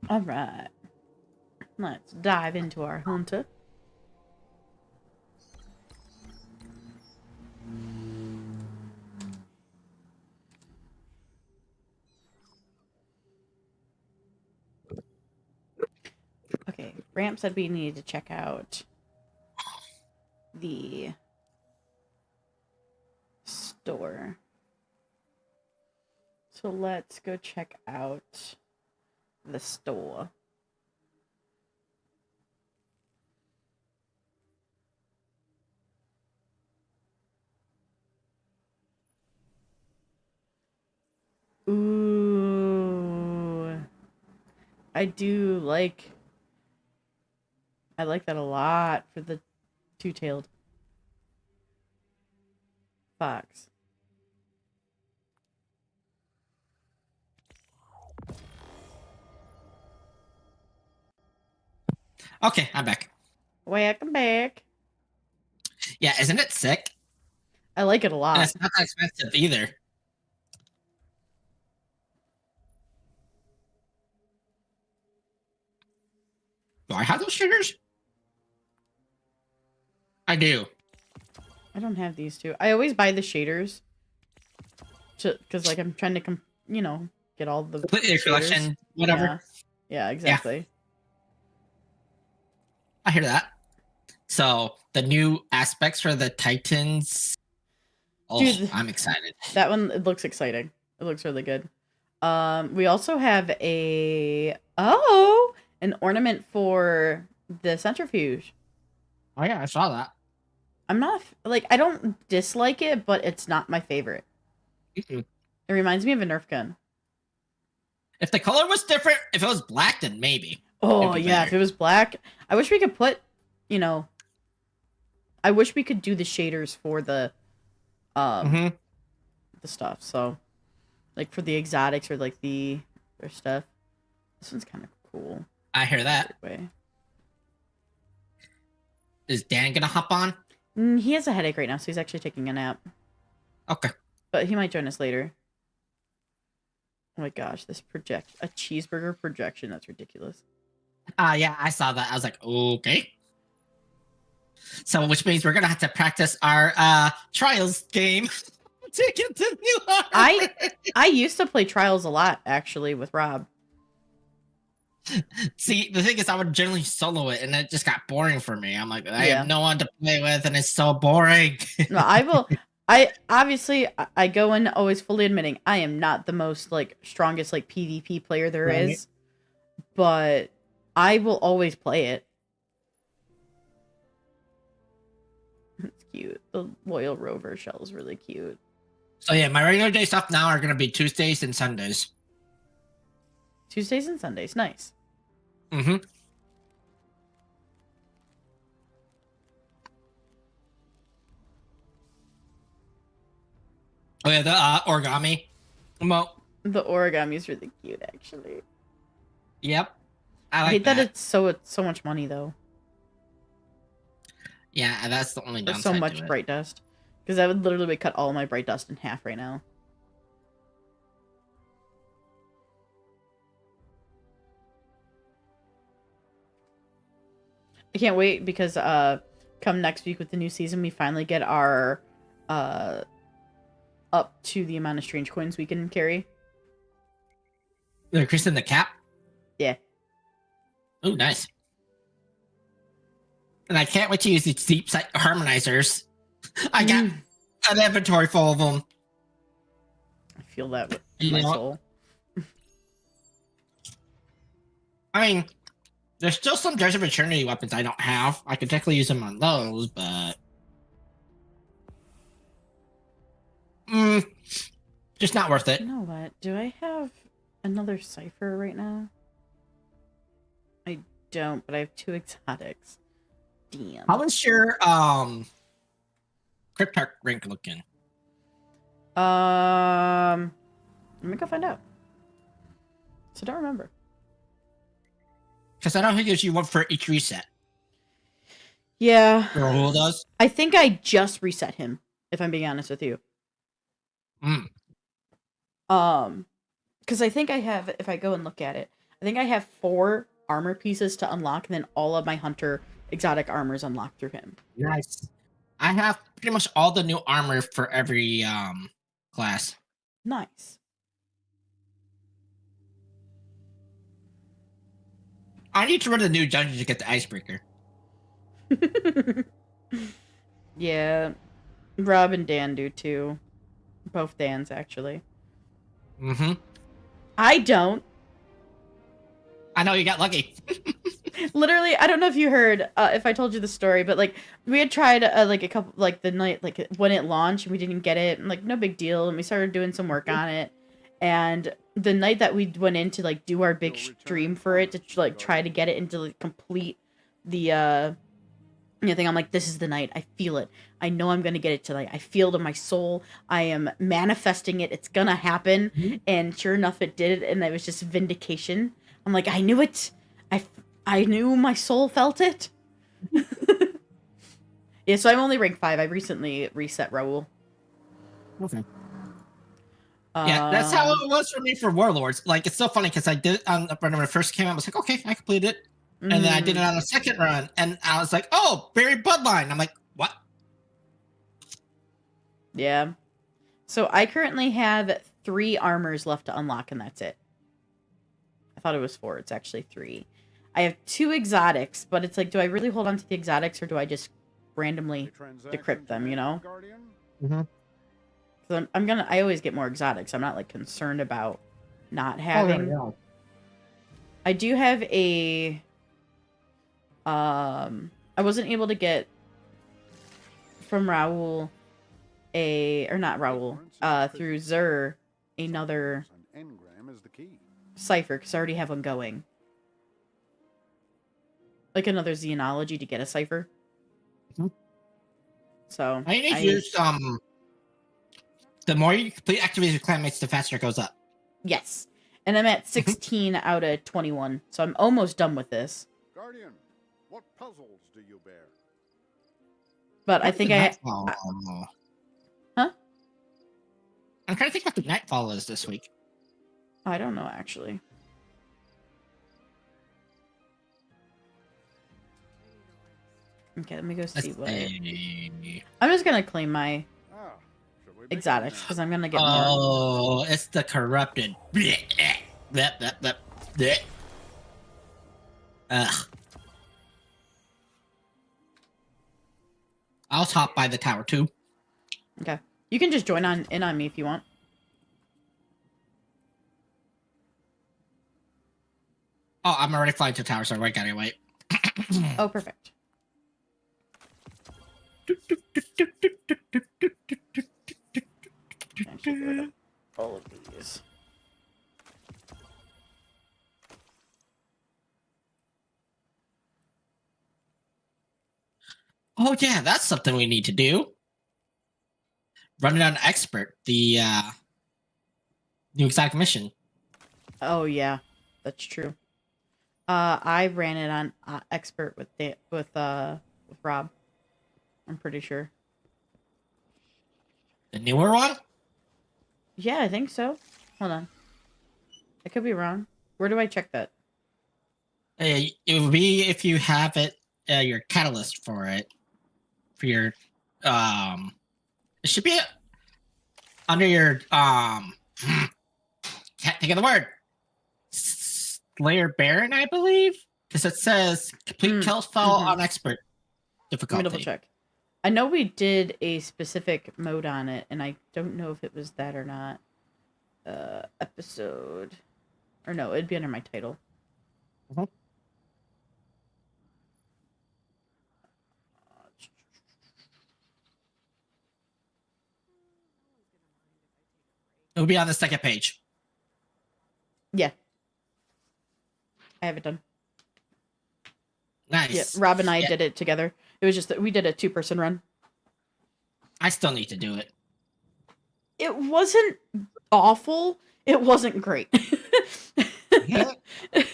All right. Let's dive into our hunter. Okay, Ramp said we needed to check out the store. So let's go check out the store. Ooh. I like that a lot for the two-tailed fox. Okay, I'm back. Welcome back. Yeah, isn't it sick? I like it a lot. And it's not that expensive either. Do I have those triggers? I do. I don't have these two. I always buy the shaders. Because, like, I'm trying to, get all the Complete your collection, whatever. Yeah, exactly. Yeah. I hear that. So, the new aspects for the Titans. Oh, dude, I'm excited. That one, it looks exciting. It looks really good. We also have an ornament for the centrifuge. Oh yeah, I saw that. I'm not, I don't dislike it, but it's not my favorite. Mm-hmm. It reminds me of a Nerf gun. If the color was different, if it was black, then maybe. Oh, yeah, better. If it was black. I wish we could put, I wish we could do the shaders for the stuff. So, like, for the exotics or, like, their stuff. This one's kind of cool. I hear that. Is Dan gonna hop on? He has a headache right now, so he's actually taking a nap. Okay. But he might join us later. Oh my gosh, this a cheeseburger projection, that's ridiculous. Yeah, I saw that. I was like, okay. So, which means we're gonna have to practice our trials game to get the new armor. I used to play trials a lot, actually, with Rob. See, the thing is, I would generally solo it, and it just got boring for me. I'm like, I have no one to play with, and it's so boring. No, I go in always fully admitting I am not the most like strongest like PvP player there is, but I will always play it. It's cute. The Loyal Rover shell is really cute. So yeah, my regular day stuff now are gonna be Tuesdays and Sundays. Tuesdays and Sundays, nice. Mm-hmm. Oh yeah, the origami. Well, the origami is really cute, actually. Yep. I hate that it's so much money though. Yeah, that's the only downside. There's so much bright dust. Because I would literally cut all my bright dust in half right now. I can't wait because come next week with the new season, we finally get our up to the amount of strange coins we can carry. They're increasing the cap? Yeah. Oh, nice. And I can't wait to use these deep sight harmonizers. I got an inventory full of them. I feel that with my soul. I mean, there's still some Judge of Eternity weapons I don't have. I could technically use them on those, but... just not worth it. You know what? Do I have another cipher right now? I don't, but I have 2 exotics. Damn. How is your Cryptarch rank looking? Let me go find out. So I don't remember. Because I don't think there's you one for each reset. Yeah. Who does? I think I just reset him, if I'm being honest with you. Because I think I have, if I go and look at it, I think I have 4 armor pieces to unlock, and then all of my hunter exotic armors unlocked through him. Nice. I have pretty much all the new armor for every class. Nice. I need to run a new dungeon to get the icebreaker. Yeah. Rob and Dan do too. Both Dans, actually. Mm-hmm. I don't. I know, you got lucky. Literally, I don't know if you heard, if I told you the story, but like we had tried like a couple, like the night, like when it launched, we didn't get it, and like no big deal, and we started doing some work on it, and the night that we went in to like do our big stream for it to like try to get it into like complete the thing, I'm like, this is the night. I feel it. I know I'm gonna get it tonight. I feel it in my soul. I am manifesting it. It's gonna happen, and sure enough, it did, and it was just vindication. I'm like, I knew it. I knew my soul felt it. Yeah, so I'm only rank 5. I recently reset Raul. Okay. Yeah, that's how it was for me for Warlords. Like, it's so funny because I did when it first came out, I was like, okay, I completed it. And then I did it on the second run, and I was like, oh, buried bloodline. I'm like, what? Yeah. So I currently have 3 armors left to unlock, and that's it. I thought it was 4. It's actually 3. I have 2 exotics, but it's like, do I really hold on to the exotics, or do I just randomly decrypt them, you know? So I always get more exotics. I'm not like concerned about not having. Oh, yeah. I do have a I wasn't able to get from Raul or not Raul, through Zur another cipher because I already have one going. Like another xenology to get a cipher. So I need to use the more you complete activities with clanmates, the faster it goes up. Yes. And I'm at 16 out of 21. So I'm almost done with this. Guardian, what puzzles do you bear? But I think Huh? I'm trying to think what the nightfall is this week. I don't know, actually. Okay, let me go see what I'm just gonna claim my exotics, because I'm gonna get more. Oh, it's the corrupted. Ugh. I'll hop by the tower, too. Okay. You can just join in on me if you want. Oh, I'm already flying to the tower, so I gotta wait. Oh, perfect. All of these. Oh yeah, that's something we need to do. Run it on expert, the new exotic mission. Oh yeah, that's true. I ran it on expert with Rob. I'm pretty sure. The newer one? Yeah, I think so. Hold on. I could be wrong. Where do I check that? It would be if you have it, your catalyst for it. For your, it should be under your, can't think of the word. Slayer Baron, I believe? Because it says complete kill spell on expert difficulty. Let me double check. I know we did a specific mode on it, and I don't know if it was that or not. Episode. Or no, it'd be under my title. Mm-hmm. It'll be on the second page. Yeah. I have it done. Nice. Yeah, Rob and I did it together. It was just that we did a 2-person run. I still need to do it. It wasn't awful. It wasn't great.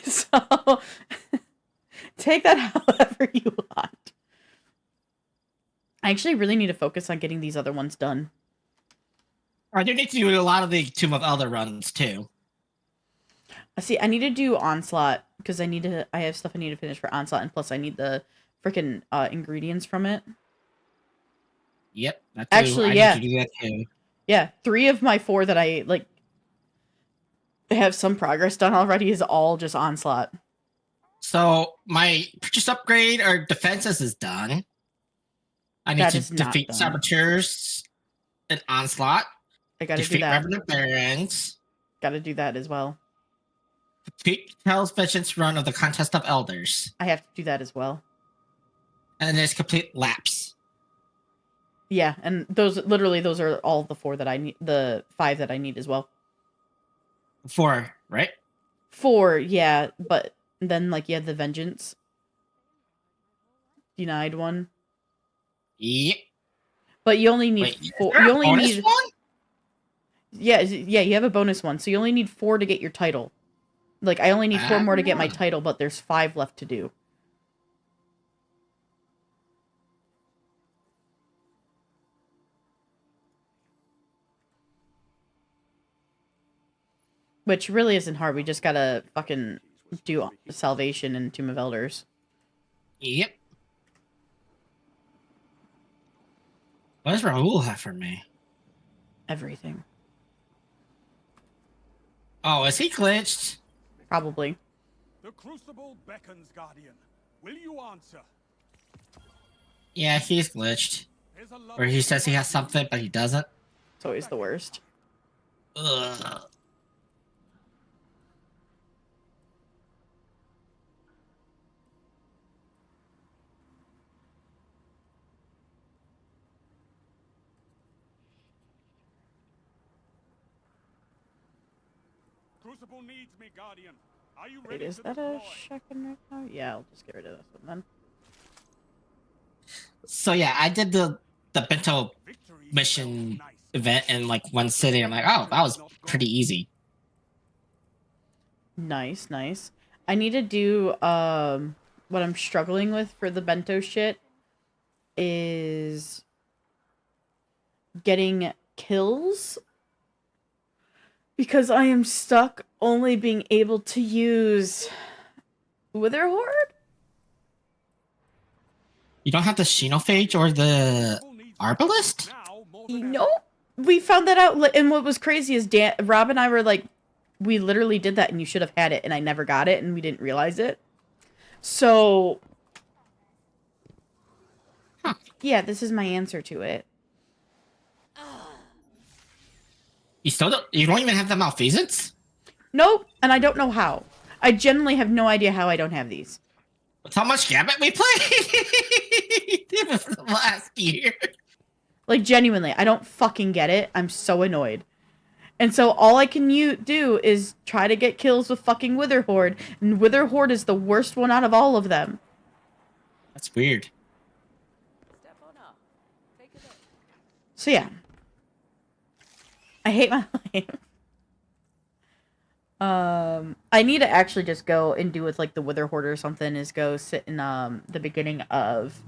So, take that however you want. I actually really need to focus on getting these other ones done. I do need to do a lot of the Tomb of Elder runs, too. See, I need to do Onslaught, because I have stuff I need to finish for Onslaught, and plus I need the freaking ingredients from it. Yep. Actually, yeah. Need to do that too. Yeah, 3 of my 4 that I, like, have some progress done already is all just Onslaught. So, my purchase upgrade or defenses is done. I need to defeat saboteurs and Onslaught. I gotta defeat do that. Revenant Barons. Gotta do that as well. Complete Hell's Vengeance run of the Contest of Elders. I have to do that as well. And there's complete Lapse. Yeah, and those are all the 4 that I need, the 5 that I need as well. 4, right? 4, yeah, but then like you have the Vengeance. Denied one. Yep. But you only need 4. You only need one? Yeah, you have a bonus one, so you only need 4 to get your title. Like, I only need 4 more to get my title, but there's 5 left to do. Which really isn't hard. We just gotta fucking do Salvation and Tomb of Elders. Yep. What does Raul have for me? Everything. Oh, is he glitched? Probably. The Crucible beckons, Guardian. Will you answer? Yeah, he's glitched. Where he says he has something, but he doesn't. It's always the worst. Ugh. Crucible needs me, Guardian. Are you Wait, ready is to that deploy? a shotgun right now? Yeah, I'll just get rid of this one then. So yeah, I did the bento mission event in like one city. I'm like, oh, that was pretty easy. Nice, nice. I need to do what I'm struggling with for the bento shit is getting kills, Because I am stuck only being able to use Wither Horde? You don't have the Xenophage or the Arbalist? Nope. We found that out, and what was crazy is Rob and I were like, we literally did that, and you should have had it, and I never got it, and we didn't realize it. So, yeah, this is my answer to it. You don't even have the Malfeasance? Nope, and I don't know how. I genuinely have no idea how I don't have these. That's how much Gambit we played last year. Like, genuinely, I don't fucking get it. I'm so annoyed. And so all I can do is try to get kills with fucking Wither Horde, and Wither Horde is the worst one out of all of them. That's weird. So yeah. I hate my life. I need to actually just go and do with like the Wither Horde or something, is go sit in the beginning of,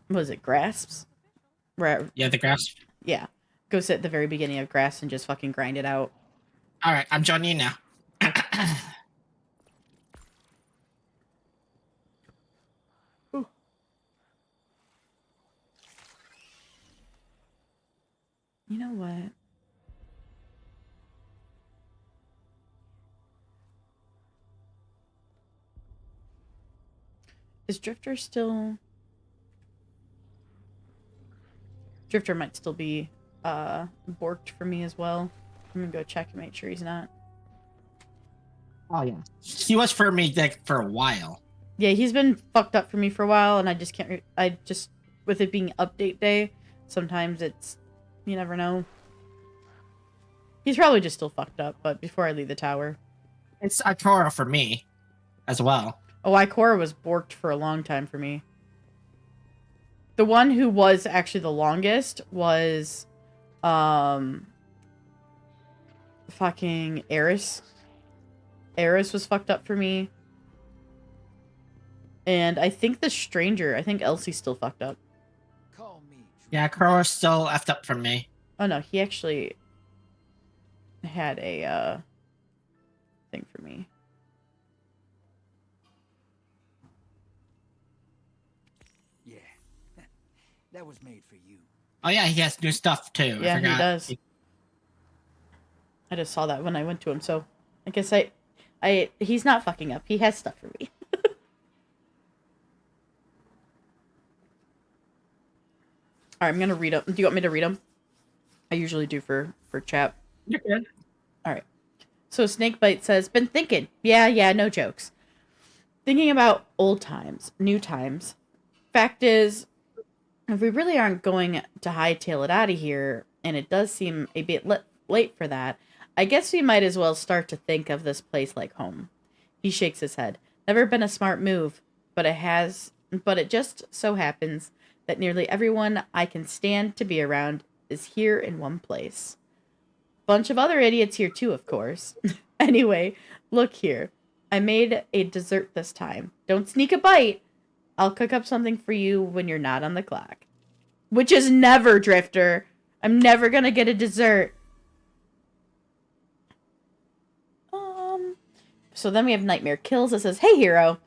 what was it, Grasps? Yeah, the Grasp. Yeah. Go sit at the very beginning of Grass and just fucking grind it out. Alright, I'm joining you now. You know what? Is Drifter still... Drifter might still be borked for me as well. I'm gonna go check and make sure he's not. Oh yeah. He was for me like for a while. Yeah, he's been fucked up for me for a while, and I just can't... I just... With it being update day, sometimes it's... You never know. He's probably just still fucked up, but before I leave the tower. It's Ikora for me as well. Oh, Ikora was borked for a long time for me. The one who was actually the longest was fucking Eris. Eris was fucked up for me. And I think the Stranger, I think Elsie's still fucked up. Yeah, Ikora still effed up for me. Oh no, he actually had a thing for me. Yeah, that was made for you. Oh yeah, he has new stuff too. Yeah, I forgot. he does. I just saw that when I went to him, so I guess he's not fucking up. He has stuff for me. Alright, I'm gonna read them. Do you want me to read them? I usually do for chat. You're good. Alright. So Snakebite says, been thinking. Yeah, no jokes. Thinking about old times, new times. Fact is, if we really aren't going to hightail it out of here, and it does seem a bit late for that, I guess we might as well start to think of this place like home. He shakes his head. Never been a smart move, but it just so happens that nearly everyone I can stand to be around is here in one place. Bunch of other idiots here too, of course. Anyway, look here. I made a dessert this time. Don't sneak a bite. I'll cook up something for you when you're not on the clock. Which is never, Drifter. I'm never gonna get a dessert. So then we have Nightmare Kills that says, hey, hero.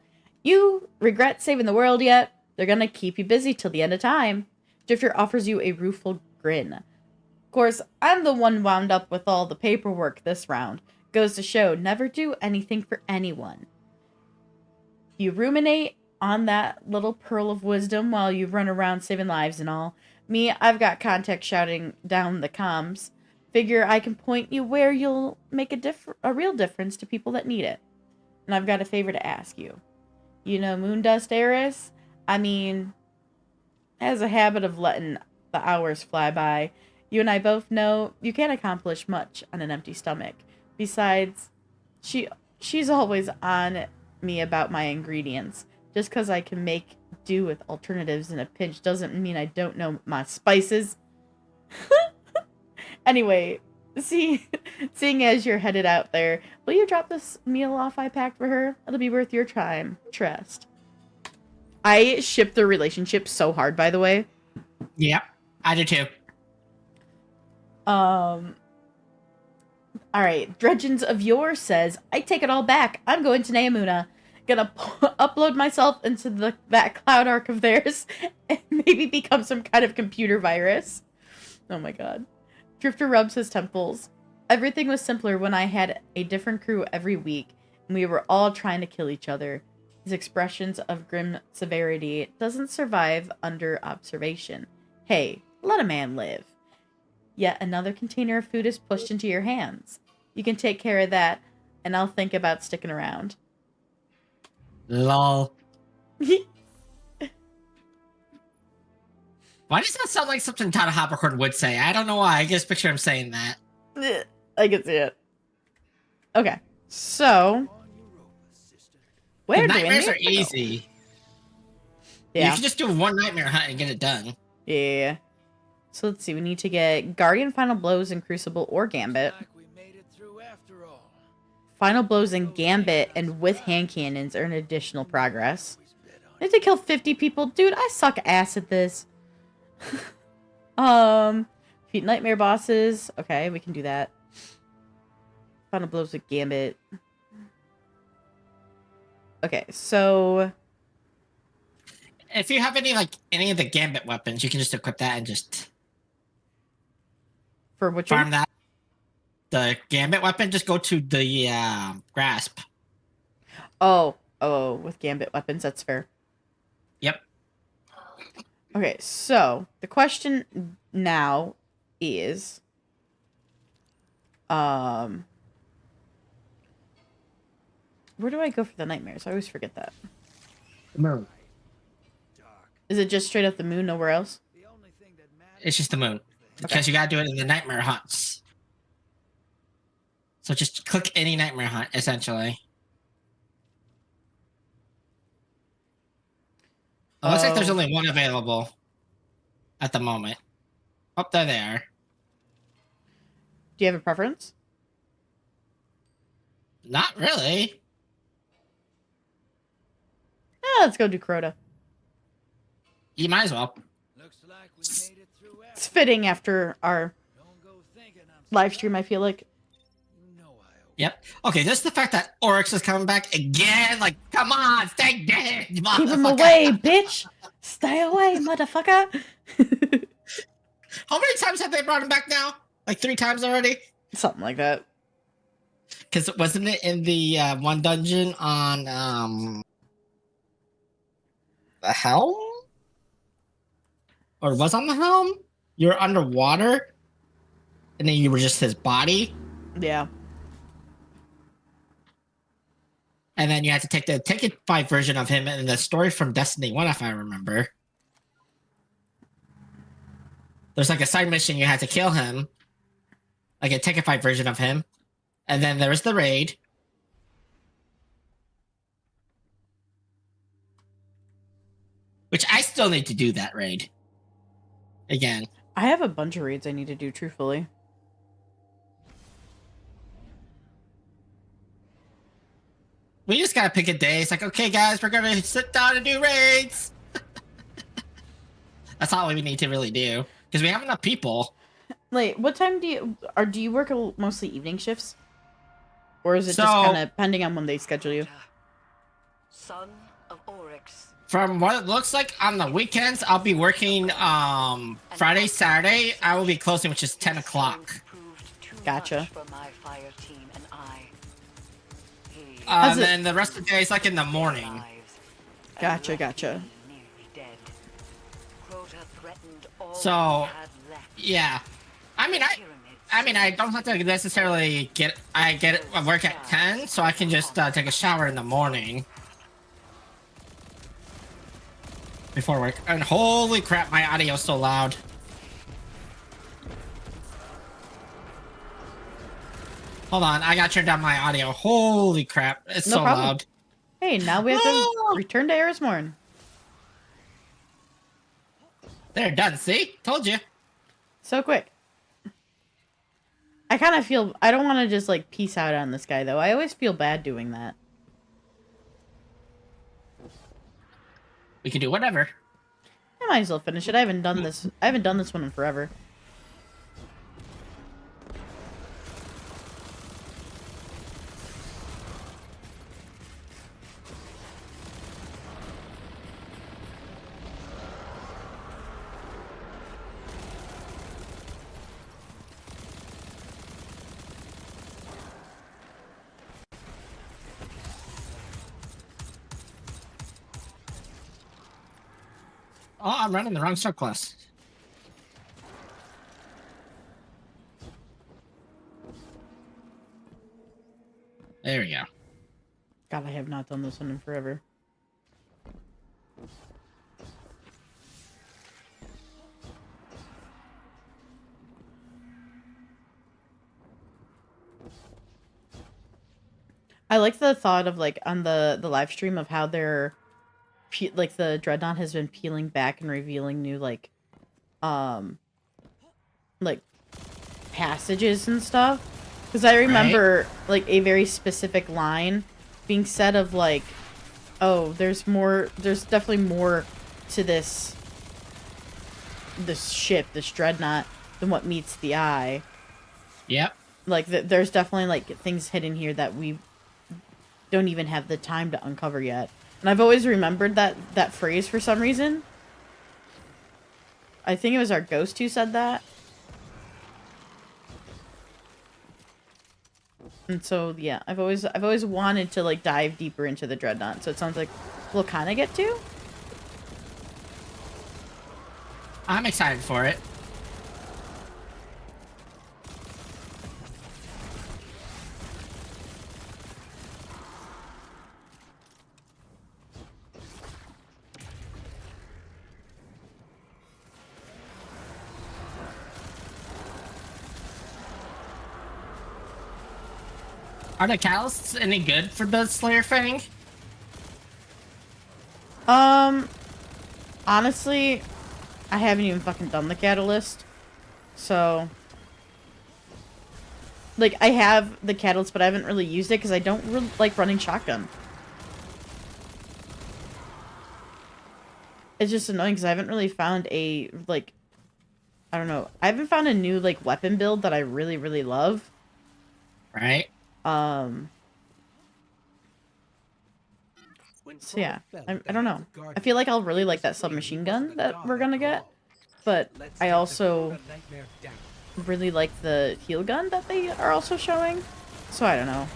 You regret saving the world yet? They're gonna keep you busy till the end of time. Drifter offers you a rueful grin. Of course, I'm the one wound up with all the paperwork this round. Goes to show, never do anything for anyone. You ruminate on that little pearl of wisdom while you run around saving lives and all. Me, I've got contact shouting down the comms. Figure I can point you where you'll make a real difference to people that need it. And I've got a favor to ask you. You know Moondust Eris? I mean, has a habit of letting the hours fly by. You and I both know you can't accomplish much on an empty stomach. Besides, she's always on me about my ingredients. Just because I can make do with alternatives in a pinch doesn't mean I don't know my spices. Anyway, seeing as you're headed out there, will you drop this meal off I packed for her? It'll be worth your time. Trust. I ship the relationship so hard, by the way. Yep, I do too. All right, Dredgens of Yore says, I take it all back. I'm going to Neamuna. Gonna upload myself into that cloud arc of theirs and maybe become some kind of computer virus. Oh my god. Drifter rubs his temples. Everything was simpler when I had a different crew every week and we were all trying to kill each other. His expressions of grim severity doesn't survive under observation. Hey, let a man live. Yet another container of food is pushed into your hands. You can take care of that, and I'll think about sticking around. Lol. Why does that sound like something Todd Hoppercorn would say? I don't know why. I just picture him saying that. I can see it. Okay, so where the nightmares are easy. Yeah, you can just do one nightmare hunt and get it done. Yeah. So let's see. We need to get Guardian Final Blows in Crucible or Gambit. Final Blows in Gambit and with hand cannons are an additional progress. I have to kill 50 people. Dude, I suck ass at this. Defeat Nightmare bosses. Okay, we can do that. Final Blows with Gambit. Okay, so... If you have any of the Gambit weapons, you can just equip that and just... For which farm one? That. The Gambit weapon, just go to the Grasp. Oh, with Gambit weapons, that's fair. Yep. Okay, so the question now is, where do I go for the nightmares? I always forget that. The moon. Is it just straight up the moon, nowhere else? It's just the moon. Because you gotta do it in the nightmare hunts. So just click any nightmare hunt, essentially. It looks like there's only one available at the moment. Oh, they're there. Do you have a preference? Not really. Let's go do Crota. You might as well. It's fitting after our live stream, I feel like. Yep. Okay, just the fact that Oryx is coming back again, like, come on, stay dead, motherfucker. Keep him away, bitch! Stay away, motherfucker! How many times have they brought him back now? Like 3 times already? Something like that. Because wasn't it in the one dungeon on the helm? Or was on the helm? You were underwater, and then you were just his body? Yeah. And then you had to take the Ticket 5 version of him in the story from Destiny 1, if I remember. There's like a side mission you had to kill him. Like a Ticket 5 version of him. And then there was the raid. Which I still need to do that raid. Again. I have a bunch of raids I need to do, truthfully. We just gotta pick a day. It's like, okay, guys, we're gonna sit down and do raids. That's all we need to really do because we have enough people. Like, what time do you work mostly evening shifts, or is it just kind of depending on when they schedule you? Son of Oryx. From what it looks like, on the weekends, I'll be working Friday, Saturday. I will be closing, which is 10 o'clock. Gotcha. And then the rest of the day is like in the morning. Gotcha. So, yeah. I mean, I don't have to necessarily work at 10, so I can just take a shower in the morning. Before work. And holy crap, my audio's so loud. Hold on, I gotta turn down my audio. Holy crap, it's so loud. Hey, now we have to return to Erismorn. They're done, see? Told you. So quick. I kind of feel... I don't want to just, like, peace out on this guy, though. I always feel bad doing that. We can do whatever. I might as well finish it. I haven't done this one in forever. Oh, I'm running the wrong subclass. There we go. God, I have not done this one in forever. I like the thought of like on the live stream of how they're like the Dreadnought has been peeling back and revealing new like passages and stuff. Because I remember like a very specific line being said of like, oh, there's definitely more to this ship, this Dreadnought, than what meets the eye. Yep. Like there's definitely like things hidden here that we don't even have the time to uncover yet. And I've always remembered that phrase for some reason. I think it was our ghost who said that. And so yeah, I've always wanted to like dive deeper into the Dreadnought. So it sounds like we'll kind of get to. I'm excited for it. Are the catalysts any good for the Slayer Fang? Honestly, I haven't even fucking done the catalyst. So, like, I have the catalyst, but I haven't really used it because I don't really like running shotgun. It's just annoying because I haven't really found a, like, I don't know. I haven't found a new, like, weapon build that I really, really love. Right. So yeah, I don't know. I feel like I'll really like that submachine gun that we're gonna get, but I also really like the heal gun that they are also showing. So I don't know.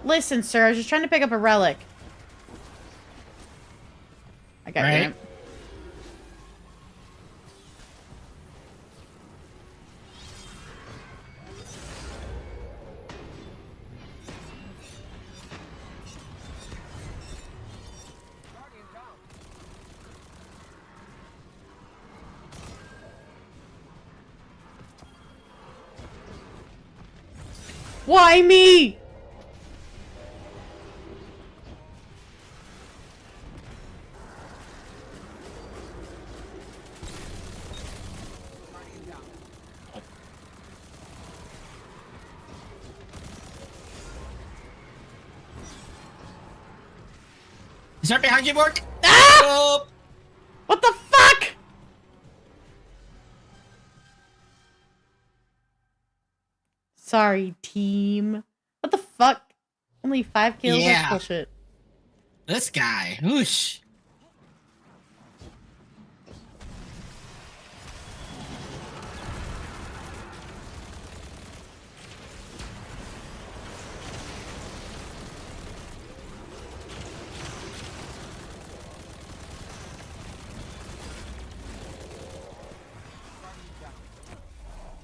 Listen, sir, I was just trying to pick up a relic. I got you. Why me? Is that behind you, Bork? Ah! Oh. What the fuck? Sorry, team. What the fuck? Only 5 kills? Yeah. That's bullshit. This guy. Whoosh.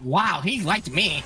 Wow, he liked me.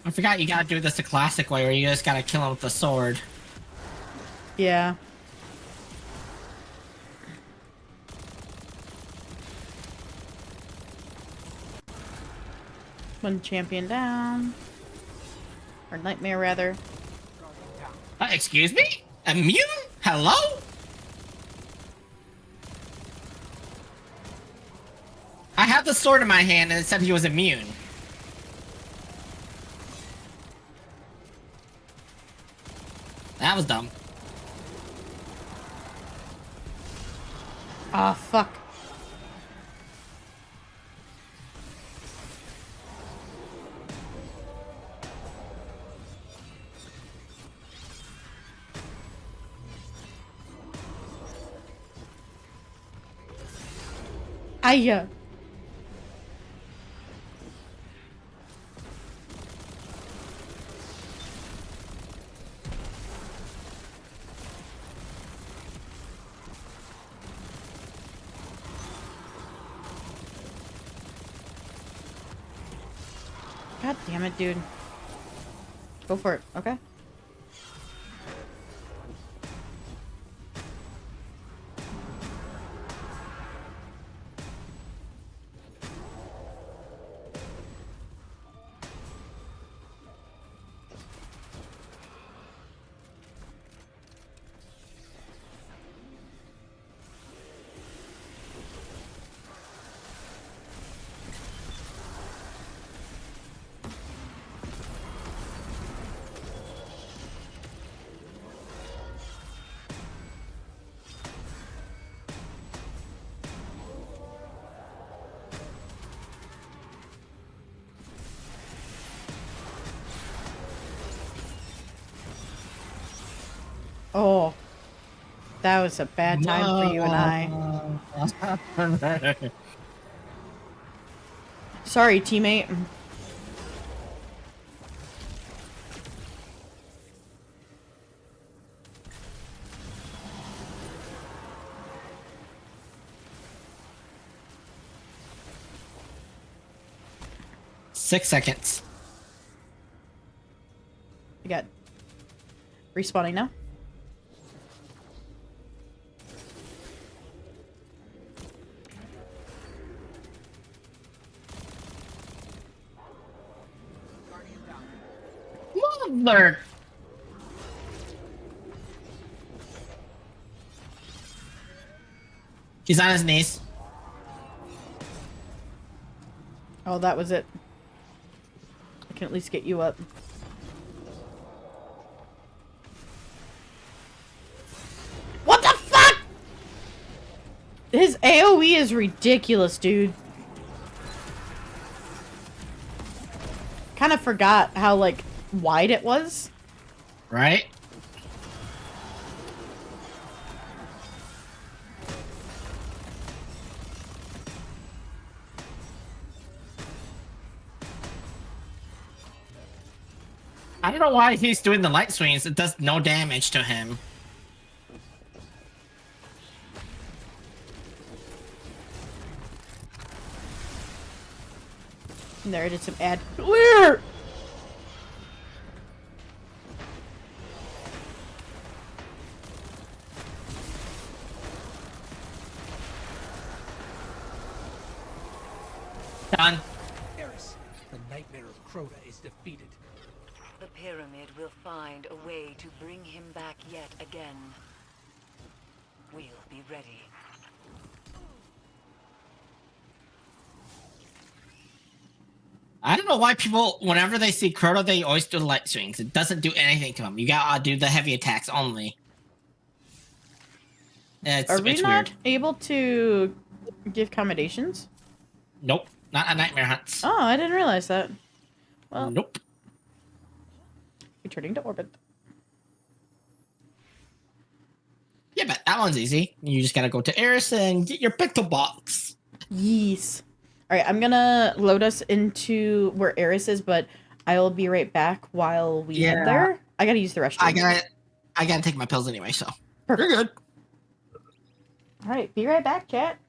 I forgot you gotta do this the classic way where you just gotta kill him with the sword. Yeah. One champion down. Or nightmare, rather. Excuse me? Immune? Hello? have the sword in my hand and it said he was immune. That was dumb. Ah, fuck. Aya. God damn it, dude. Go for it, okay? Oh, that was a bad time for you and I. Sorry, teammate. Six seconds. You got respawning now. Mother. He's on his knees. Oh, that was it. I can at least get you up. What the fuck? His AoE is ridiculous, dude. Kind of forgot how, like, wide it was. Right? I don't know why he's doing the light swings. It does no damage to him. And there, I did some ad clear. Done. Heresy, the nightmare of Crota is defeated. The pyramid will find a way to bring him back yet again. We'll be ready. I don't know why people, whenever they see Crota, they always do the light swings. It doesn't do anything to them. You gotta do the heavy attacks only. Are we not weird. able to give commendations? Nope. Not on Nightmare Hunts. Oh, I didn't realize that. Well, nope. Returning to orbit. Yeah, but that one's easy. You just gotta go to Eris and get your pickle box. Yes. All right, I'm gonna load us into where Eris is, but I'll be right back while we head there. I gotta use the restroom. I gotta take my pills anyway, so. Perfect. You're good. All right, be right back, chat.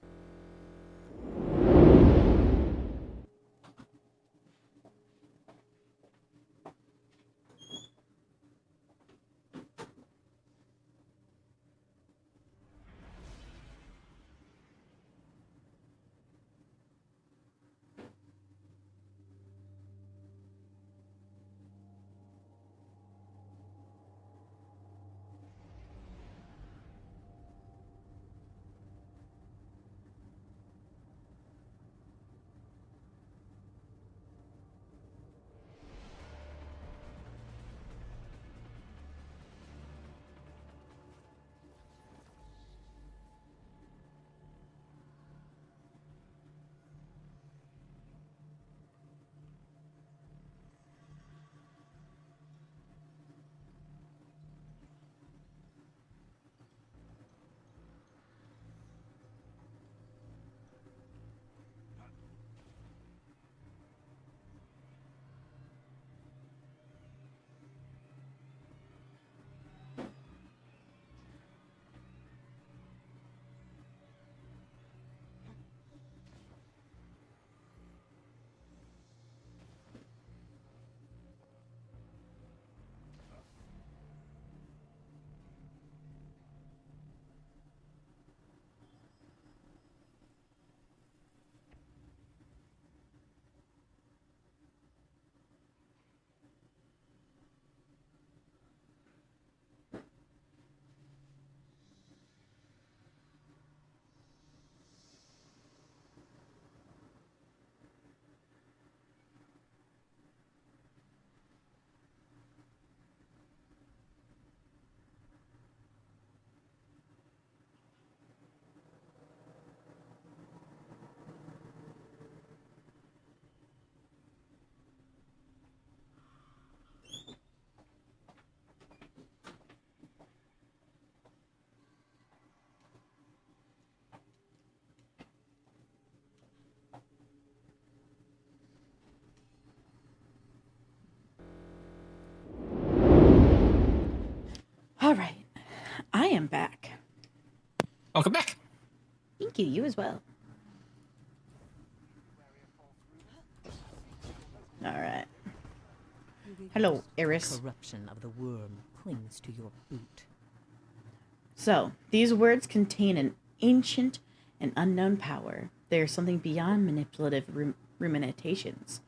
All right. I am back. Welcome back. Thank you. You as well. All right. Hello, Eris. Corruption of the worm clings to your boot. So, these words contain an ancient and unknown power. They are something beyond manipulative ruminations.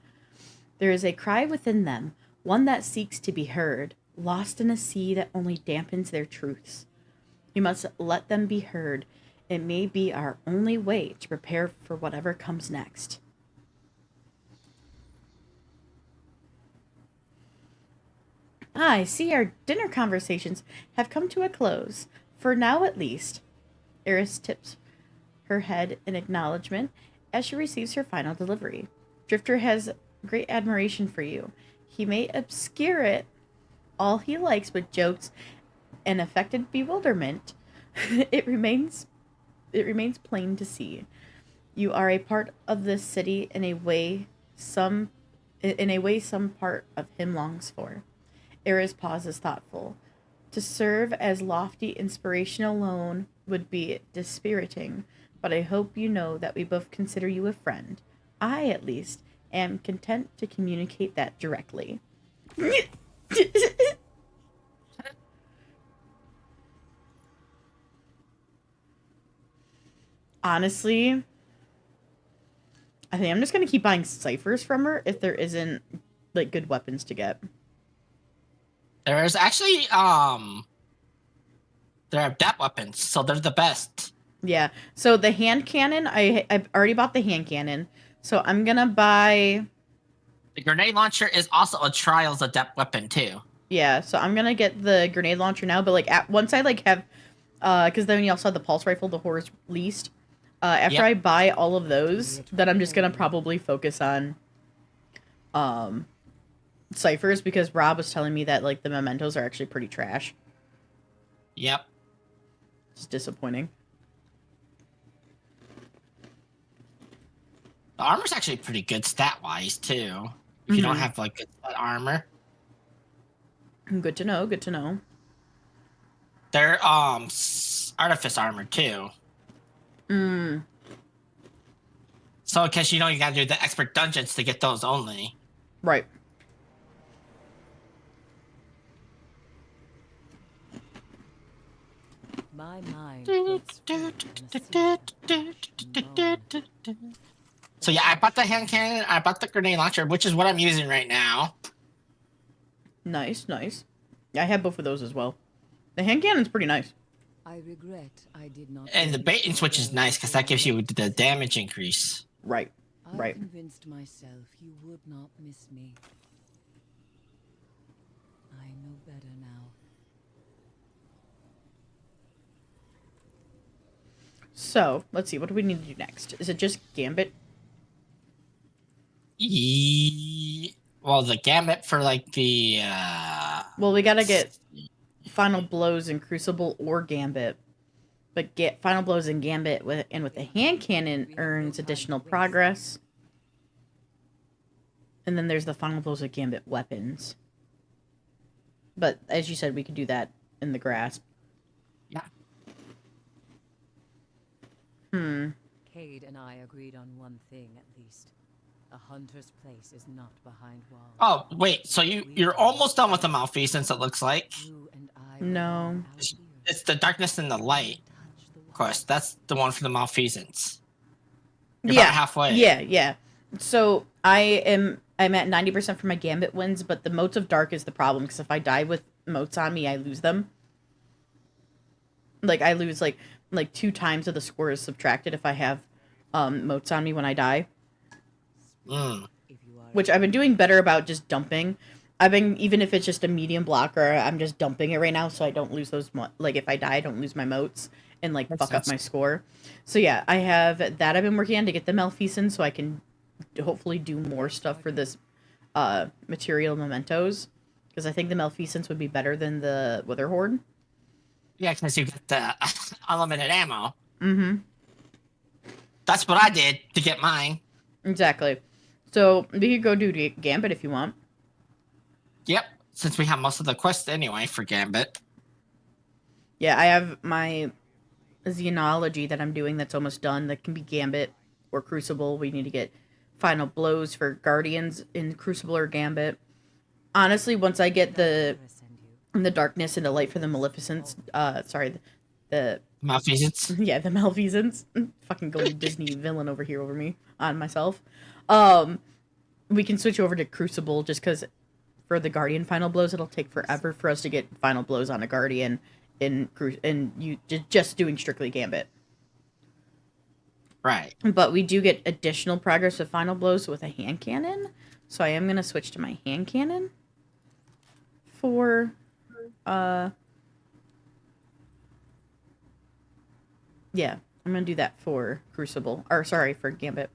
There is a cry within them, one that seeks to be heard, lost in a sea that only dampens their truths. You must let them be heard. It may be our only way to prepare for whatever comes next. I see our dinner conversations have come to a close, for now at least. Eris tips her head in acknowledgement as she receives her final delivery. Drifter has great admiration for you. He may obscure it all he likes with jokes and affected bewilderment. It remains plain to see. You are a part of this city in a way some part of him longs for. Eris pauses thoughtful. To serve as lofty inspiration alone would be dispiriting, but I hope you know that we both consider you a friend. I, at least, am content to communicate that directly. Honestly, I think I'm just going to keep buying ciphers from her if there isn't, like, good weapons to get. There's actually, there are depth weapons, so they're the best. Yeah, so the hand cannon, I've already bought the hand cannon, so I'm gonna buy... The grenade launcher is also a Trials Adept weapon, too. Yeah, so I'm gonna get the grenade launcher now, but, like, once I, like, have... because then you also have the pulse rifle, the horse least. After I buy all of those, then I'm just gonna probably focus on... ciphers, because Rob was telling me that, like, the mementos are actually pretty trash. Yep. It's disappointing. The armor's actually pretty good stat-wise, too. If you don't have, like, good armor. Good to know, good to know. They're, artifice armor, too. So, because, you know, you gotta do the expert dungeons to get those only. Right. My mind. So yeah, I bought the hand cannon, I bought the grenade launcher, which is what I'm using right now. Nice, nice. I have both of those as well. The hand cannon's pretty nice. I regret I did not. And the bait and switch is nice because that gives you the damage increase. Right, right. I convinced myself you would not miss me. I know better now. So, let's see, what do we need to do next? Is it just Gambit? Well, the Gambit for, like, the, Well, we gotta get Final Blows in Crucible or Gambit. But get Final Blows in Gambit with the hand cannon earns additional progress. And then there's the Final Blows of Gambit weapons. But, as you said, we could do that in the Grasp. Yeah. Cade and I agreed on one thing, at least. A hunter's place is not behind walls. Oh, wait, so you're almost done with the malfeasance, it looks like. No. It's the darkness and the light. Of course, that's the one for the malfeasance. You're about halfway. Yeah. So, I'm at 90% for my Gambit wins, but the Motes of Dark is the problem, because if I die with Motes on me, I lose them. Like, I lose, like 2 times of the score is subtracted if I have Motes on me when I die. Which I've been doing better about just dumping. Even if it's just a medium blocker, I'm just dumping it right now so I don't lose those, like, if I die, I don't lose my Motes and, like, fuck up my score. So yeah, I have that I've been working on to get the Malfeasance so I can hopefully do more stuff for this material mementos. Because I think the Malfeasance would be better than the Wither Horde. Yeah, because you get the unlimited ammo. Mm-hmm. That's what I did to get mine. Exactly. So, we could go do Gambit if you want. Yep, since we have most of the quests anyway for Gambit. Yeah, I have my Xenology that I'm doing that's almost done. That can be Gambit or Crucible. We need to get final blows for Guardians in Crucible or Gambit. Honestly, once I get the darkness and the light for the Maleficents, the Malfeasance. Yeah, the Malfeasance. Fucking going Disney villain over here over me on myself. We can switch over to Crucible just because for the Guardian final blows, it'll take forever for us to get final blows on a Guardian you just doing strictly Gambit. Right. But we do get additional progress with final blows with a hand cannon. So I am going to switch to my hand cannon for yeah, I'm going to do that for Crucible. Or sorry, for Gambit.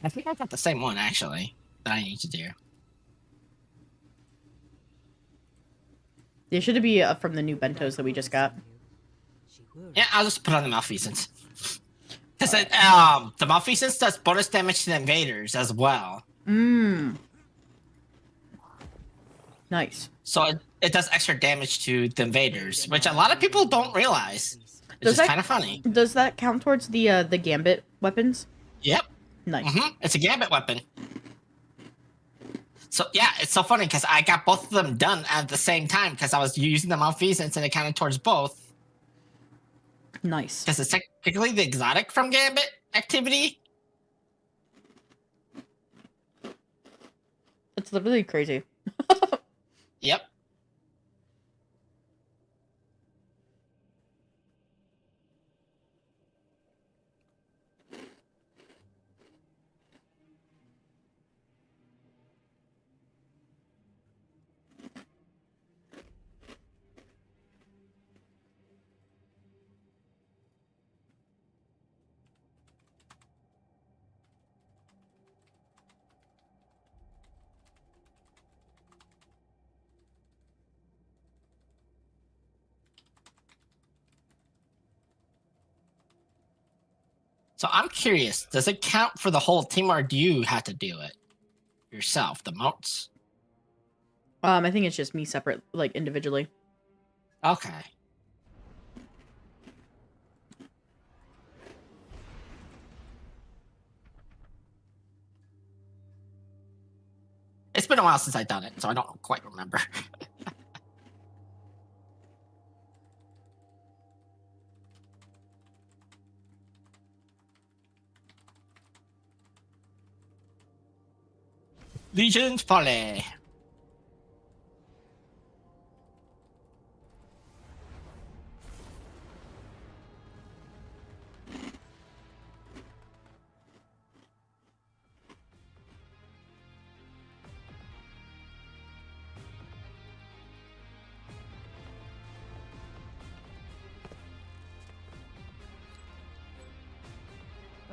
I think I got the same one actually that I need to do. They should be from the new bentos that we just got. Yeah, I'll just put on the Malfeasance. Because the Malfeasance does bonus damage to the invaders as well. Nice. So it does extra damage to the invaders, which a lot of people don't realize. It's kind of funny. Does that count towards the Gambit weapons? Yep. Nice. It's a Gambit weapon. So yeah, it's so funny because I got both of them done at the same time because I was using the Malfeasance and it counted towards both. Nice. Because it's technically the exotic from Gambit activity. It's literally crazy. Yep. So I'm curious, does it count for the whole team or do you have to do it yourself, the moats? I think it's just me separate, like individually. Okay. It's been a while since I've done it, so I don't quite remember. Legion's Folly.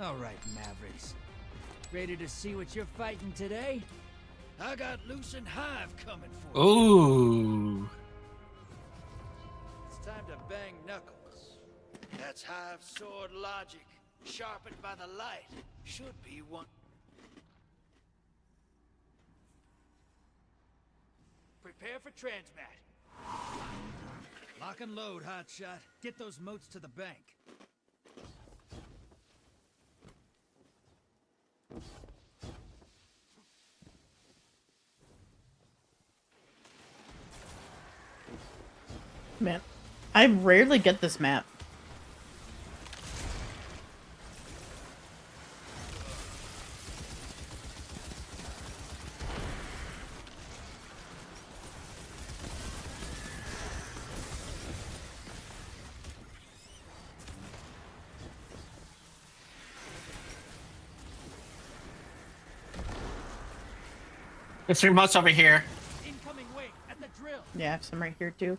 All right, Mavericks. Ready to see what you're fighting today? I got Loosened Hive coming for you. Ooh. It's time to bang knuckles. That's Hive sword logic, sharpened by the light. Should be one. Prepare for transmat. Lock and load, hotshot. Get those moats to the bank. Man, I rarely get this map. There's 3 moats over here. Incoming wait at the drill. Yeah, I have some right here too.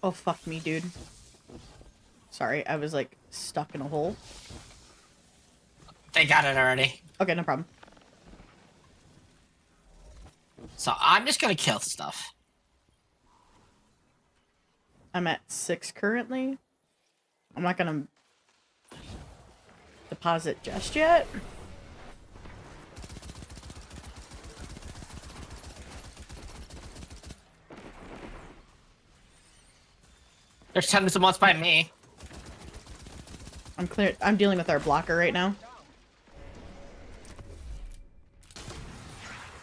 Oh, fuck me, dude. Sorry, I was like stuck in a hole. They got it already. Okay, no problem. So I'm just gonna kill stuff. I'm at 6 currently. I'm not gonna deposit just yet. There's tons of mods by me. I'm clear. I'm dealing with our blocker right now.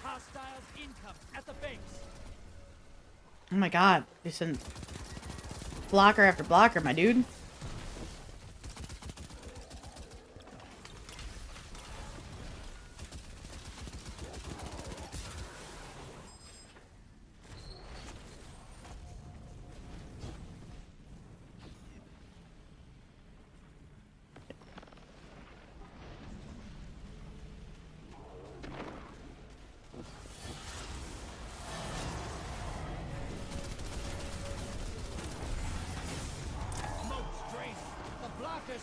Hostiles income at the base. Oh my god. They sent blocker after blocker, my dude.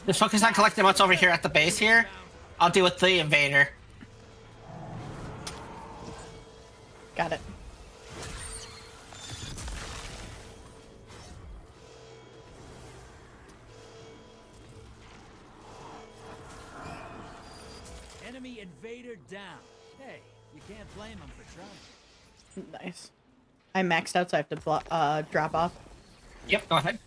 Just focus on collecting what's over here at the base here. I'll deal with the invader. Got it. Enemy invader down. Hey, you can't blame him for trying. Nice. I maxed out, so I have to drop off. Yep, go ahead.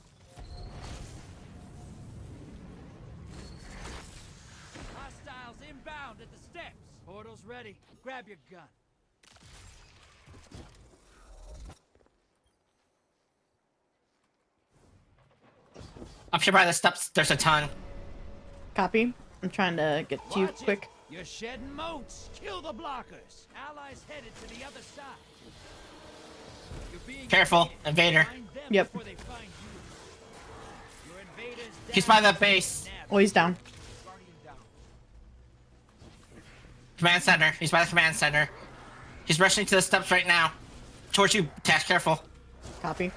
Hostiles inbound at the steps. Portal's ready. Grab your gun. Up here by the steps, there's a ton. Copy. I'm trying to get to you quick. You're shedding moats. Kill the blockers. Allies headed to the other side. You're being Careful, invader. Find them Yep. before they find you. Your invaders He's by the base. Oh, he's down. Command center. He's by the command center. He's rushing to the steps right now. Towards you, Tash, careful. Copy.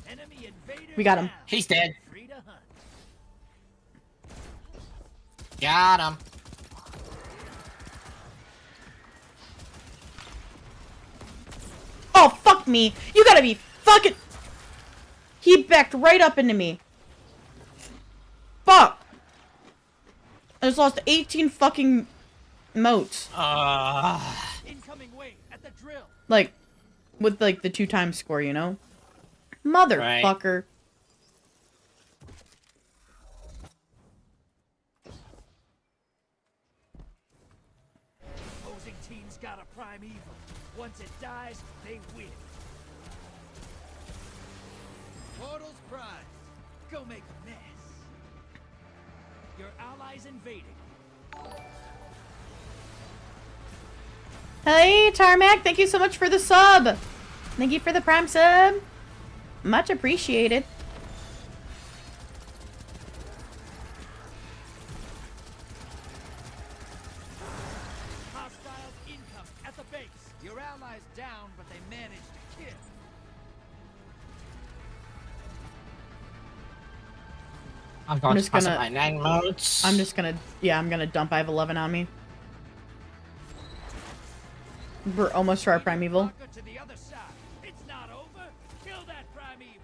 Enemy invader We got him. down. He's dead. Free to hunt. Got him. Oh, fuck me. You gotta be fucking... He backed right up into me. Fuck. I just lost 18 fucking motes. Incoming wave at the drill. Like, with like the 2x score, you know? Motherfucker. Opposing team's got a prime evil. Once it dies, they win. Portal's prize. Go make a mess. Your allies invading. Hey, Tarmac, thank you so much for the sub. Thank you for the prime sub. Much appreciated. Hostiles income at the base. Your allies down, but they managed to kill. I'm going just to pass gonna- my 9 modes. I'm just gonna, yeah, I'm gonna dump. I have 11 on me. We're almost to our primeval. Blocker to the other side. It's not over. Kill that prime evil.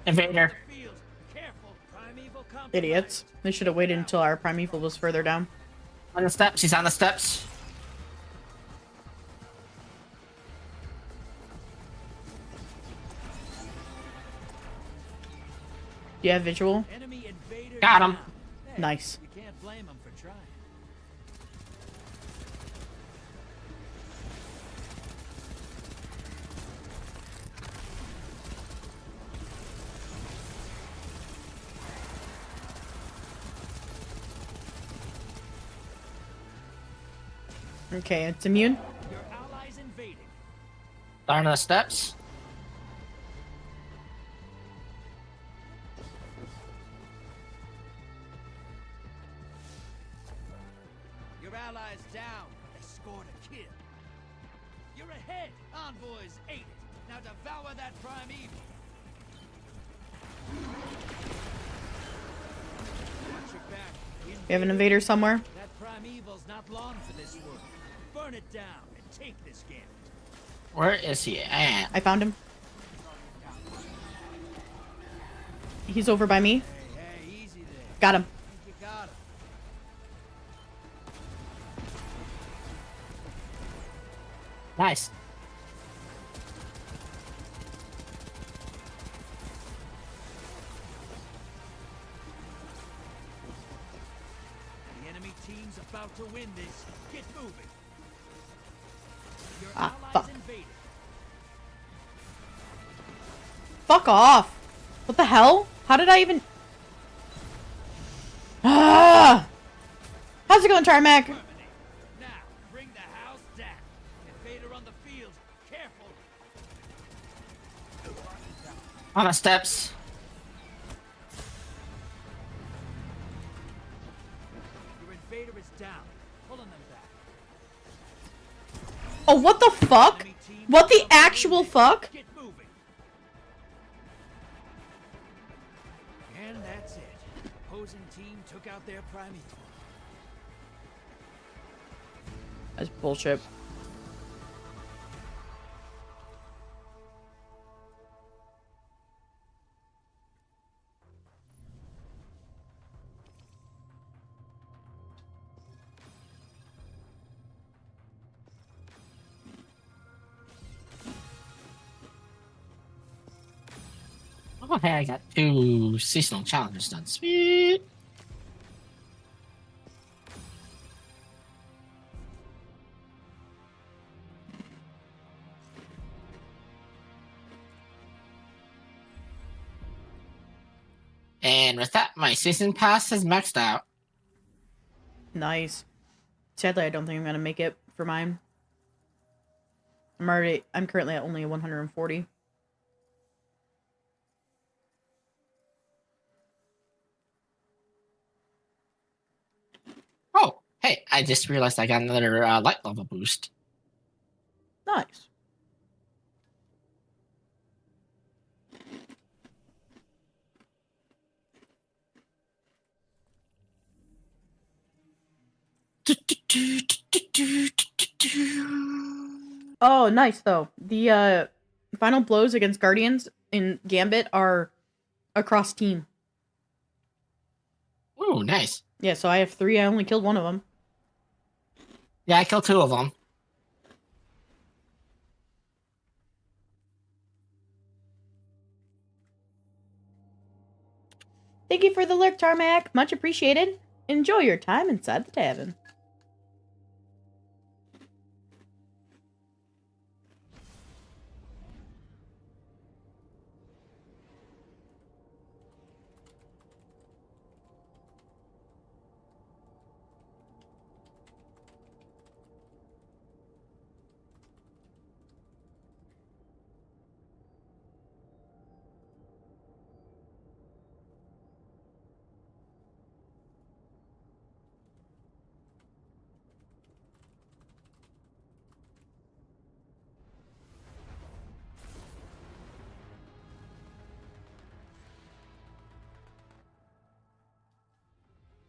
Invader. Field. Careful. Prime evil compromised. Idiots. They should have waited until our primeval was further down. On the steps. He's on the steps. Do you have visual? Enemy invader Got him. down. Hey, Nice. You can't blame him for trying. Okay, it's immune. Your allies invading. On the steps. Your allies down. They scored a kill. You're ahead. Envoys ate it. Now devour that prime evil. Watch your back. We have an invader somewhere. That prime evil's not long for this world. Burn it down and take this game. Where is he at? I found him. He's over by me. Hey, easy there. Got him. I think you got him. Nice. The enemy team's about to win this. Get moving. Your Ah, allies fuck. invaded. Fuck off. What the hell? How did I even... Ah! How's it going, Tarmac? Now, bring the house down. Invader on the field. Careful. On the steps. Your invader is down. Pulling them back. Oh, what the fuck? Enemy team What the about to win actual this. fuck? Get moving. And that's it. Opposing team took out their primeval. That's bullshit. Oh, hey, I got 2 seasonal challenges done. Sweet. And with that, my season pass is maxed out. Nice. Sadly, I don't think I'm gonna make it for mine. I'm currently at only 140. Oh, hey, I just realized I got another light level boost. Nice. Oh, nice though. The final blows against Guardians in Gambit are across team. Ooh, nice. Yeah, so I have 3. I only killed one of them. Yeah, I killed 2 of them. Thank you for the lurk, Tarmac. Much appreciated. Enjoy your time inside the tavern.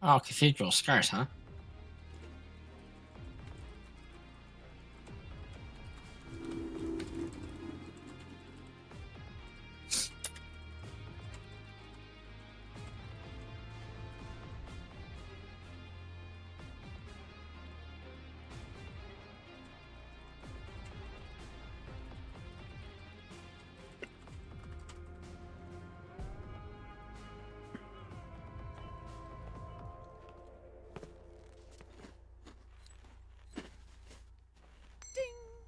Oh, Cathedral Scars, huh?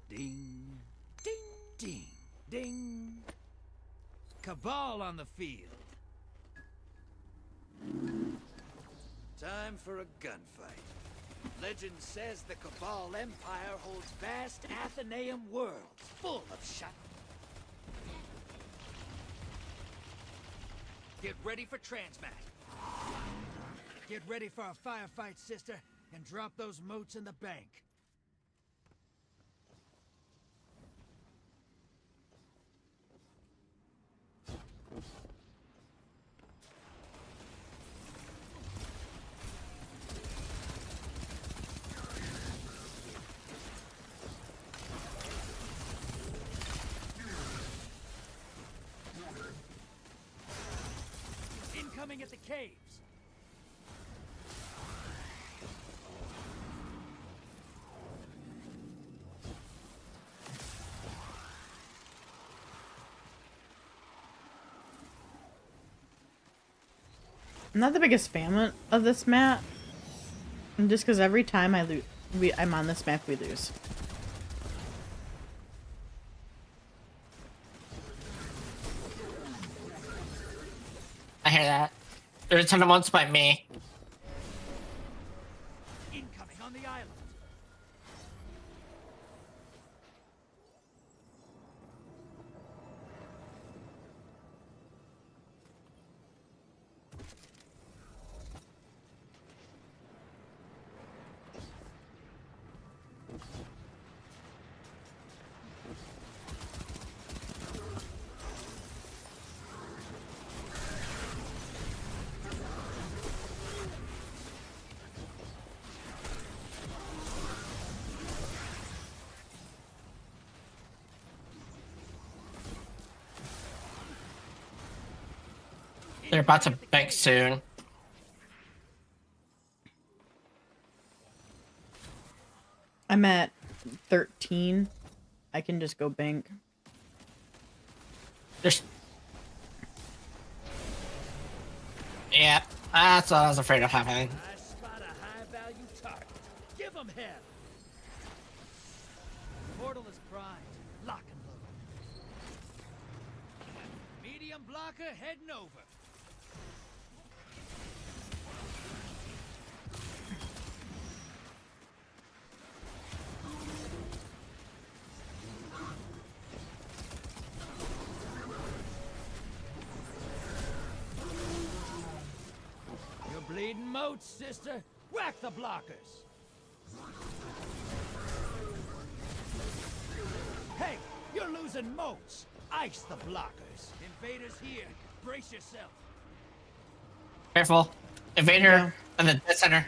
Ding, ding, ding, ding. Cabal on the field. Time for a gunfight. Legend says the Cabal Empire holds vast Athenaeum worlds full of shut. Get ready for transmat. Get ready for a firefight, sister, and drop those motes in the bank. Incoming at the caves. I'm not the biggest fan of this map. And just because every time I'm on this map, we lose. I hear that. There's a ton of ones by me. Incoming on the island. They're about to bank soon. I'm at 13. I can just go bank. There's... Yeah, that's what I was afraid of happening. I spot a high-value target. Give him hell. Portal is primed. Lock and load. Medium blocker heading over. You're bleeding moats, sister. Whack the blockers. Hey, you're losing moats. Ice the blockers. Invaders here. Brace yourself. Careful. Invader and the dead center.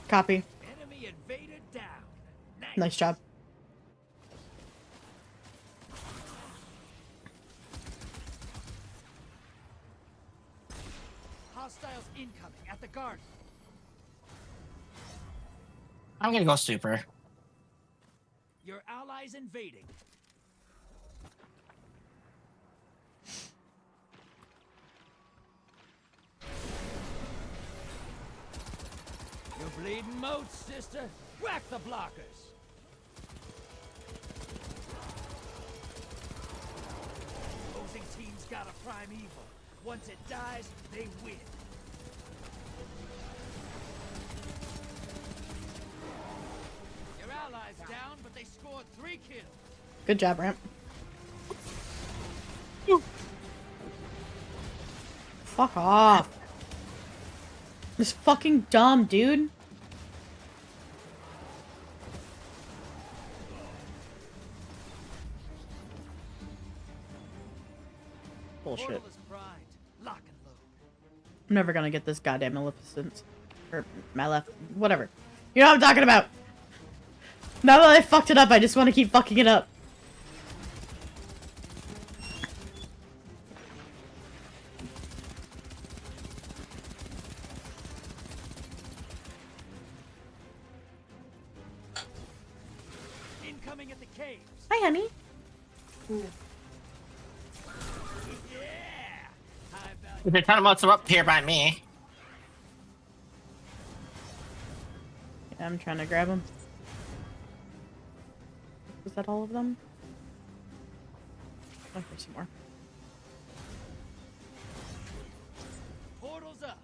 Copy. Enemy invader down. Nice job. Hostiles incoming at the garden. I'm gonna go super. Your allies invading. You're bleeding moats, sister. Whack the blockers. Opposing team's got a primeval. Once it dies, they win. Your allies down, but they scored 3 kills. Good job, Ramp. Fuck off. This fucking dumb, dude. Bullshit. Portal is primed. Lock and load. I'm never gonna get this goddamn Maleficent. Or Malef. Whatever. You know what I'm talking about. Now that I fucked it up, I just want to keep fucking it up. Incoming at the caves. Hi, honey. There's a ton of moats up here by me. Yeah, I'm trying to grab them. Was that all of them? Oh, there's some more. Portal's up.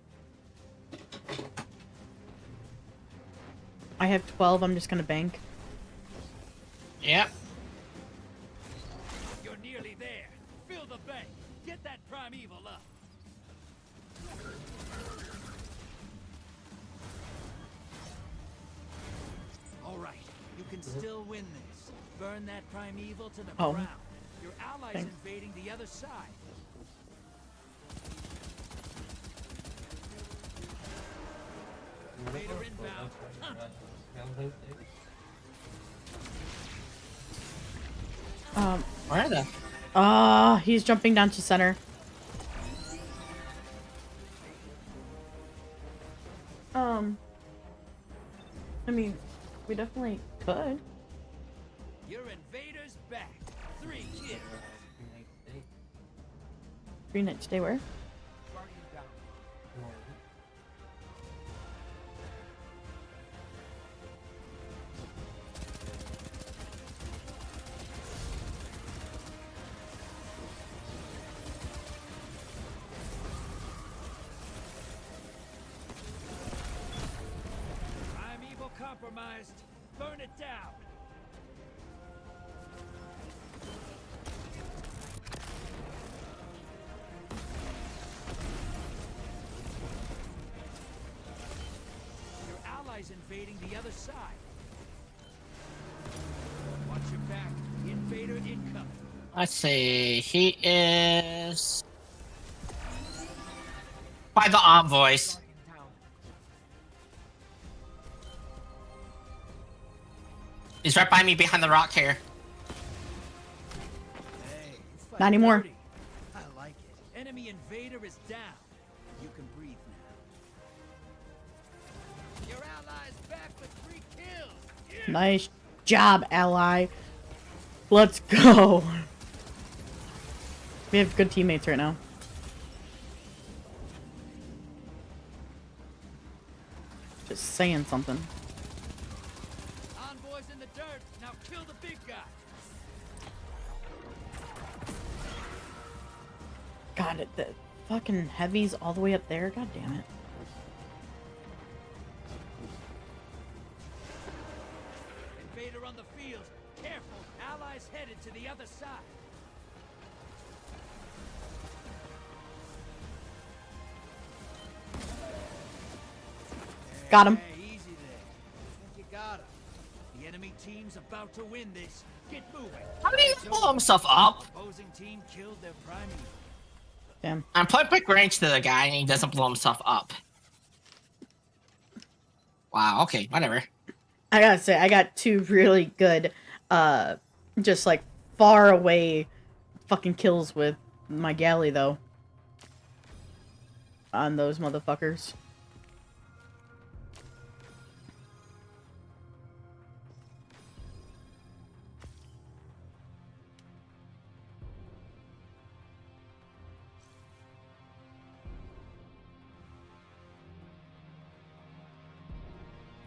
I have 12. I'm just gonna bank. Yep. You're nearly there. Fill the bank. Get that primeval up. All right, you can still win this. Burn that primeval to the ground. Your allies Thanks. invading the other side. Invader inbound. Where are they? He's jumping down to center. mean, we definitely could. Your invader's back. 3 kills. Green Knight, stay where? Primeval compromised. Burn it down. Your allies invading the other side. Watch your back. Invader incoming. Let's see. He is by the envoys. He's right by me behind the rock here. Hey, Not anymore. dirty. I like it. Enemy invader is down. You can breathe now. Your allies back with 3 kills. Yeah. Nice job, ally. Let's go. We have good teammates right now. Just saying something. Envoys in the dirt. Now kill the big guy. God, the fucking heavies all the way up there. God damn it. Invader on the field. Careful. Allies headed to the other side. Got him. Hey, easy there. I think you got him. The enemy team's about to win this. Get moving. How did he blow himself up? Opposing team killed their primeval. Damn. I'm point quick range to the guy and he doesn't blow himself up. Wow, okay, whatever. I gotta say, I got 2 really good, just like far away fucking kills with my galley though. On those motherfuckers.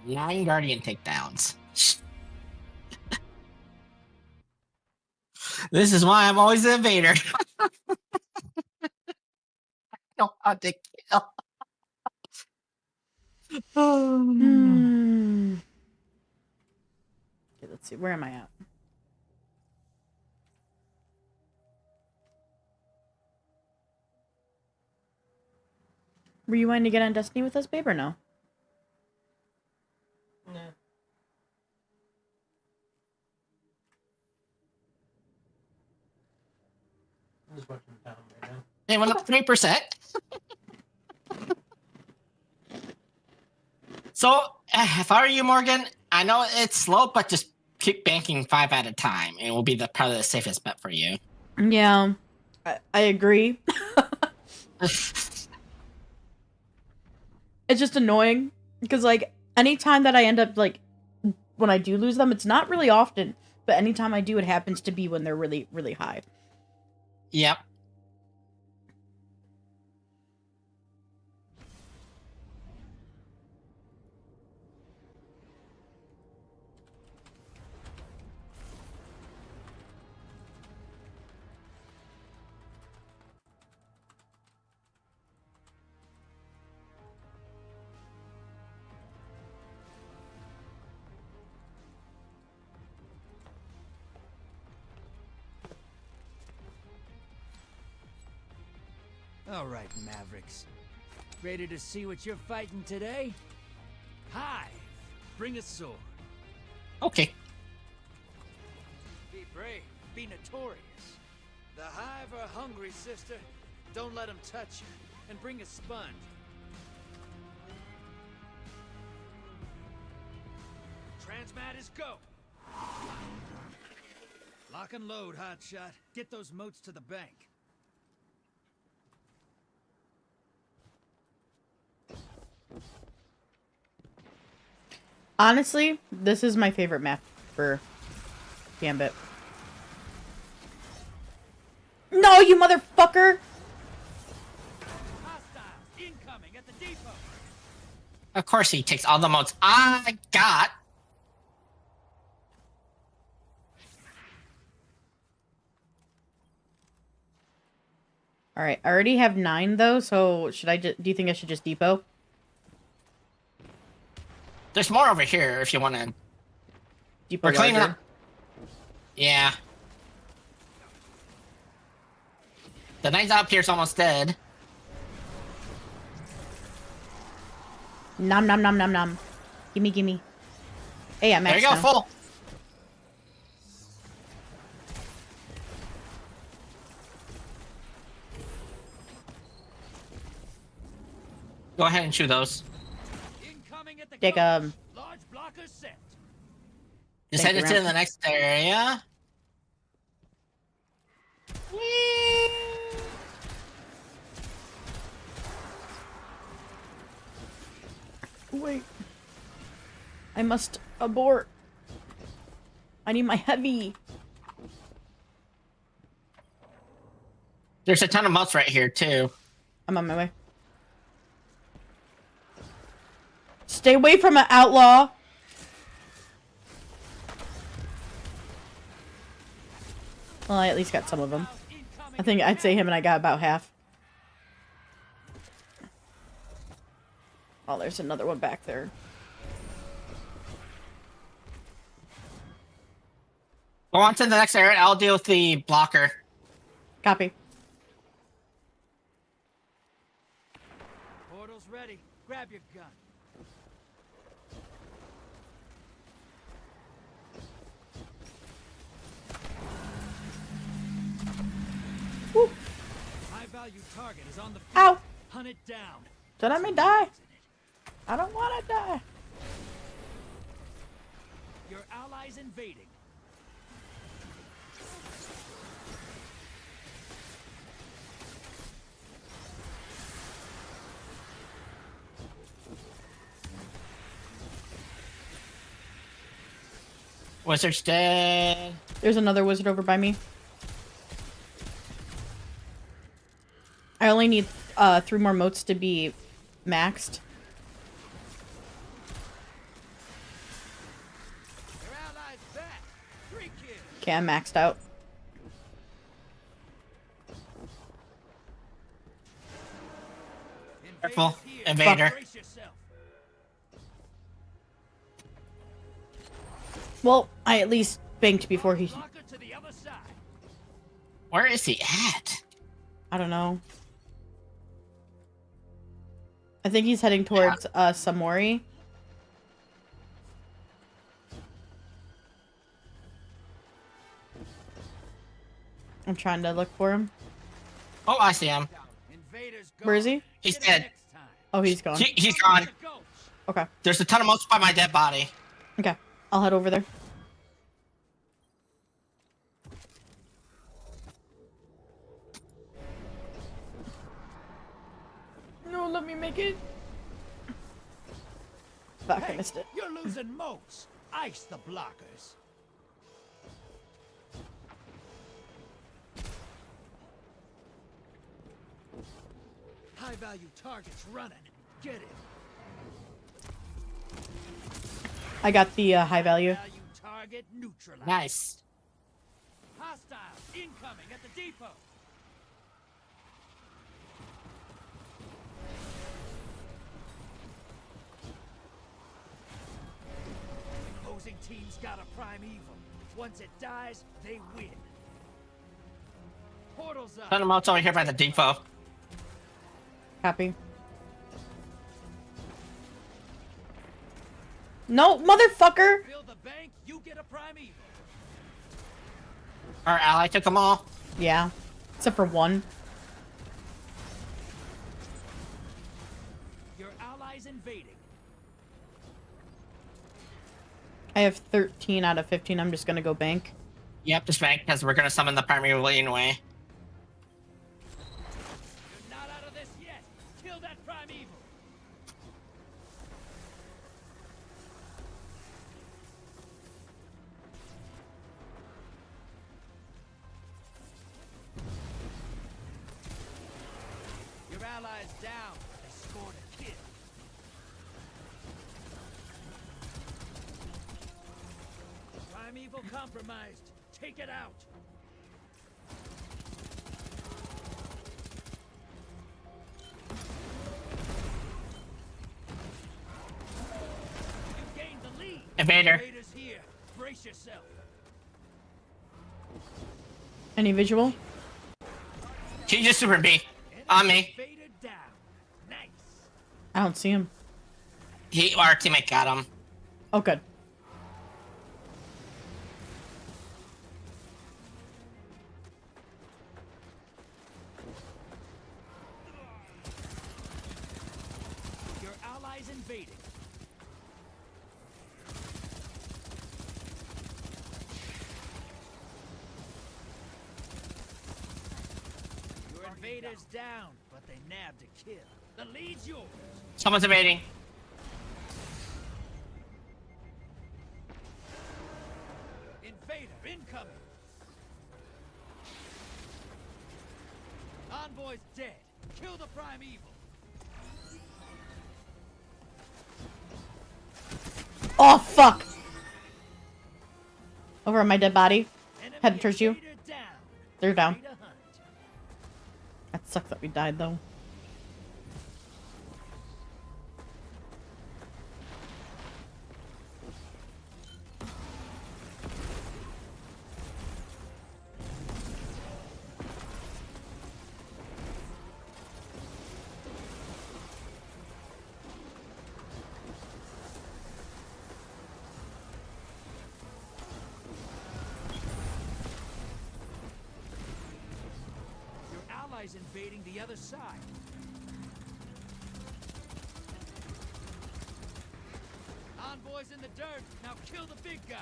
Nine Guardian takedowns. This is why I'm always the invader. No, how to kill. Okay, let's see. Where am I at? Were you wanting to get on Destiny with us, babe, or no? No. I'm just watching the town right now. They went up 3%. So, if I were you, Morgan, I know it's slow, but just keep banking 5 at a time. It will be the probably the safest bet for you. Yeah, I agree. It's just annoying because, like, anytime that I end up, like, when I do lose them, it's not really often, but anytime I do, it happens to be when they're really, really high. Yep. All right, Mavericks. Ready to see what you're fighting today? Hive, bring a sword. Okay. Be brave, be notorious. The Hive are hungry, sister. Don't let them touch you. And bring a sponge. Transmat is go. Lock and load, hotshot. Get those moats to the bank. Honestly, this is my favorite map for Gambit. No, you motherfucker! Incoming at the depot. Of course he takes all the modes I got. All right, I already have 9 though, so should I do you think I should just depot? There's more over here if you want to. Depot We're cleaning larger. up. Yeah. The knight's up here's almost dead. Nom nom nom nom nom. Gimme gimme. Hey, I'm There you go, now. full. Go ahead and shoot those. Take large blockers set. Just Thank head you, to the next area. Wait. I must abort. I need my heavy. There's a ton of moats right here too. I'm on my way. Stay away from an outlaw. Well, I at least got some of them. I think I'd say him and I got about half. Oh, there's another one back there. Go on to the next area. I'll deal with the blocker. Copy. Portal's ready. Grab your gun. Woo. High value target is on the field. Ow! Hunt it down. Don't let me die. I don't want to die. Your allies invading. Wizard's dead. There's another wizard over by me. I only need 3 more moats to be maxed. Your allies back. 3 kills. Okay, I'm maxed out. Careful, invader. Brace yourself. Well, I at least banked before he... Blocker to the other side. Where is he at? I don't know. I think he's heading towards Samori. I'm trying to look for him. Oh, I see him. Invaders go. Where is he? He's dead. Oh, he's gone. He's gone. Okay. There's a ton of moats by my dead body. Okay. I'll head over there. No, let me make it. Fuck, I missed it. You're losing moats. Ice the blockers. High value targets running. Get it. I got the high value. Value target neutralized. Nice. Hostile incoming at the depot. Opposing team's got a primeval. Once it dies, they win. Portal's up. Ton of moats over here by the depot. Copy. No, motherfucker! Build the bank, you get a primeval. Our ally took them all. Yeah. Except for one. Your allies invading. I have 13 out of 15. I'm just gonna go bank. Yep, just bank, because we're going to summon the primeval anyway. You're not out of this yet. Kill that primeval. allies down. They scored a kill. Primeval compromised. Take it out. You gained the lead. Invader. Invaders here. Brace yourself. Any visual? He just super B. On me. Invader down. Nice. I don't see him. Our teammate got him. Oh, good. Your allies invading. Your invaders down, but they nabbed a kill. The lead's yours. Someone's invading. Invader incoming. Envoy's dead. Kill the primeval. Oh, fuck! Over on my dead body. Heading towards you. They're down. That sucks that we died, though. Invading the other side. Envoys in the dirt. Now kill the big guy.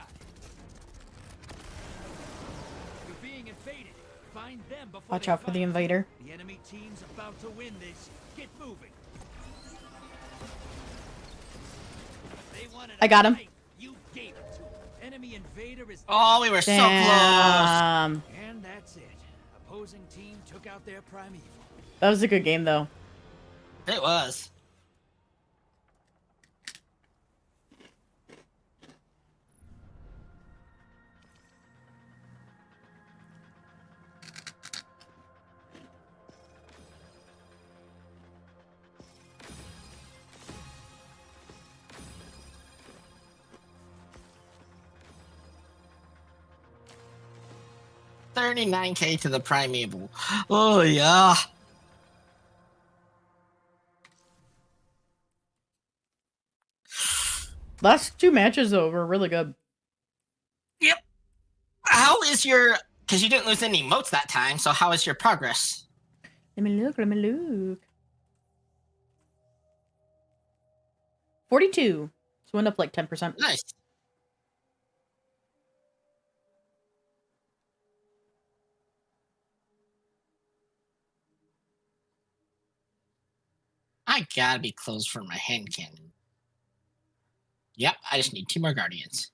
You're being invaded. Find them before Watch out for the invader. The enemy team's about to win this. Get moving. They wanted I got him. You gave it to them. Enemy invader is. Oh, we were so close. And that's it. Opposing team took out their primeval. That was a good game, though. It was. $39K to the primeval. Oh yeah. Last two matches, though, were really good. Yep. How is your... Because you didn't lose any emotes that time, so how is your progress? Let me look. 42. So went up like 10%. Nice. I gotta be close for my hand cannon. Yep, I just need 2 more guardians.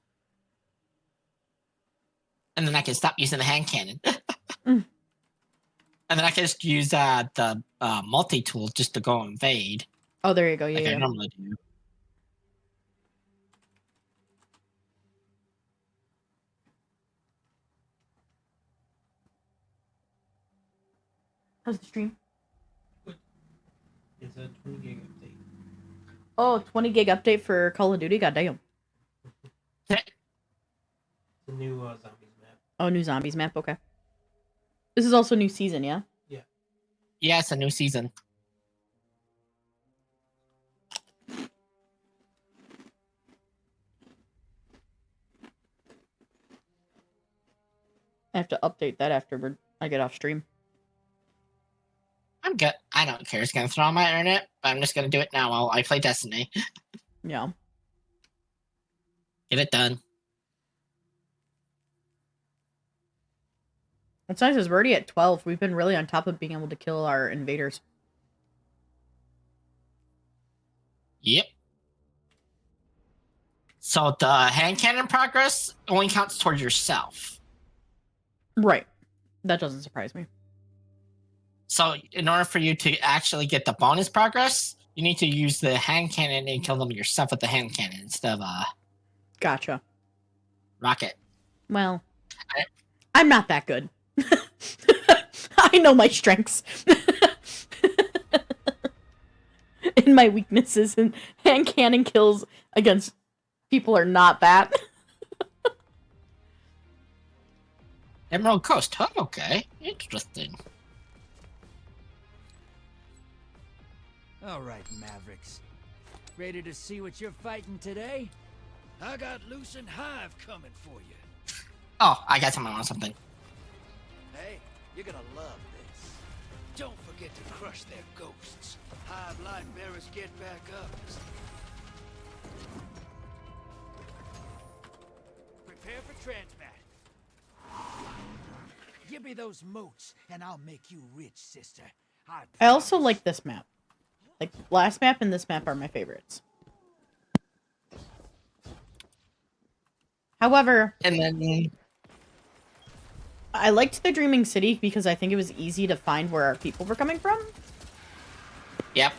And then I can stop using the hand cannon. And then I can just use the multi-tool just to go invade. Oh, there you go. Yeah, like I normally do. How's the stream? It's a 20 gig update. Oh, 20 gig update for Call of Duty? Goddamn. It's a new zombies map. Oh, new zombies map. Okay. This is also new season, yeah? Yeah. Yeah, it's a new season. I have to update that after I get off stream. I'm good. I don't care. It's going to throw on my internet, but I'm just going to do it now while I play Destiny. Yeah. Get it done. What's nice is we're already at 12. We've been really on top of being able to kill our invaders. Yep. So the hand cannon progress only counts towards yourself. Right. That doesn't surprise me. So in order for you to actually get the bonus progress, you need to use the hand cannon and kill them yourself with the hand cannon instead of Gotcha. rocket. Well, I'm not that good. I know my strengths. And my weaknesses, and hand cannon kills against people are not that. Emerald Coast, huh? Okay. Interesting. All right, Mavericks. Ready to see what you're fighting today? I got Lucent Hive coming for you. Oh, I got someone on something. Hey, you're gonna love this. Don't forget to crush their ghosts. Hive light bearers get back up. Prepare for transmat. Give me those moats, and I'll make you rich, sister. I also like this map. Like, last map and this map are my favorites. However, and then I liked the Dreaming City because I think it was easy to find where our people were coming from. Yep.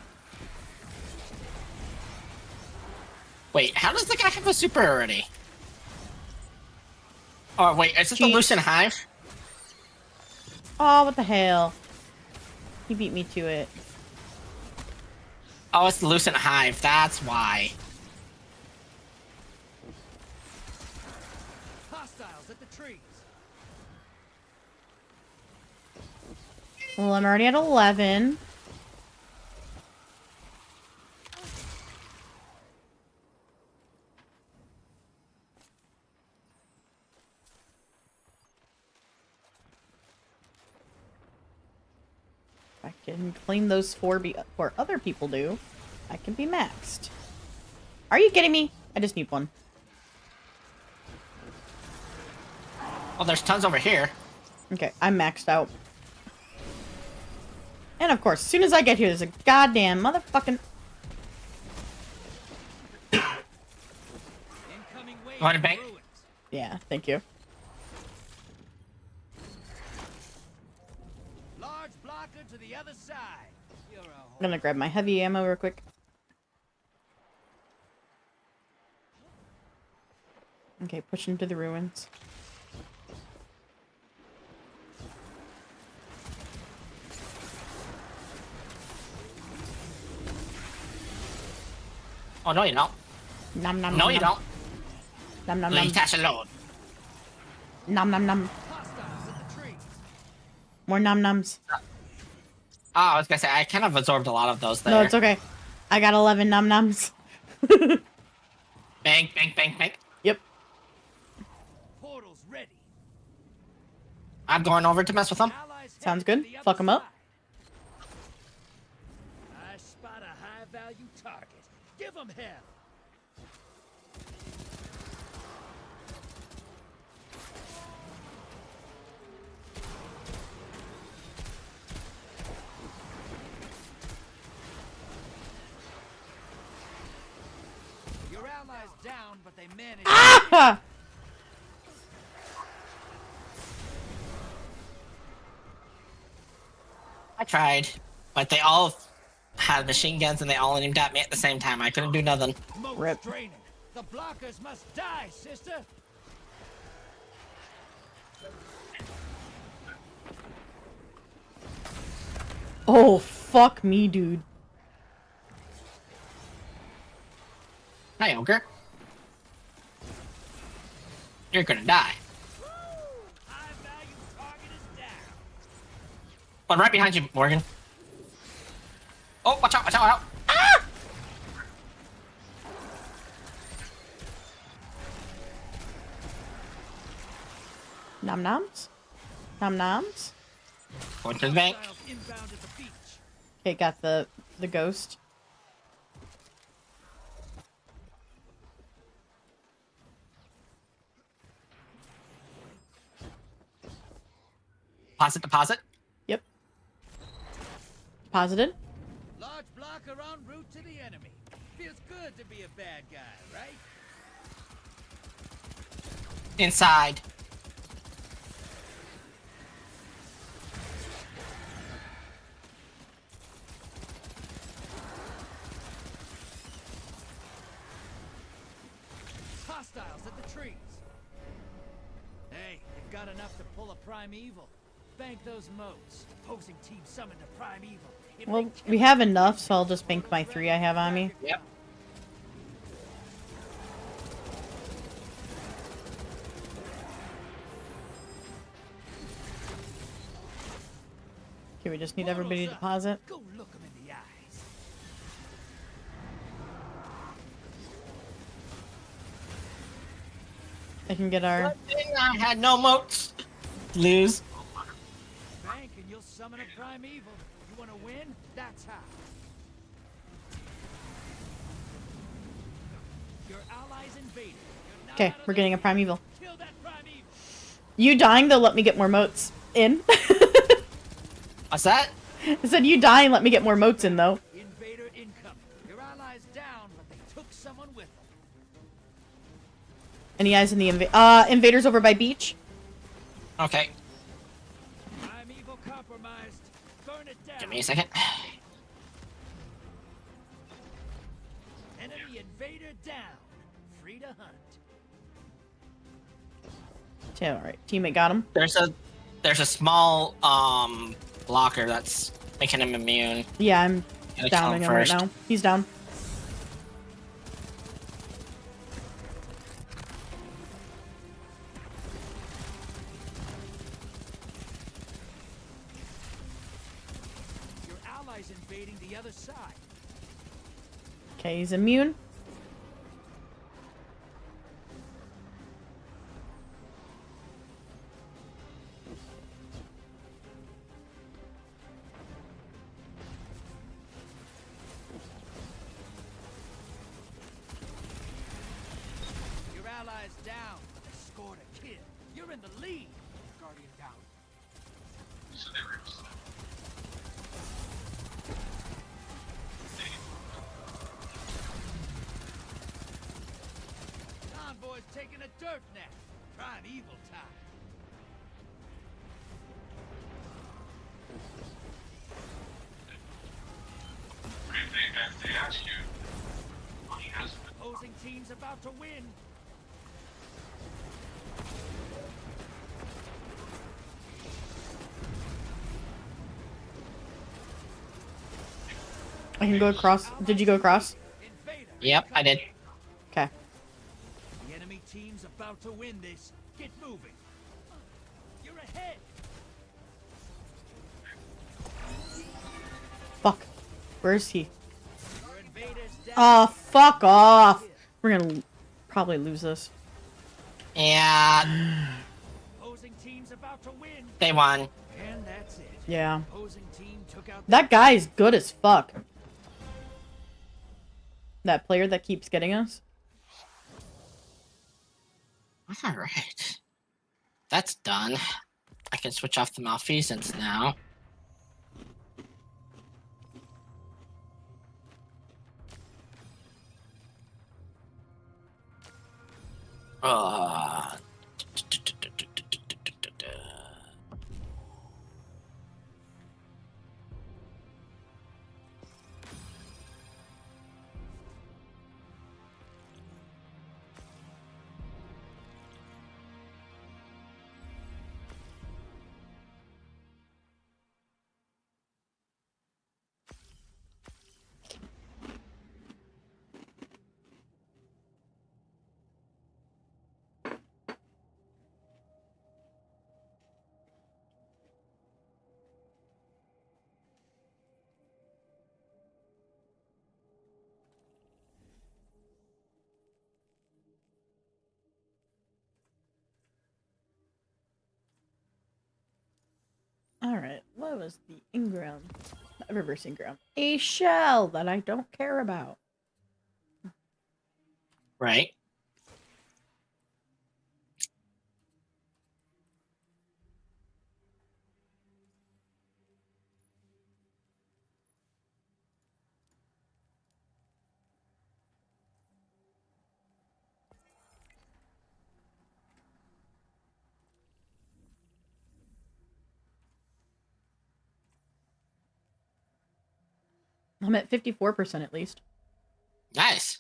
Wait, how does the guy have a super already? Oh, wait, is this the Lucent Hive? Oh, what the hell? He beat me to it. Oh, it's the Lucent Hive, that's why. Hostiles at the trees. Well, I'm already at 11. I can claim those four other people do. I can be maxed. Are you kidding me? I just need one. Well, there's tons over here. Okay, I'm maxed out. And of course, as soon as I get here, there's a goddamn motherfucking... Want a bank? Yeah, thank you. Large blocker to the other side. You're a I'm gonna grab my heavy ammo real quick. Okay, push into the ruins. Oh, no, you don't. Nom nom No, nom, you nom. don't. Nom nom nom. Leave Tash alone. Nom nom nom. More nom noms. Oh, I was gonna say, I kind of absorbed a lot of those there. No, it's okay. I got 11 nom noms. Bang, bang, bang, bang. Yep. Portal's ready. I'm going over to mess with them. Sounds good. Fuck them up. I spot a high-value target. Give them hell. Your allies down, but they managed. Ah! I tried, but they all had machine guns and they all aimed at me at the same time. I couldn't do nothing. Rip. Draining. The blockers must die, sister. Oh, fuck me, dude. Hi, Ogre. You're gonna die. One right behind you, Morgan. Oh, watch out, watch out, watch out. Ah! Nom noms? Nom noms? Going to the bank. Okay, got the ghost. Deposit, deposit. Yep. Deposited. Large blocker en route to the enemy. Feels good to be a bad guy, right? Hostiles at the trees. Hey, you've got enough to pull a primeval. Bank those motes. Opposing team summoned a primeval. Well, we have enough, so I'll just bank my 3 I have on me. Yep. Okay, we just need everybody to deposit. Go look them in the eyes. I can get our... I had no moats. Lose. Bank and you'll summon a primeval. You want to win? That's how. Your allies invaded. Okay, we're getting a primeval. Kill that primeval. You dying, though, let me get more motes in. What's that? I said you dying, let me get more motes in, though. Invader incoming. Your allies down, but they took someone with them. Any eyes in the invaders over by beach? Okay. Primeval compromised. Burn it down. Give me a second. Enemy invader down. Free to hunt. Yeah, all right. Teammate got him. There's a small blocker that's making him immune. Yeah, I'm downing him right now. He's down. Your allies invading the other side. Okay, he's immune. Your allies down. They scored a kill. You're in the lead. Guardian down. Convoy's taking a dirt nap. Primeval time. Opposing team's about to win. I can go across. Did you go across? Yep, I did. Okay. The enemy team's about to win this. Get moving. You're ahead. Fuck. Where is he? Oh, fuck off. We're gonna probably lose this. Yeah. Opposing team's about to win. They won. And that's it. Yeah. Opposing team took out That guy's good as fuck. That player that keeps getting us. Alright. That's done. I can switch off the malfeasance now. Alright, what was the Ingram? Reverse Ingram. A shell that I don't care about. Right. I'm at 54% at least. Nice.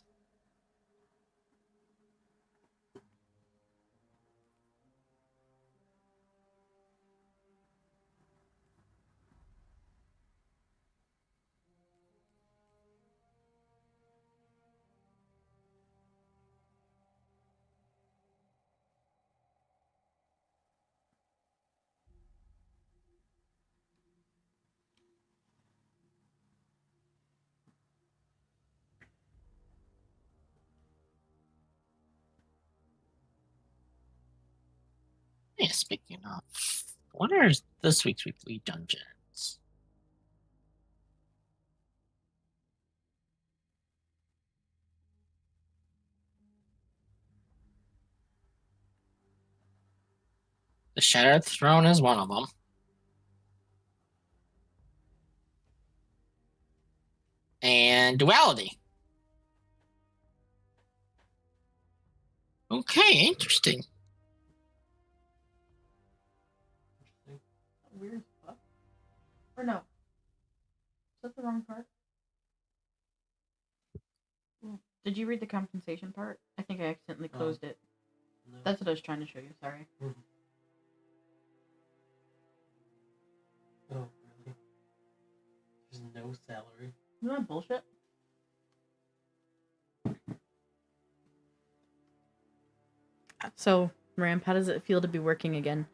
Yeah, speaking of, what are this week's weekly dungeons? The Shattered Throne is one of them. And Duality. Okay, interesting. Weird stuff. Or no. Is that the wrong part? Did you read the compensation part? I think I accidentally closed it. No. That's what I was trying to show you. Sorry. Mm-hmm. Oh, really? There's no salary. Isn't that bullshit? So, Ramp, how does it feel to be working again?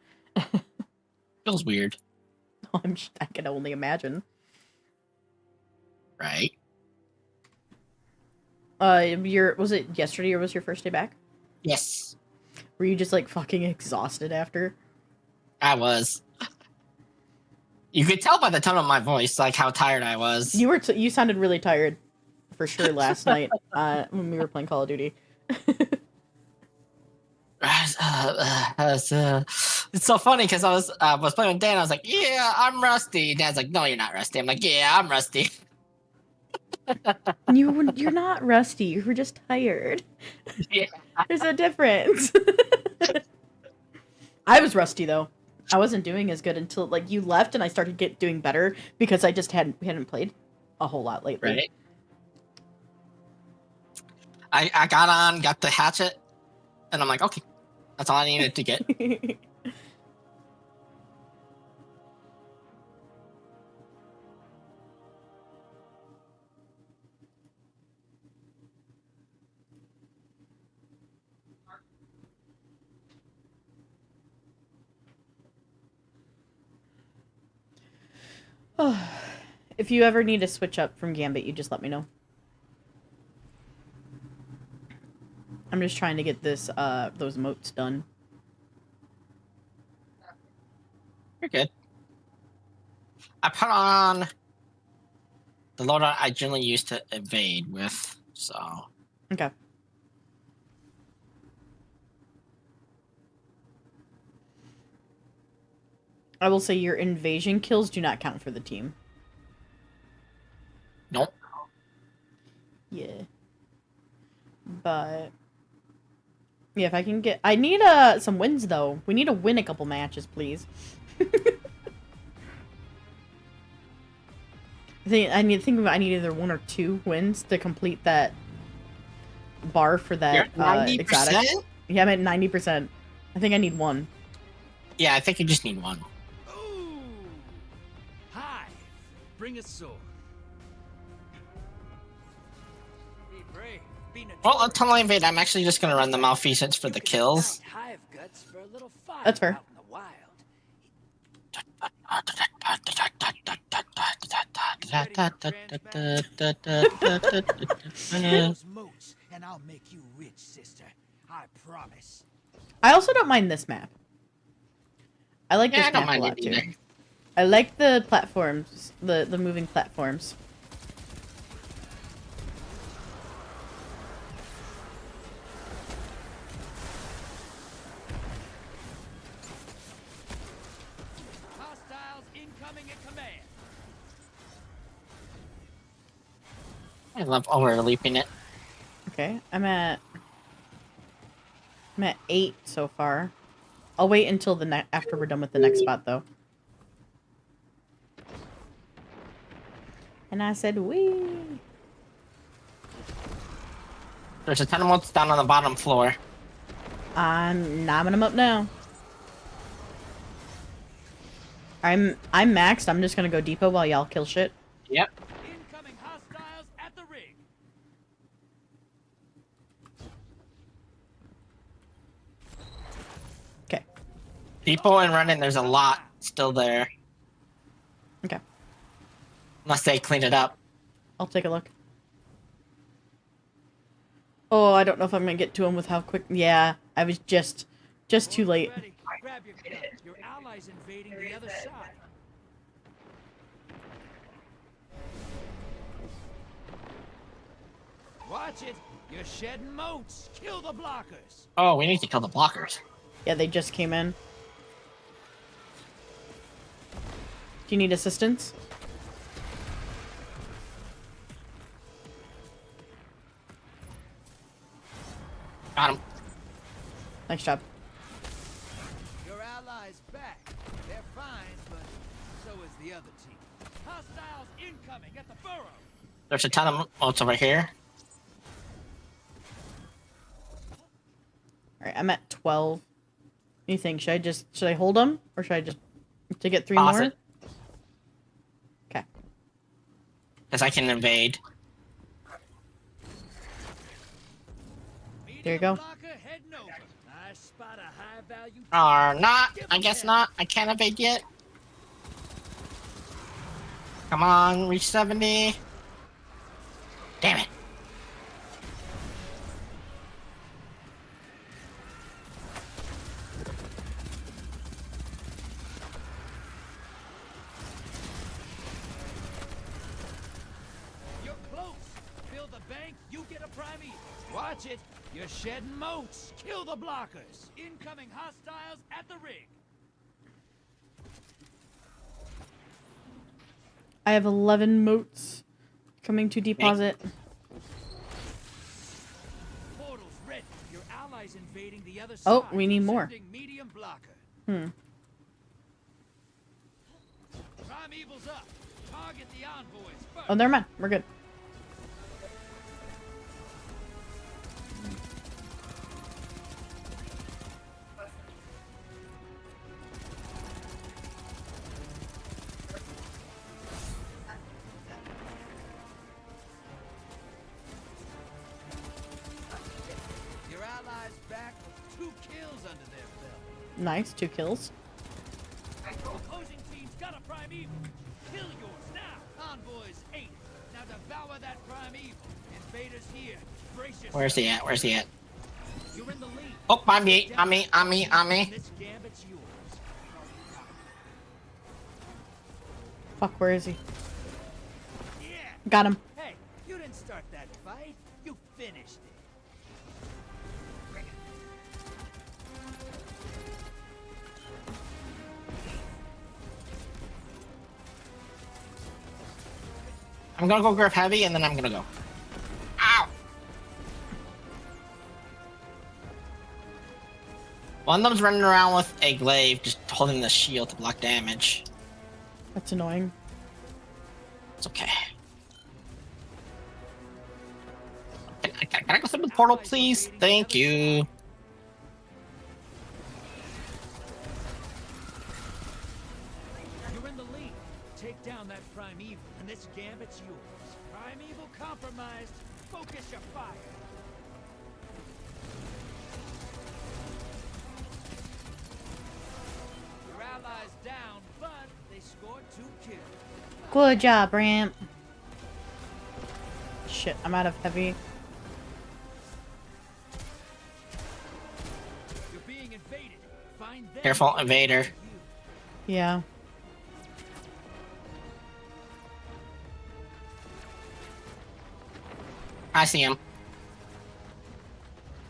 Feels weird. I can only imagine. Right. Was it yesterday or was your first day back? Yes. Were you just like fucking exhausted after? I was. You could tell by the tone of my voice, like how tired I was. You sounded really tired, for sure, last night when we were playing Call of Duty. It's so funny because I was playing with Dan. I was like, "Yeah, I'm rusty." Dan's like, "No, you're not rusty." I'm like, "Yeah, I'm rusty." You're not rusty. You were just tired. Yeah. There's a difference. I was rusty though. I wasn't doing as good until like you left, and I started doing better because we hadn't played a whole lot lately. Right. I got the hatchet, and I'm like, okay, that's all I needed to get. If you ever need to switch up from Gambit, you just let me know. I'm just trying to get those emotes done. You're good. I put on the loadout I generally use to evade with, so. Okay. I will say your invasion kills do not count for the team. Nope. Yeah. But yeah, if I can get, I need some wins though. We need to win a couple matches, please. I need either 1 or 2 wins to complete that bar for that exotic. Yeah, I'm at 90%. I think I need 1. Yeah, I think you just need 1. Ooh. Hi. Bring a sword. Be brave. Be Well, until I invade, I'm actually just gonna run the malfeasance for the kills. That's fair. And I'll make you rich, sister. I promise. I also don't mind this map. I like this map a lot too. I like the platforms, the moving platforms. Hostiles incoming at command. I love overleaping it. Okay, I'm at 8 so far. I'll wait until after we're done with the next spot though. And I said, wee. There's a ton of motes down on the bottom floor. I'm knobbing them up now. I'm maxed. I'm just gonna go depot while y'all kill shit. Yep. Incoming hostiles at the rig. Okay. Depot and running, there's a lot still there. Okay. Unless they clean it up. I'll take a look. Oh, I don't know if I'm gonna get to him with how quick. Yeah, I was just too late. grab your gun. Your allies invading the other side. Watch it. You're shedding moats. Kill the blockers. Oh, we need to kill the blockers. Yeah, they just came in. Do you need assistance? Got him. Nice job. Your allies back. They're fine, but so is the other team. Hostiles incoming at the burrow. There's a ton of moats over here. All right, I'm at 12. What do you think? Should I hold them, or should I just to get 3 Pause more? it. Okay. Because I can invade. There you go. Or not. I guess not. I can't evade yet. Come on, reach 70. Damn it. You're close. Build the bank, you get a primate. Watch it. You're shedding moats. Kill the blockers. Incoming hostiles at the rig. I have 11 moats coming to deposit. Portals ready. Your allies invading the other Oh, side. we need more. Sending medium blocker. Primeval's up. Target the envoys first. Oh, never mind. We're good. Your allies back with 2 kills under their belt. Nice, 2 kills. Opposing team's got a primeval. Kill yours now. Envoys 8. Now devour that primeval. Invaders here. Brace yourself. Where's he at? Where's he at? You're in the lead. Oh, on me. On me. On me. On me. This gambit's yours. Fuck, where is he? Got him. Hey, you didn't start that fight. You finished it. I'm gonna go grab heavy and then I'm gonna go. Ow! One of them's running around with a glaive, just holding the shield to block damage. That's annoying. It's okay. Can I go through the portal, please? Thank you. You're in the lead. Take down that primeval, and this gambit's yours. Primeval compromised. Focus your fire. Your allies down, but they scored 2 kills. Good job, Ramp. Shit, I'm out of heavy. You're being invaded. Find them. Careful, invader. Yeah. I see him.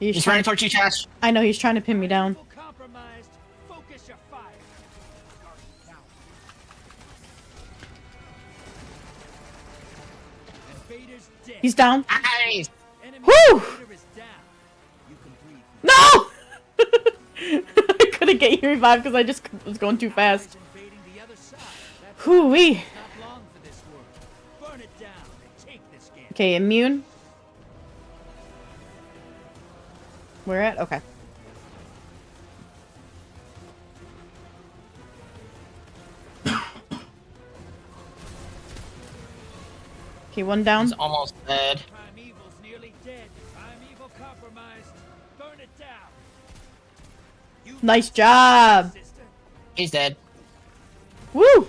He's running towards you, Tash. I know, he's trying to pin me down. Compromised. Focus your fire. Invaders dead. He's down. Nice. Woo! Invader is down. You can breathe. No! I couldn't get you revived because I just was going too fast. Invading the other side. That's Hoo-wee. not long for this world. Burn it down and take this game. Okay, immune. We're at? Okay. Okay, one down. He's almost dead. Primeval's nearly dead. Primeval compromised. Burn it down. Nice job. He's dead. Woo!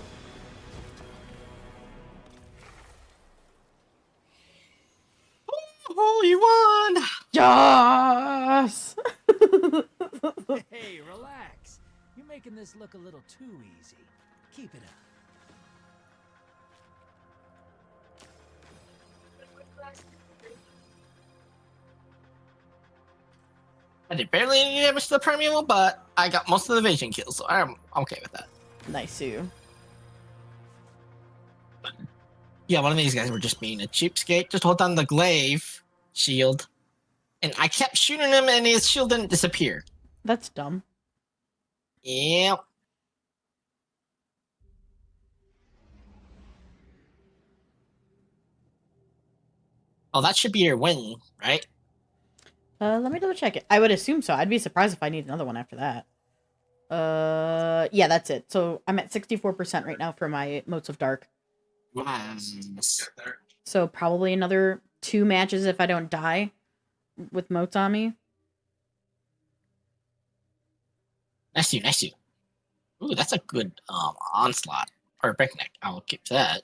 Oh, you won! Yes! Hey, relax. You making this look a little too easy. Keep it up. I did barely any damage to the Primeval, but I got most of the evasion kills, so I'm okay with that. Nice, you. Yeah, one of these guys were just being a cheapskate. Just hold on the glaive shield. And I kept shooting him and his shield didn't disappear. That's dumb. Yep. Oh, that should be your win, right? Let me double check it. I would assume so. I'd be surprised if I need another one after that. Yeah, that's it. So I'm at 64% right now for my Motes of Dark. Yes. So probably another 2 matches if I don't die with Motes on me. Nice you, nice you. Ooh, that's a good onslaught. Or picnic. I will keep that.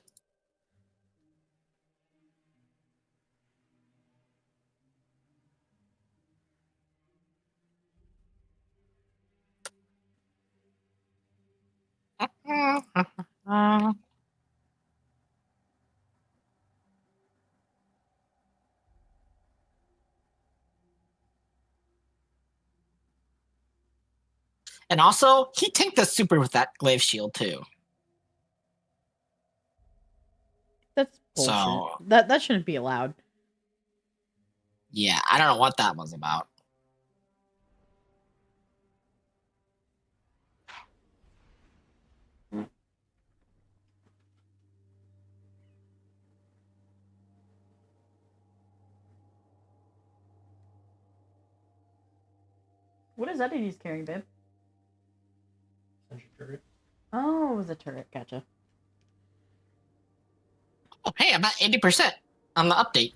And also, he tanked the super with that glaive shield too. That's bullshit. So that shouldn't be allowed. Yeah, I don't know what that was about. What is that he's carrying, babe? Sentry turret. Oh, it was a turret. Gotcha. Oh, hey, I'm at 80% on the update.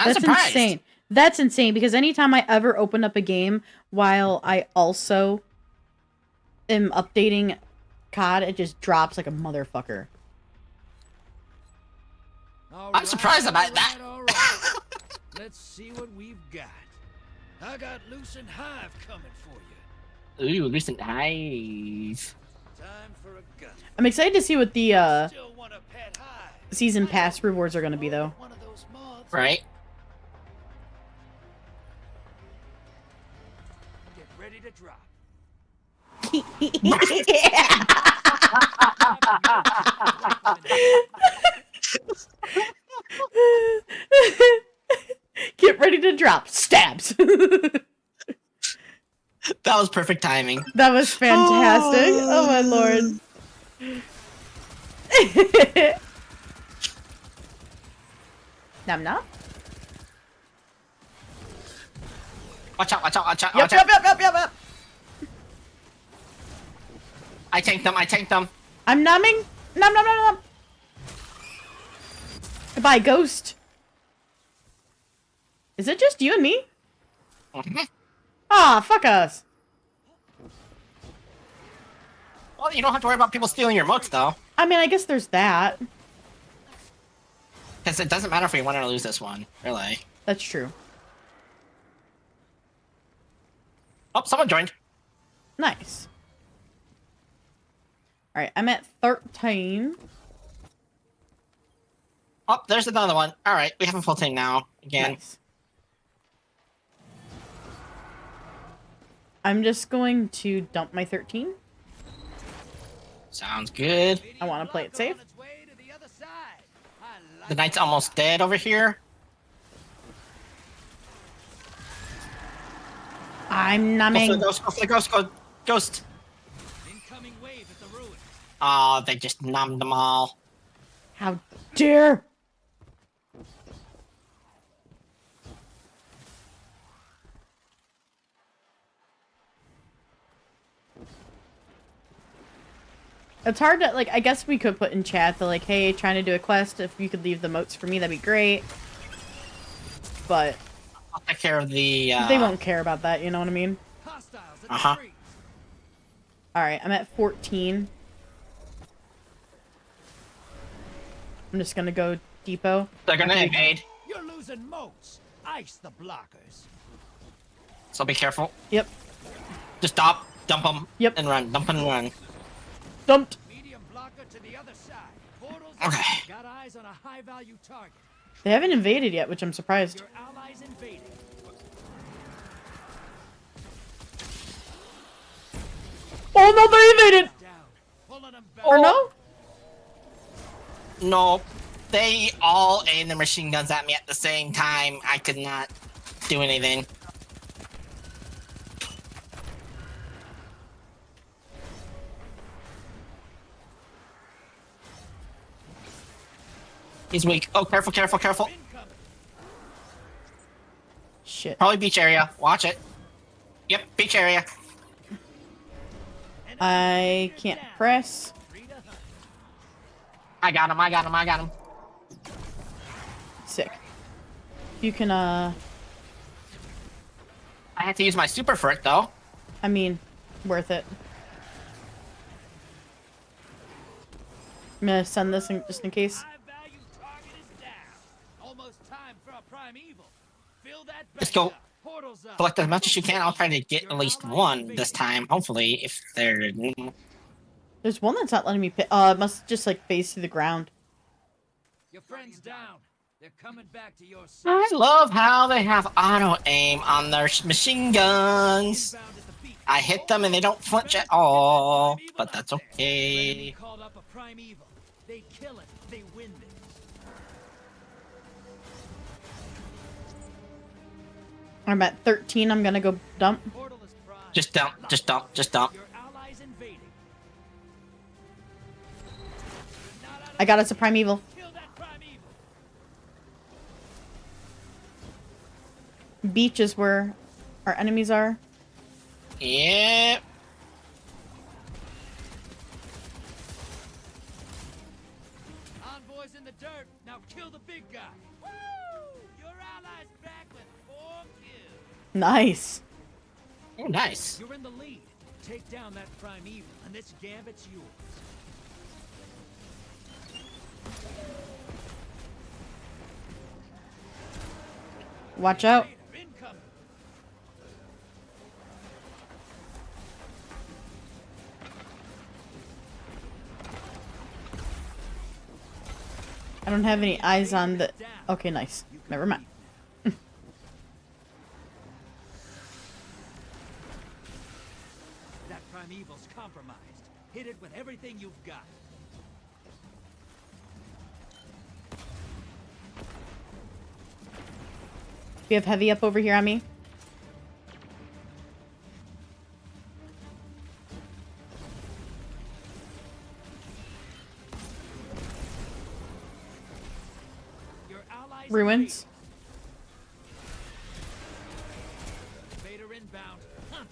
That's insane. That's insane because anytime I ever open up a game while I also am updating COD, it just drops like a motherfucker. I'm surprised about that. All right. Let's see what we've got. I got Lucent Hive coming for you. Ooh, recent hive. Time for a gun. I'm excited to see what the season pass rewards are going to be, though. Right. Get ready to drop. Get ready to drop. Stabs. That was perfect timing. That was fantastic. Oh my lord. Nom nom. Watch out, watch out, watch out. Yep, watch out. yep. I tanked them, I tanked them. I'm numbing. Nom nom nom nom. Goodbye, ghost. Is it just you and me? Ah, fuck us. Well, you don't have to worry about people stealing your motes, though. I mean, I guess there's that. Because it doesn't matter if we win or lose this one, really. That's true. Oh, someone joined. Nice. Alright, I'm at 13. Oh, there's another one. Alright, we have a full team now. Again. Nice. I'm just going to dump my 13. Sounds good. I want to play it safe. The knight's almost dead over here. I'm numbing. Go for the ghost, ghost. Incoming wave at the ruin. Oh, they just numbed them all. How dare! It's hard to, like, I guess we could put in chat that, like, hey, trying to do a quest, if you could leave the motes for me, that'd be great. But... I'll take care of the, They won't care about that, you know what I mean? Uh-huh. Alright, I'm at 14. I'm just gonna go depot. They're gonna invade. You're losing motes. Ice the blockers. so be careful. Yep. Just stop, dump them, yep, and run. Dump and run. Dumped. Medium blocker to the other side. Portals Okay. got eyes on a high-value target. They haven't invaded yet, which I'm surprised. Your allies invading. Oh no, they're invaded! Or no? No. They all aimed their machine guns at me at the same time. I could not do anything. He's weak. Oh, careful, careful, careful. Shit. Probably beach area. Watch it. Yep, beach area. I can't press. I got him, I got him, I got him. Sick. You can, I had to use my super for it, though. I mean, worth it. I'm gonna send this in, just in case. Just go collect as much as you can. I'll try to get at least one this time, hopefully, if they're... There's one that's not letting me pick. It must just, like, face to the ground. Your friend's down. They're coming back to your side. I love how they have auto-aim on their machine guns. I hit them and they don't flinch at all, but that's okay. Called up a primeval. They kill it. They win this. I'm at 13. I'm gonna go dump. Just dump, just dump, just dump. I got us a primeval. Beach is where our enemies are. Yep. Envoys in the dirt. Now kill the big guy. Woo! Your allies back with 4 kills. Nice. Oh, nice. You're in the lead. Take down that primeval, and this gambit's yours. Watch out. I don't have any eyes on the... Okay, nice. Never mind. That primeval's compromised. Hit it with everything you've got. We have heavy up over here on me. Ruins. Vader inbound. Hunt.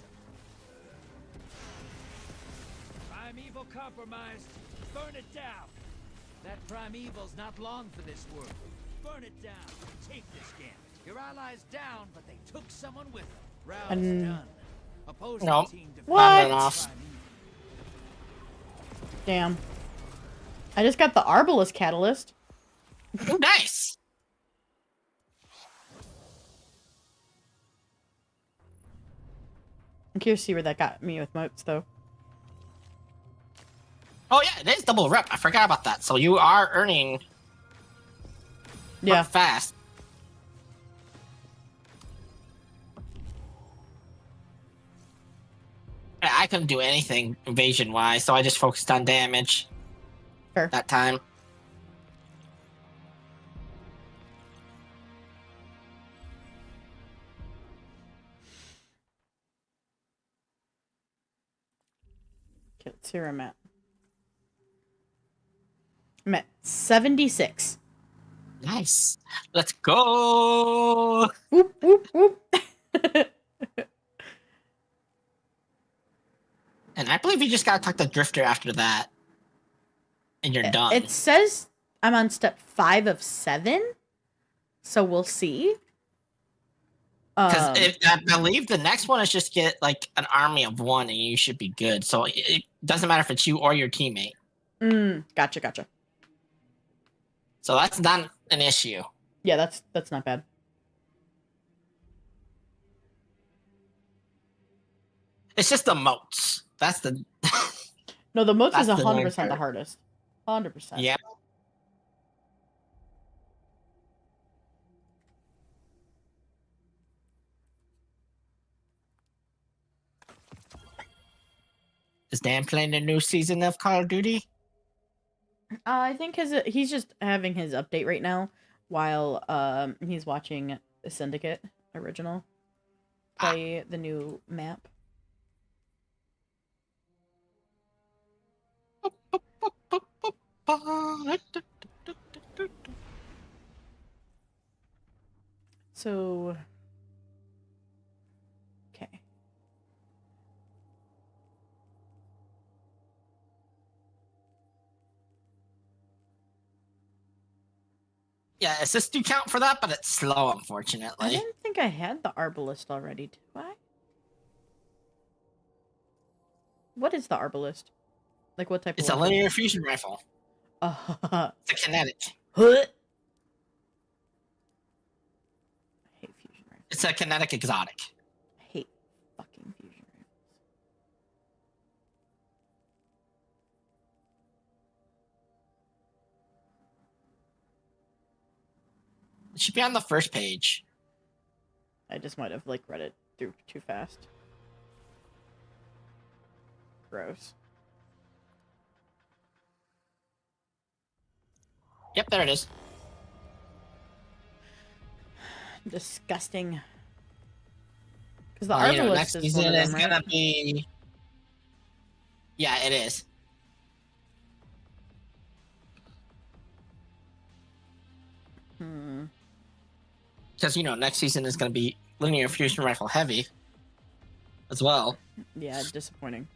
Primeval compromised. Burn it down. That primeval's not long for this world. Burn it down. Take this gambit. Your allies down, but they took someone with them. Round's done. Opposing team defeated. What? Damn. I just got the Arbalest Catalyst. Oh, nice. I'm curious to see where that got me with moats, though. Oh yeah, it is double rep. I forgot about that. So you are earning... Yeah. Fast. I couldn't do anything invasion-wise, so I just focused on damage. Fair. That time. Okay, let's see where I'm at. I'm at 76. Nice. Let's go. Whoop, whoop, whoop. And I believe you just gotta talk to Drifter after that. And you're done. It says I'm on step 5 of 7. So we'll see. Because I believe the next one is just get like an army of 1 and you should be good. So it doesn't matter if it's you or your teammate. Gotcha, gotcha. So that's not an issue. Yeah, that's not bad. It's just the moats. That's the. No, the moats is That's the 100% the hardest. 100%. Yeah. Is Dan playing the new season of Call of Duty? I think he's just having his update right now while he's watching the Syndicate original play the new map. So, okay. Yeah, assists do count for that, but it's slow, unfortunately. I didn't think I had the Arbalist already, do I? What is the Arbalist? Like, what type It's of a linear fusion rifle. It's a kinetic. I hate fusion rifles. It's a kinetic exotic. I hate fucking fusion rifles. It should be on the first page. I just might have, like, read it through too fast. Gross. Yep, there it is. Disgusting. Because the Arbalist next is season one of is them, gonna right? be. Yeah, it is. Because next season is gonna be linear fusion rifle heavy. As well. Yeah, disappointing.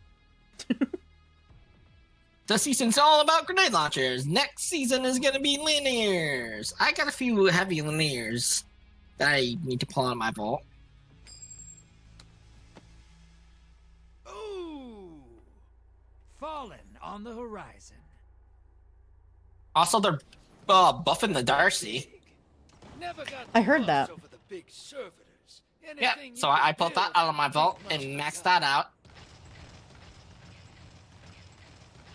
This season's all about grenade launchers. Next season is gonna be linears. I got a few heavy linears that I need to pull out of my vault. Ooh! Fallen on the horizon. Also, they're buffing the Darcy. I heard that. Yeah, so I pulled that out of my vault and maxed that out.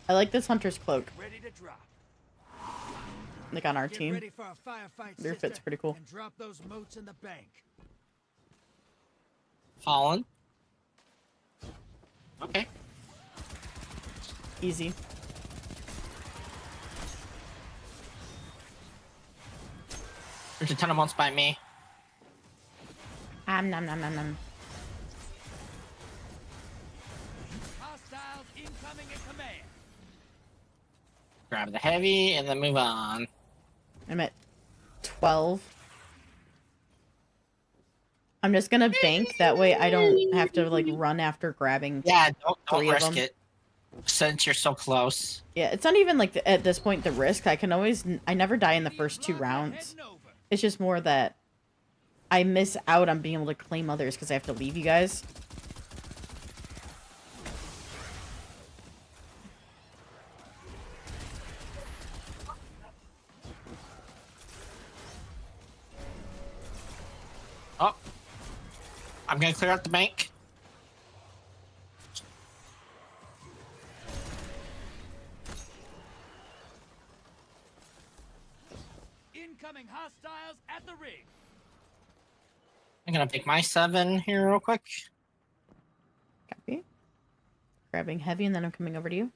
I like this hunter's cloak. Ready to drop. Like on our Get team. ready for a firefight, Their fit's pretty cool. And drop those moats in the bank. Fallen. Okay. Easy. There's a ton of moats by me. Nom nom nom nom. Hostiles incoming at command. Grab the heavy and then move on. I'm at 12. I'm just gonna bank, that way I don't have to like run after grabbing don't risk them. it. Since you're so close. Yeah, it's not even like at this point the risk. I never die in the first 2 rounds. It's just more that I miss out on being able to claim others because I have to leave you guys. Oh. I'm gonna clear out the bank. Incoming hostiles at the rig. I'm gonna pick my 7 here real quick. Copy. Grabbing heavy and then I'm coming over to you.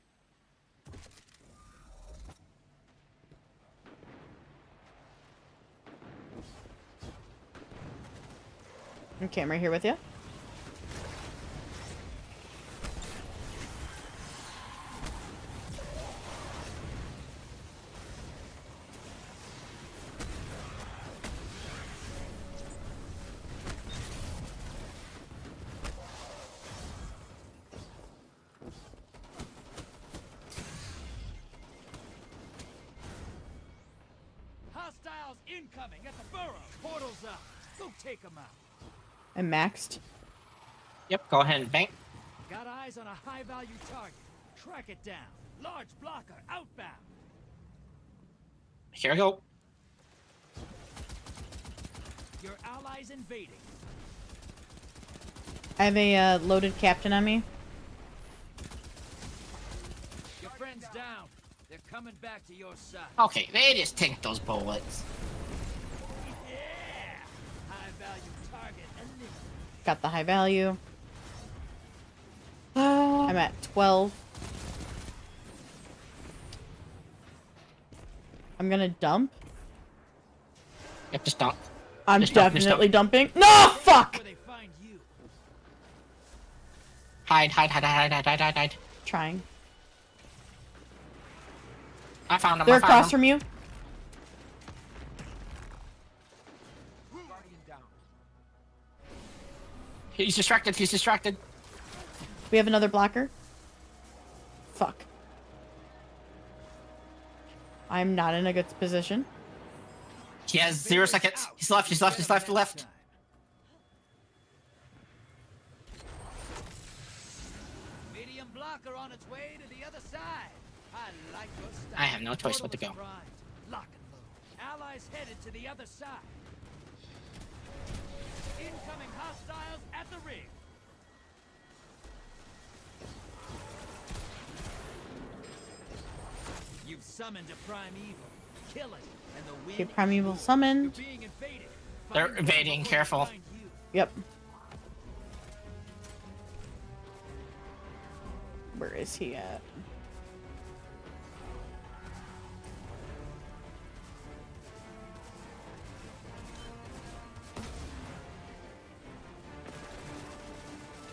Okay, I'm right here with you. Hostiles incoming at the burrow. Portals up. Go take them out. I'm maxed. Yep, go ahead and bank. Got eyes on a high-value target. Track it down. Large blocker outbound. Here we go. Your allies invading. I have a loaded captain on me. Your friend's down. They're coming back to your side. Okay, they just take those bullets. Yeah! High value target eliminated. Got the high value. I'm at 12. I'm gonna dump. Yep, just dump. I'm Just dump, definitely dumping. No, fuck! Hide. Trying. I found him. They're I found across him. from you. He's distracted. We have another blocker. Fuck. I'm not in a good position. He has 0 seconds. He's left. Medium blocker on its way to the other side. I like your style. I have no choice but to go. Lock and load. Allies headed to the other side. Incoming hostiles at the ring. You've summoned a primeval. Kill it, and the wind. Okay, primeval summoned. Being invaded. They're invading. Careful. Yep. Where is he at?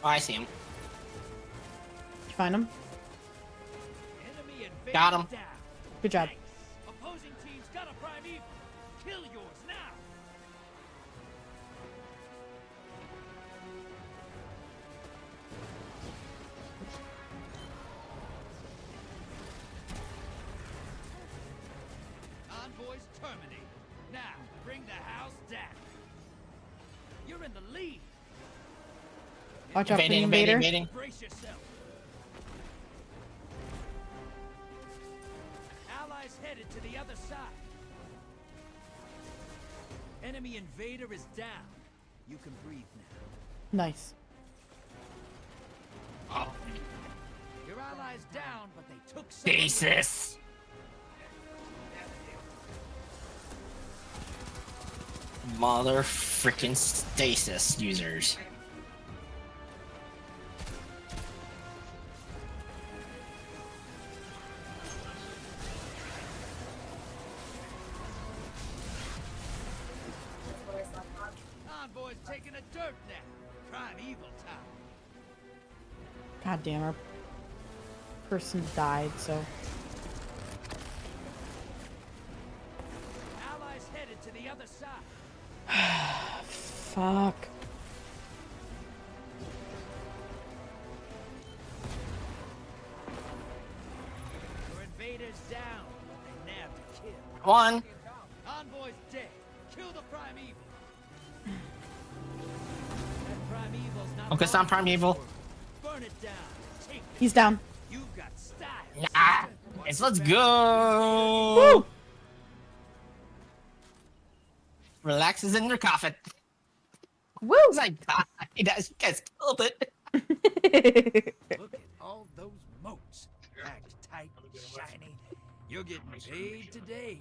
Oh, I see him. Did you find him? Got him. Good job. Opposing team's got a primeval. Kill yours now. Envoys terminated. Now bring the house down. You're in the lead. Watch out for the invader. Brace yourself. Allies headed to the other side. Enemy invader is down. You can breathe now. Nice. Your allies down, but they took some. Jesus. Mother freaking stasis users. Envoy's taking a dirt nap. Primeval time. God damn, our person died, so. Allies headed to the other side. Fuck. Your invaders down, but they nabbed a kill. One. Envoy's dead. Kill the primeval. That primeval's not. Focus on primeval. Burn it down. Take it. He's down. You got style. Yes, let's go. Woo! Relaxes in your coffin. Woo! I died. You guys killed it. Look at all those moats. Packed tight, shiny. You're getting paid today.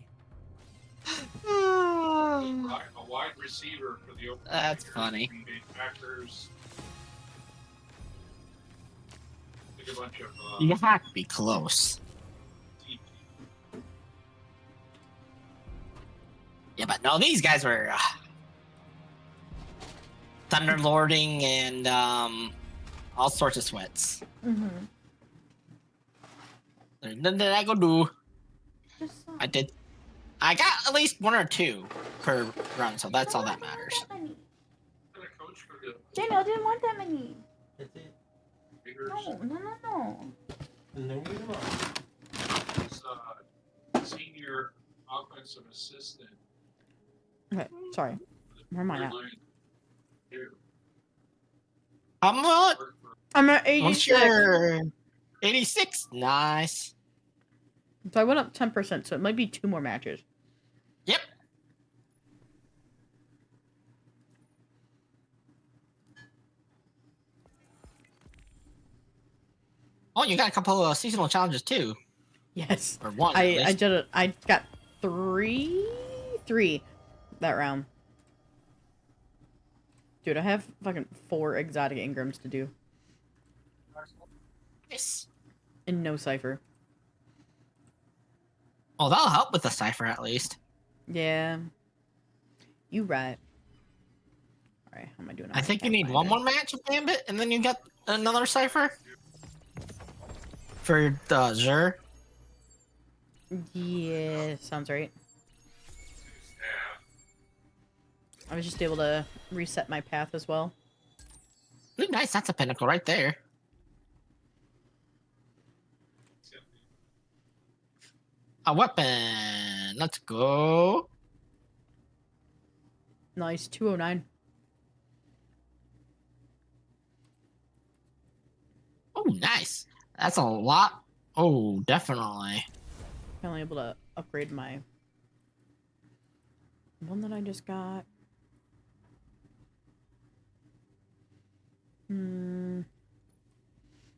A wide receiver for the open. That's funny. Manufacturers. Like a bunch of. You have to be close. Yeah, but no, these guys were thunderlording and all sorts of sweats. Mm-hmm. Then did I go do? I did. I got at least 1 or 2 per run, so that's all that matters. Daniel, I didn't want that many. That's it. No. No. He's senior offensive assistant. Okay, sorry. Where am I at? I'm at 86. 86? Nice. So I went up 10%, so it might be 2 more matches. Yep. Oh, you got a couple of seasonal challenges too. Yes. Or one. I got three that round. Dude, I have fucking 4 exotic engrams to do. Yes. And no cipher. Oh, that'll help with the cipher at least. Yeah. You right. Alright, how am I doing? I think you need one more match of Gambit, and then you get another cipher. For the Zur. Yeah, sounds right. I was just able to reset my path as well. Ooh, nice, that's a pinnacle right there. A weapon. Let's go. Nice, 209. Oh, nice. That's a lot. Oh, definitely. I'm only able to upgrade my one that I just got.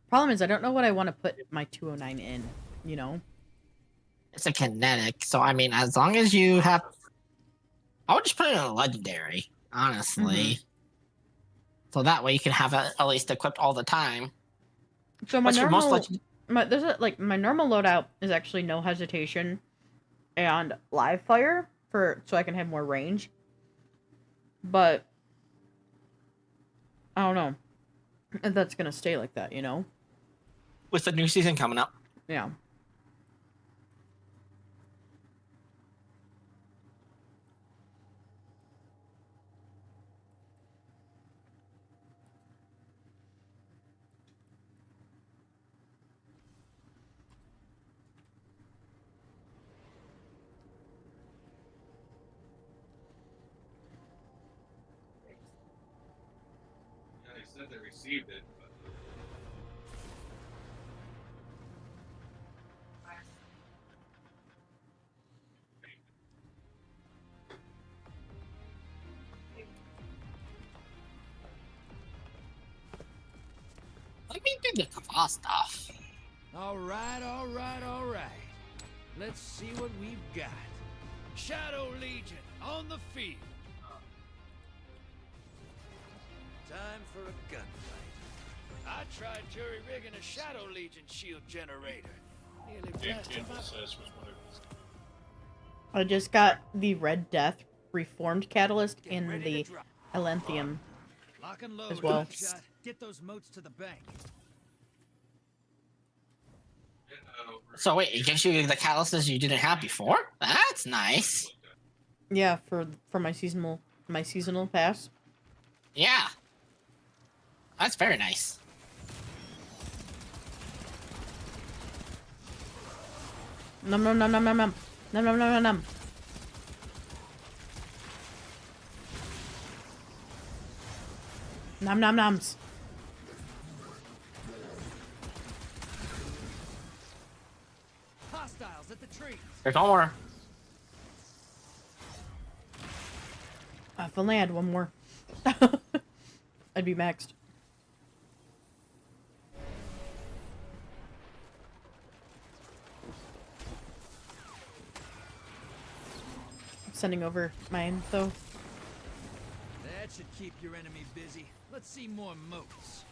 Problem is, I don't know what I want to put my 209 in, you know? It's a kinetic, so I mean, as long as you have... I would just put it in a legendary, honestly. So that way you can have it at least equipped all the time. So my normal... my normal loadout is actually no hesitation and live fire so I can have more range. But I don't know if that's gonna stay like that, you know? With the new season coming up. Yeah. They said they received it, but... Let me do the Kava stuff. All right. Let's see what we've got. Shadow Legion on the field. Time for a gunfight. I tried jury-rigging a Shadow Legion shield generator. Nearly blasted my... I just got the Red Death Reformed Catalyst in the Elanthium Lock and load, as well. shot. Get those motes to the bank. So wait, it gives you the catalysts you didn't have before? That's nice. Yeah, for my seasonal pass. Yeah. That's very nice. Nom nom nom nom nom nom. Nom nom nom nom nom. Nom nom noms. Hostiles at the trees. There's one more. If only I had one more. I'd be maxed. Sending over my info. That should keep your enemy busy. Let's see more motes.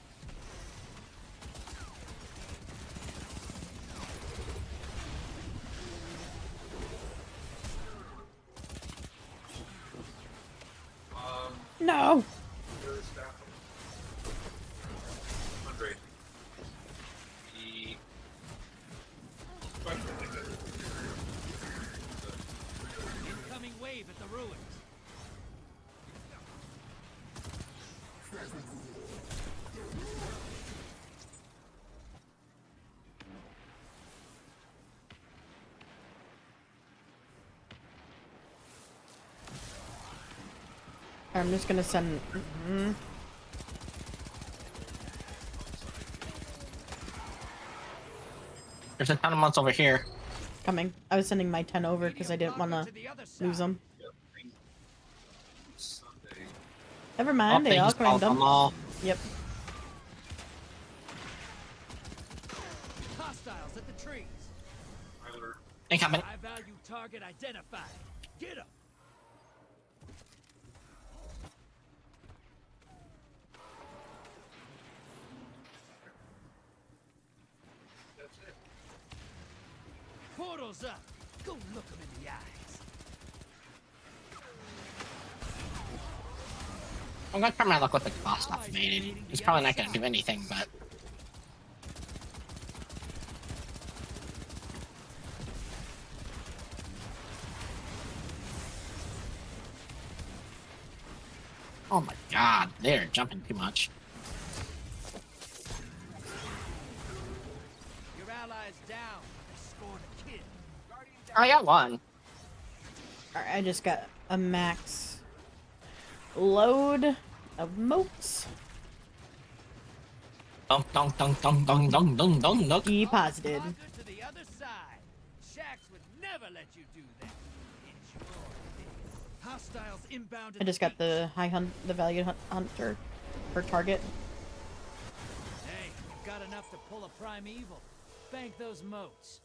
No! Incoming wave at the ruins. I'm just gonna send... There's a ton of months over here. Coming. I was sending my 10 over because I didn't want to lose them. Never mind, they all claimed them. Yep. hostiles at the trees. Incoming. High value target identified. Get him. Portal's up. Go look him in the eyes. I'm gonna try my luck with the boss stuff invaded. It's probably not gonna do anything, but. Oh my god, they're jumping too much. Your allies down. They scored a kill. I got one. Alright, I just got a max load of moats. Dunk, dunk, dunk, dunk, dunk, dunk, dunk, dunk, dunk. Deposited. To the other side. Shaxx would never let you do that. Enjoy this. Hostiles inbound. I just got the the value hunter for target. Hey, you've got enough to pull a primeval. Bank those moats.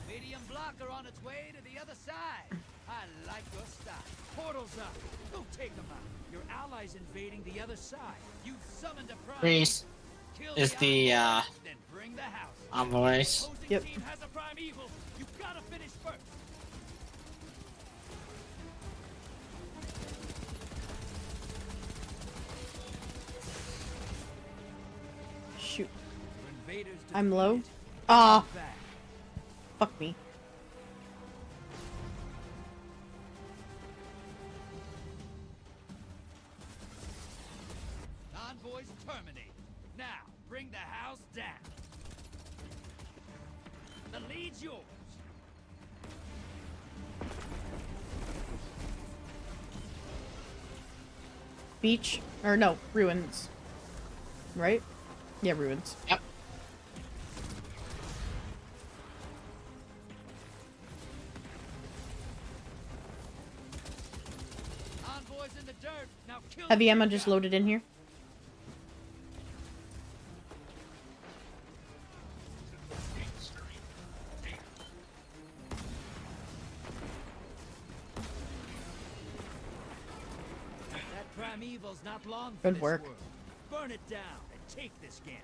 Medium blocker on its way to the other side. I like your style. Portal's up. Go take them out. Your allies invading the other side. You summoned a prime. Reese is the Then bring the house. envoys. Yep. Team has a primeval. You gotta finish first. Shoot. Invaders I'm low. defeated. Ah, Back. fuck me. Envoys terminate. Now, bring the house down. The lead's yours. Beach or no, ruins. Right? Yeah, ruins. Yep. Envoys in the dirt. Now kill Heavy the ammo big just guy. loaded in here. That primeval's not long for Good this work. world. Burn it down and take this gambit.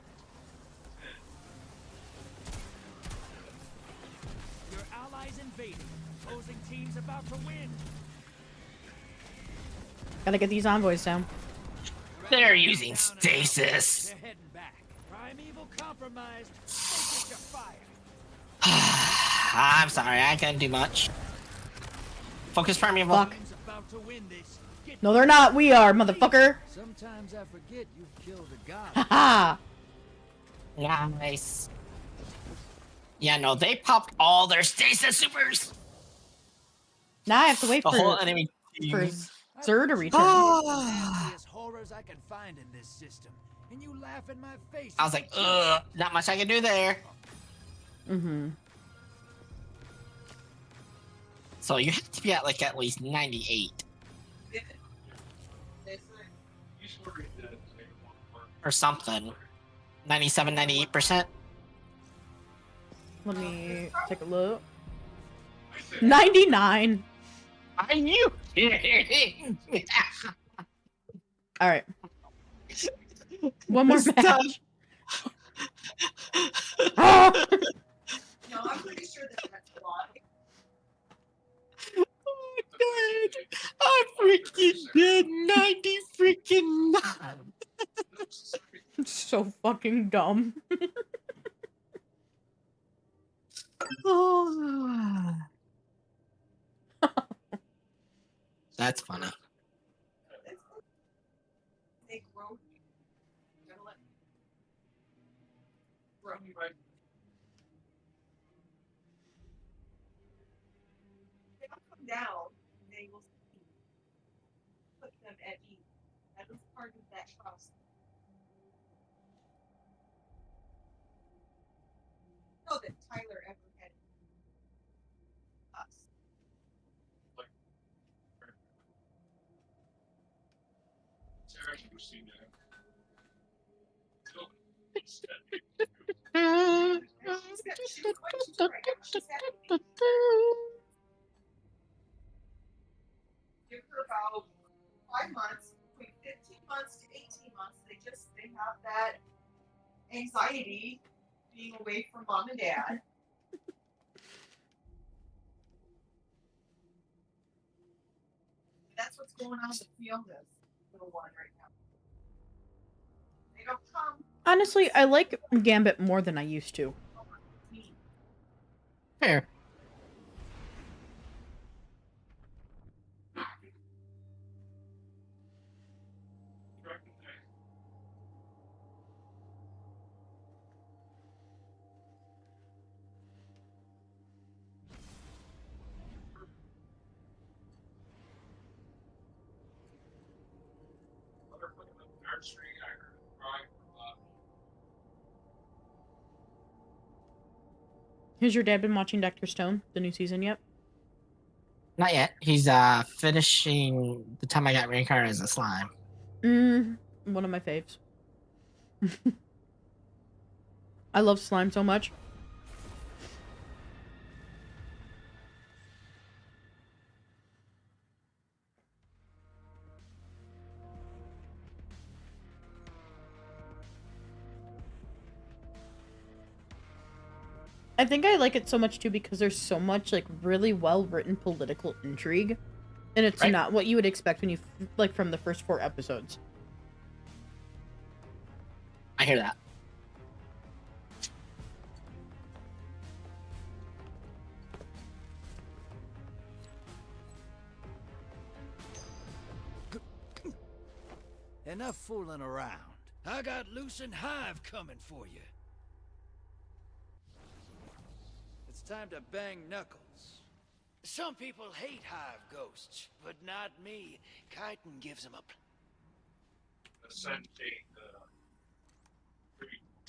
Your allies invading. Opposing team's about to win. Gotta get these envoys down. They're using stasis. They're heading back. Primeval compromised. Take it to fire. I'm sorry, I can't do much. Focus primeval. Fuck. Team's about to win this. Get No, they're not. We are, motherfucker. Sometimes I forget you've killed a god. Haha. Nice. Yeah, no, they popped all their stasis supers. Now I have to wait The whole for enemy team. Zer to return. Nastiest horrors I can find in this system, and you laugh in my face. I was like, ugh, not much I can do there. Mm-hmm. So you have to be at like at least 98 or something. 97, 98%. Let me take a look. 99. Are you kidding? All right. One more match. Ah! No, I'm pretty sure that's a lot. Oh my god. I'm freaking dead. 90 freaking 9. So fucking dumb. Oh. That's funny. They grow. Gotta let grow. They'll come down. They will put them at ease. That is part of that trust. Give her about 5 months, between 15 months to 18 months. They have that anxiety being away from mom and dad. That's what's going on with Fiona's little one right now. They don't come. Honestly, I like Gambit more than I used to. Fair. Has your dad been watching Dr. Stone, the new season yet? Not yet. He's finishing The Time I Got Reincarnated as a Slime. One of my faves. I love slime so much. I think I like it so much too because there's so much like really well written political intrigue, and it's not what you would expect when you like from the first 4 episodes. I hear that. Enough fooling around. I got Lucent Hive coming for you. It's time to bang knuckles. Some people hate Hive ghosts, but not me. Chitin gives them a...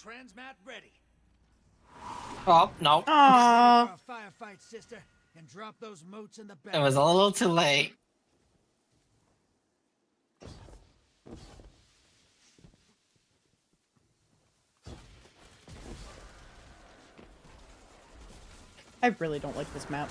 Transmat ready. Oh, no. Aww. Firefight, sister, and drop those moats in the back. It was a little too late. I really don't like this map.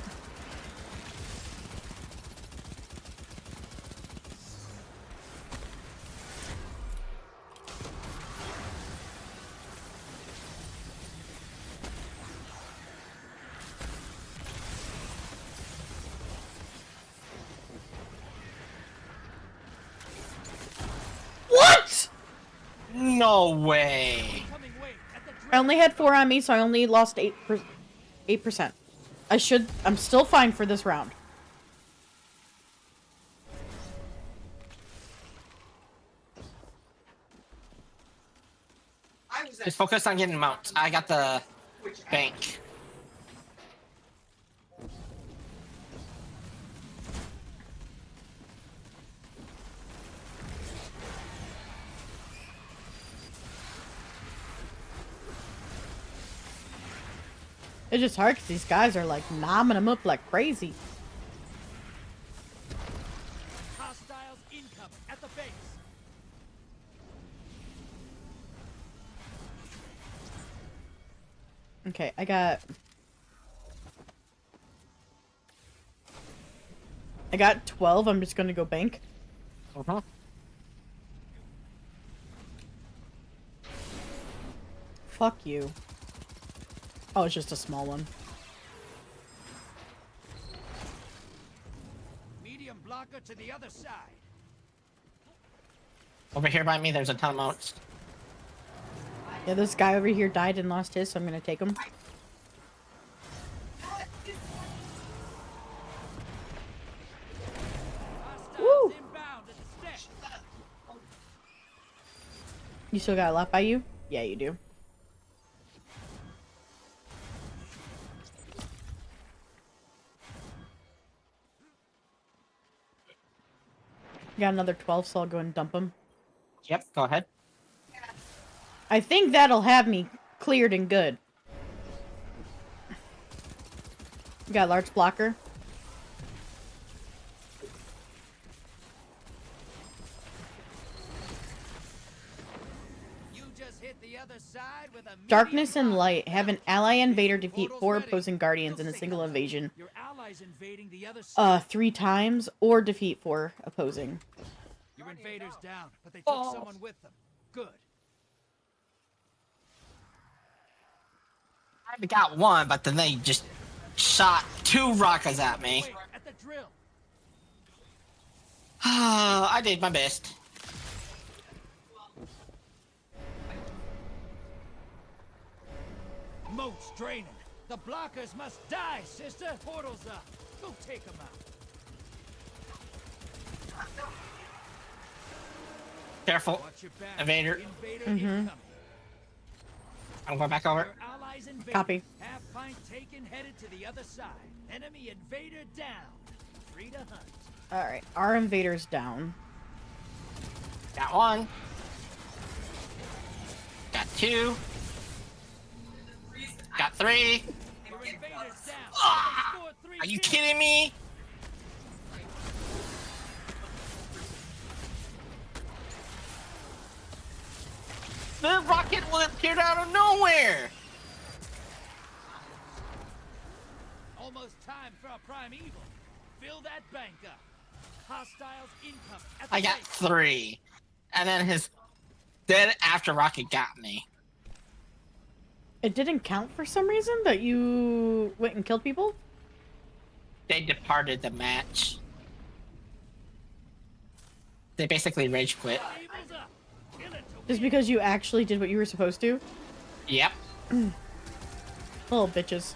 What? No way. I only had 4 on me, so I only lost 8%. I'm still fine for this round. Just focus on getting mounts. I got the bank. It's just hard because these guys are like nomming them up like crazy. Hostiles incoming at the base. Okay, I got 12. I'm just gonna go bank. Fuck you. Oh, it's just a small one. Medium blocker to the other side. Over here by me, there's a ton of mounts. Yeah, this guy over here died and lost his, so I'm gonna take him. Woo! You still got a lot by you? Yeah, you do. Got another 12, so I'll go and dump him. Yep, go ahead. I think that'll have me cleared and good. Got a large blocker. Darkness and Light. Have an ally invader defeat 4 opposing guardians in a single invasion. 3 times, or defeat 4 opposing. Your invaders down, but they took someone with them. Good. I got one, but then they just shot 2 rockets at me. At the drill. I did my best. Moat's draining. The blockers must die, sister. Portal's up. Go take them out. Careful, invader. I'm going back over. Copy. Half pint taken, headed to the other side. Enemy invader down. 3 to hunt. Alright, our invader's down. Got 1. Got 2. Got 3. Are you kidding me? The rocket appeared out of nowhere. Almost time for a primeval. Fill that bank up. Hostiles incoming. I got 3. And then his dead after rocket got me. It didn't count for some reason that you went and killed people? They departed the match. They basically rage quit. Just because you actually did what you were supposed to? Yep. Little bitches.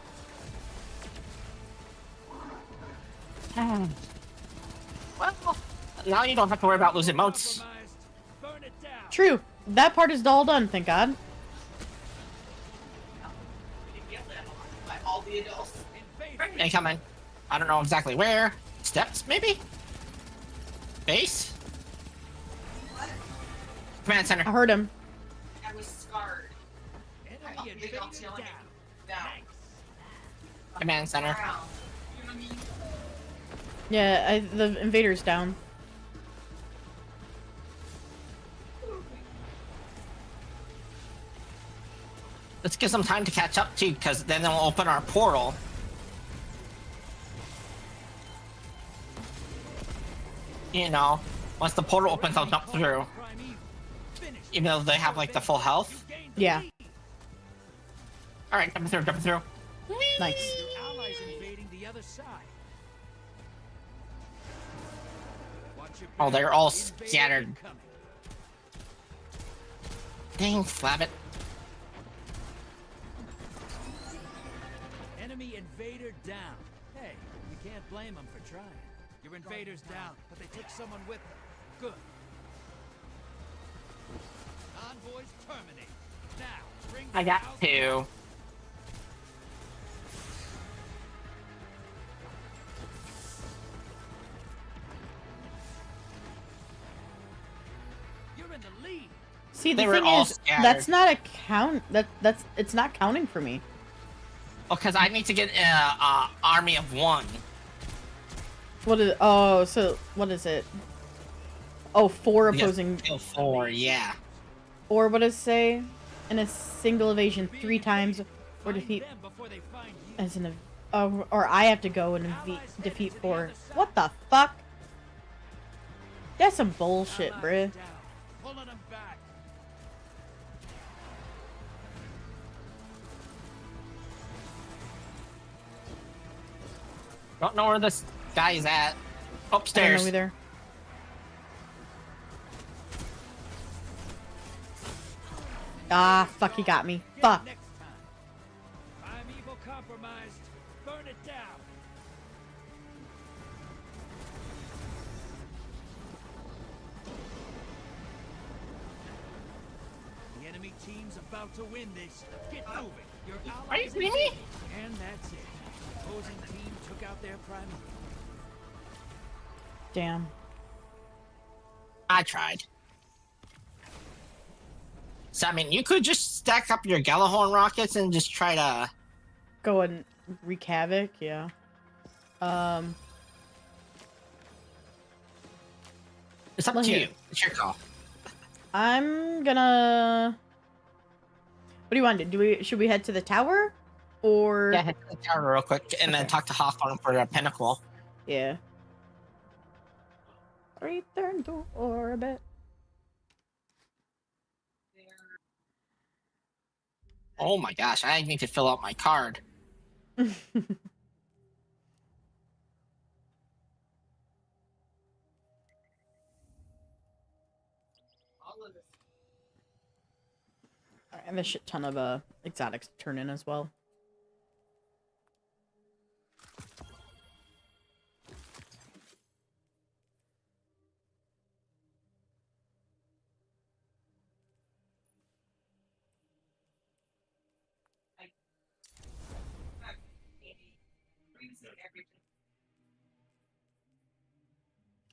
Well, now you don't have to worry about losing moats. True. That part is all done, thank God. All the adults. Incoming. I don't know exactly where. Steps, maybe? Base? Command center. I heard him. I was scarred. I think I'll tell you. Down. Command center. Yeah, the invader's down. Let's give some time to catch up too, because then they'll open our portal. You know, once the portal opens, I'll jump through. Even though they have like the full health. Yeah. Alright, jumping through. Nice. Allies invading the other side. Oh, they're all scattered. Dang, Flabbit. Enemy invader down. Hey, you can't blame them for trying. Your invader's down, but they took someone with them. Good. Envoys terminate. Now, bring I got 2. You're in the lead. See, the thing is, that's not a count. It's not counting for me. Oh, because I need to get an army of 1. What is? Oh, so what is it? Oh, 4 opposing. 4, yeah. Or what does it say? In a single evasion 3 times, or defeat as an. Or I have to go and defeat 4. What the fuck? That's some bullshit, bruh. Pulling them back. Don't know where this guy is at. Upstairs. I don't know either. Ah, fuck, he got me. Fuck. I'm evil compromised. Burn it down. The enemy team's about to win this. Get moving. Your Are you allies kidding me? And that's it. The opposing team took out their prime. Damn. I tried. So, I mean, you could just stack up your Gallahorn rockets and just try to... Go and wreak havoc, yeah. It's up to you. It's your call. I'm gonna... do you want to do? Should we head to the tower, or yeah, head to the tower real quick, and then talk to Hawthorne for a pinnacle. Yeah. Return to orbit. Oh my gosh, I need to fill out my card. I have a shit ton of exotics to turn in as well.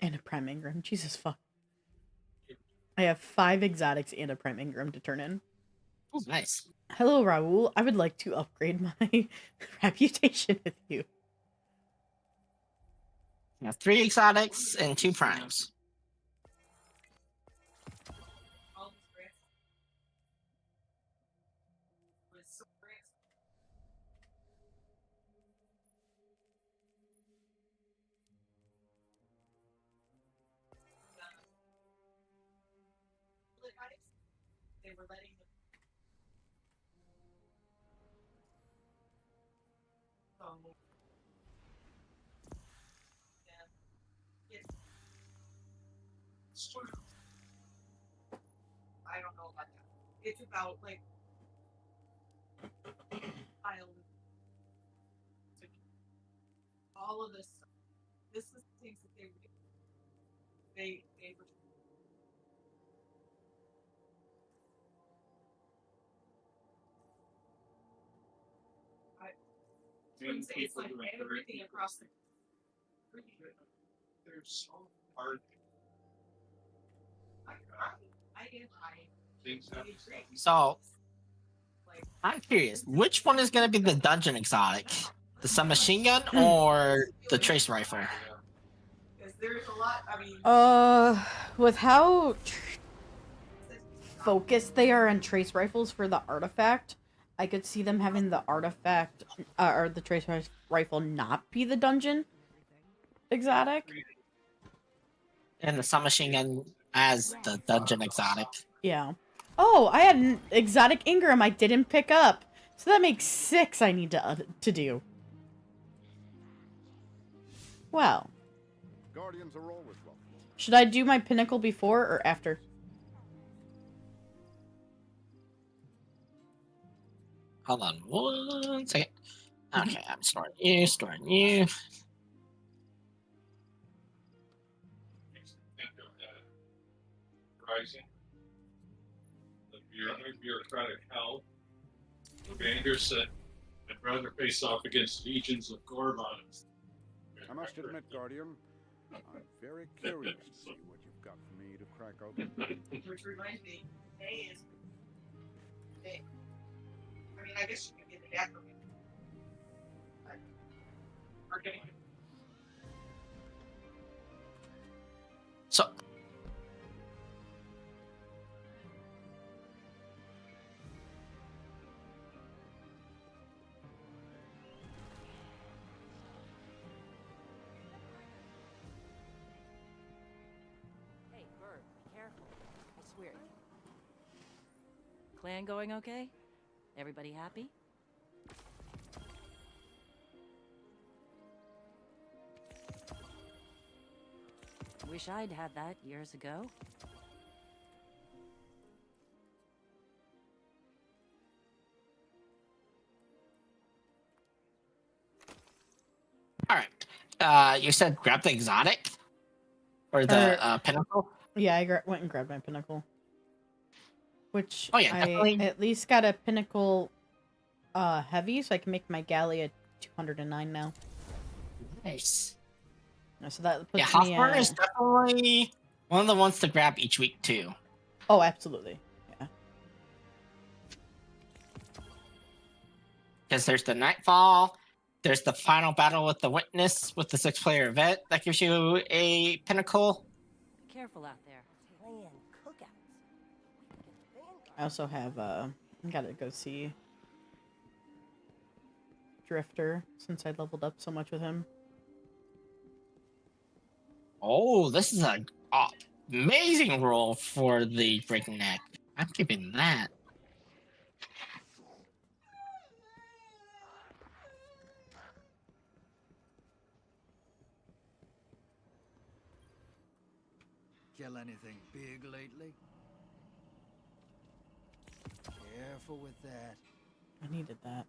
And a Prime Ingram. Jesus fuck. I have 5 exotics and a Prime Ingram to turn in. Oh, nice. Hello, Raul. I would like to upgrade my reputation with you. You have 3 exotics and 2 primes. They were letting them. I don't know about that. It's about like all of this. This is the things that they were. It's like everything across the. They're so hard. So, I'm curious, which one is going to be the dungeon exotic? The submachine gun or the trace rifle? Because there's a lot. I mean. With how focused they are on trace rifles for the artifact, I could see them having the artifact or the trace rifle not be the dungeon exotic. And the submachine gun as the dungeon exotic. Yeah. Oh, I had an exotic Ingram I didn't pick up. So that makes 6 I need to do. Well. Guardians are always welcome. Should I do my pinnacle before or after? Hold on 1 second. Okay, I'm storing you. Rising. The bureaucratic hell. Vander said, I'd rather face off against legions of Gorgons. I must admit, Guardian, I'm very curious to see what you've got for me to crack open. Which reminds me, May is. May. I mean, I guess you can get it after me. Okay. So. Hey, Bird, be careful. I swear. Clan going okay? Everybody happy? Wish I'd had that years ago. All right. You said grab the exotic? Or the pinnacle? Yeah, I went and grabbed my pinnacle. Which I at least got a pinnacle heavy, so I can make my galley at 209 now. Nice. So that puts yeah, Hawthorne is definitely one of the ones to grab each week too. Oh, absolutely. Yeah. Because there's the Nightfall, there's the final battle with the Witness with the 6-player event that gives you a pinnacle. Be careful out there. I also have Gotta go see Drifter since I leveled up so much with him. Oh, this is an amazing roll for the Breakneck. I'm keeping that. Kill anything big lately? Careful with that. I needed that.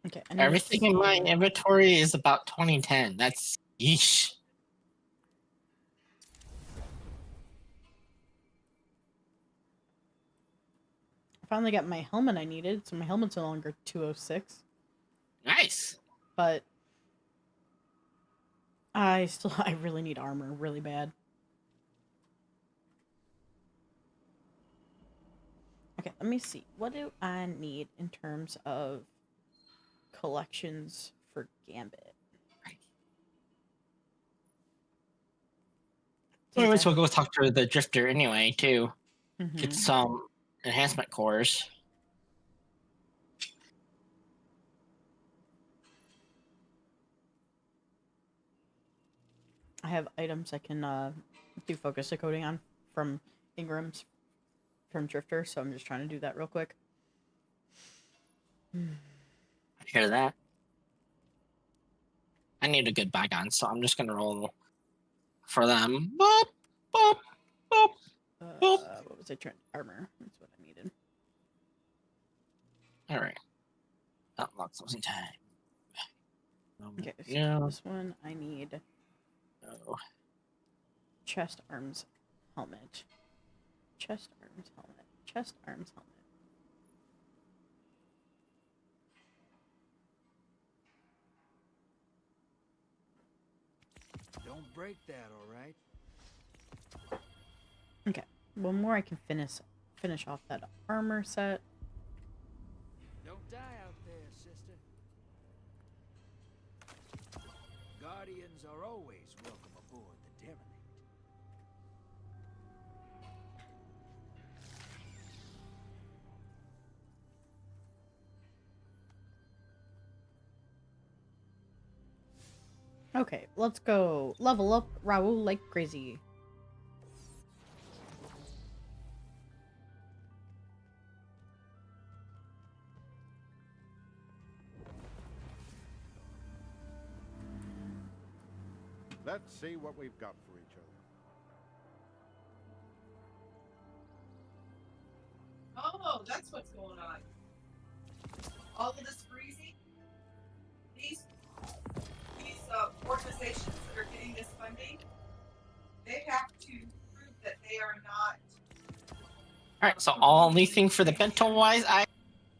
Okay. Everything in my inventory is about 2010. That's yeesh. I finally got my helmet I needed, so my helmet's no longer 206. Nice. But I really need armor really bad. Okay, let me see. What do I need in terms of collections for Gambit? We might as well go talk to the Drifter anyway, too. Mm-hmm. Get some enhancement cores. I have items I can do focus decoding on from Ingram's from Drifter, so I'm just trying to do that real quick. I hear that. I need a good bygone, so I'm just gonna roll for them. Boop, boop, boop, boop. What was I trying? Armor. That's what I needed. All right. Unlock closing time. Okay, so Yeah. this one I need chest arms helmet. Chest arms helmet. Chest arms helmet. Don't break that, all right? Okay, one more I can finish off that armor set. Don't die out there, sister. Guardians are always welcome aboard the Terranate. Okay, let's go level up Raoul like crazy. Let's see what we've got for each other. Oh, that's what's going on. All of this freezing. These organizations that are getting this funding, they have to prove that they are not. All right. So only thing for the bento wise I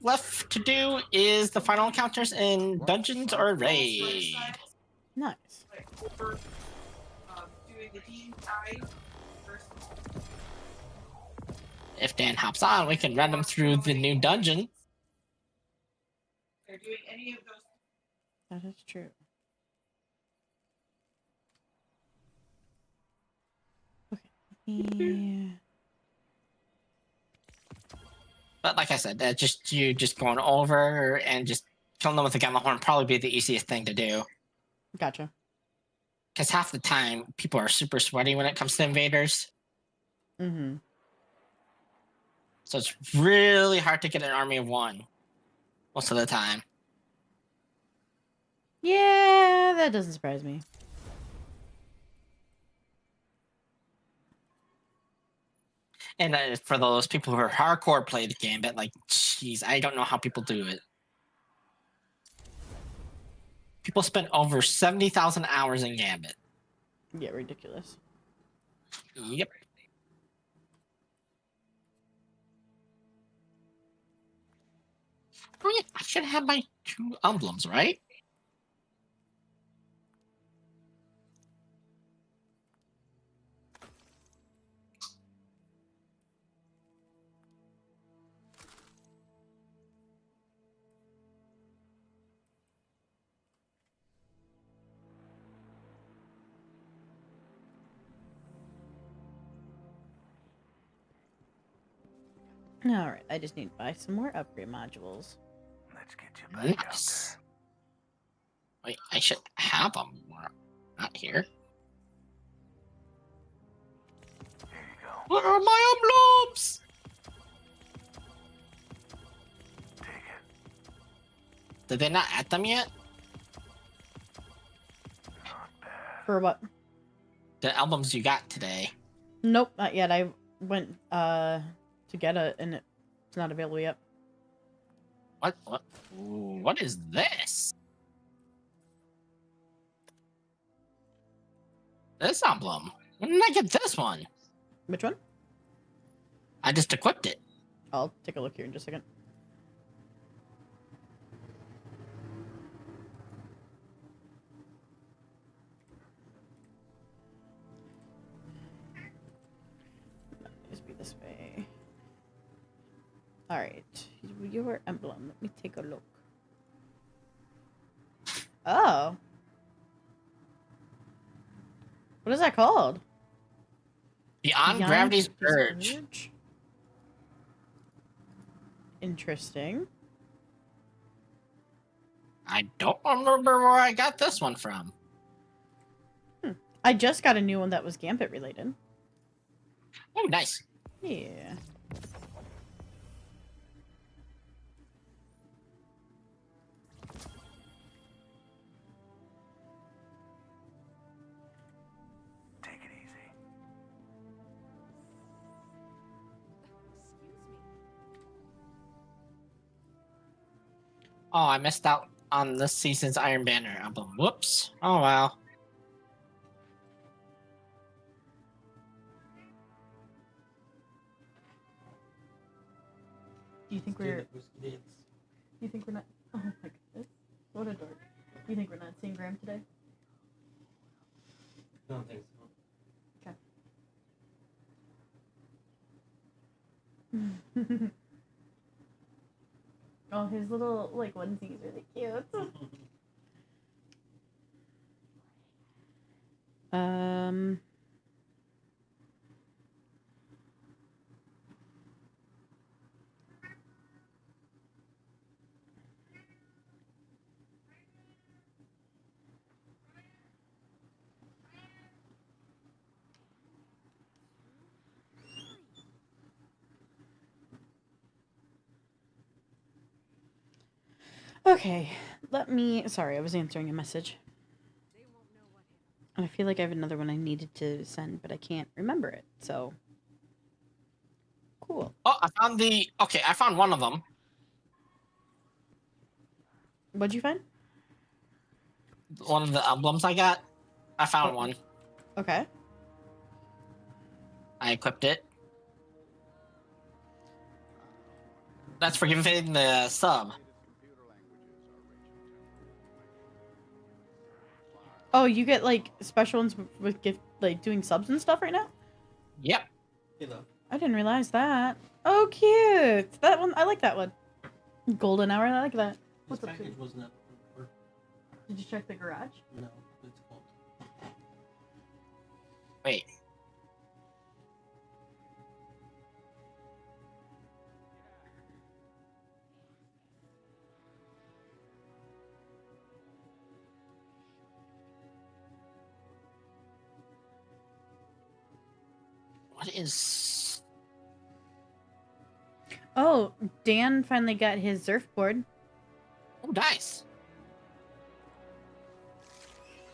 left to do is the final encounters in dungeons or raid. Nice. Like over doing the Dean Guide versus. If Dan hops on, we can run them through the new dungeon. They're doing any of those. That is true. Okay. Yeah. But like I said, just going over and just killing them with a gun horn probably be the easiest thing to do. Gotcha. Because half the time people are super sweaty when it comes to invaders. Mm-hmm. So it's really hard to get an army of one most of the time. Yeah, that doesn't surprise me. And for those people who are hardcore play the Gambit, like, jeez, I don't know how people do it. People spend over 70,000 hours in Gambit. Yeah, ridiculous. Yep. Oh yeah, I should have my 2 emblems, right? Alright, I just need to buy some more upgrade modules. Let's get you back out Nice. Wait, I should have them. Not here. there. There you go. Where are my emblems? Take it. Did they not add them yet? Not bad. For what? The albums you got today. Nope, not yet. I went to get it and it's not available yet. What is this? This emblem. When did I get this one? Which one? I just equipped it. I'll take a look here in just a second. Just be this way. Alright. Your emblem. Let me take a look. Oh. What is that called? Beyond Gravity's Urge. Interesting. I don't remember where I got this one from. I just got a new one that was Gambit related. Oh, nice. Yeah. Take it easy. Oh, I missed out on this season's Iron Banner album. Whoops. Oh, wow. Do you think we're... You think we're not... Oh my goodness. What a dork. You think we're not seeing Graham today? I don't think so. Okay. Oh, his little, like, onesie's really cute. Okay, let me... Sorry, I was answering a message. And I feel like I have another one I needed to send, but I can't remember it, so... Cool. Oh, I found the... Okay, I found one of them. What'd you find? One of the emblems I got. I found one. Okay. I equipped it. That's for giving the sub. Oh, you get, like, special ones with gift, like, doing subs and stuff right now? Yep. I didn't realize that. Oh, cute! That one, I like that one. Golden hour, I like that. What's This up, package too? wasn't up before. Did you check the garage? No, it's cold. Wait. What is... Oh, Dan finally got his surfboard. Oh, nice.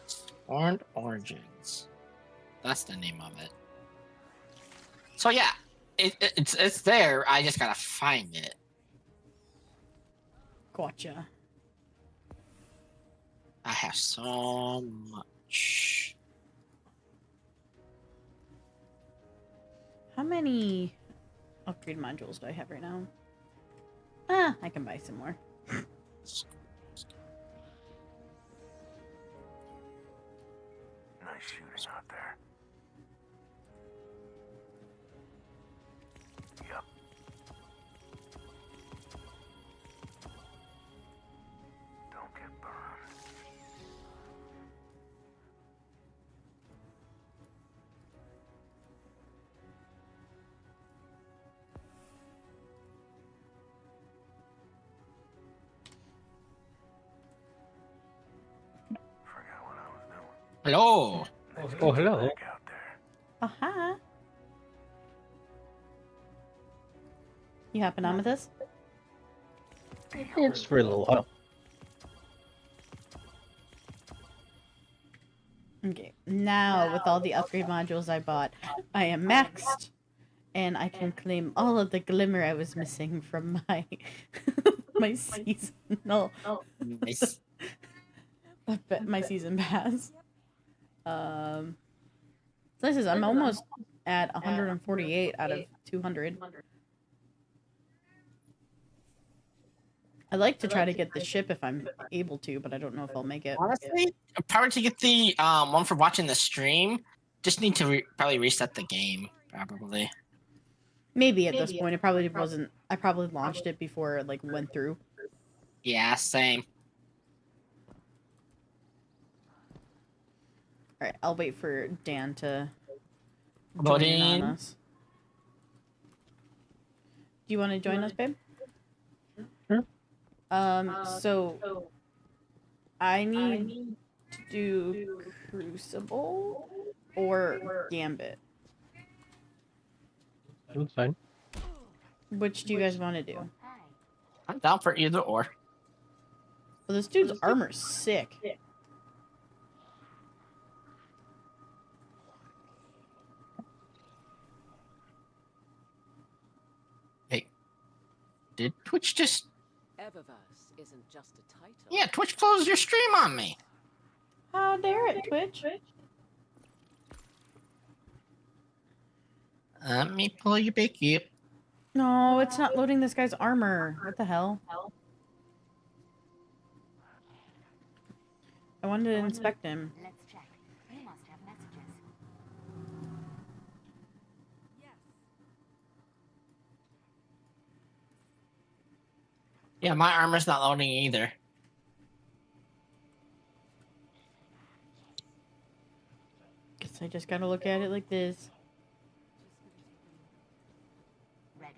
Scorned Origins. That's the name of it. So yeah, it's there. I just gotta find it. Gotcha. I have so much. How many upgrade modules do I have right now? Ah, I can buy some more. Nice shooting out there. Yep. Don't get burned. Hello. Oh, hello. Hi. You happen on with this? It's for a little while. Okay, now with all the upgrade modules I bought, I am maxed, and I can claim all of the glimmer I was missing from my my seasonal. Nice. My season pass. So this is I'm almost at 148 out of 200. I'd like to try to get the ship if I'm able to, but I don't know if I'll make it. Honestly, probably to get the one for watching the stream, just need to probably reset the game. Probably. Maybe at this point, it probably wasn't. I probably launched it before it like went through. Yeah, same. All right, I'll wait for Dan to join Loading. in on us. Do you want to join us, babe? Sure. So I need to do Crucible or Gambit. That's fine. Which do you guys want to do? I'm down for either or. Well, this dude's armor's sick. Hey, did Twitch just? Eververse isn't just a title. Yeah, Twitch closed your stream on me. How dare it, Twitch? Let me pull you back up. No, it's not loading this guy's armor. What the hell? I wanted to inspect him. Let's check. You must have messages. Yeah, my armor's not loading either. Guess I just gotta look at it like this. Ready?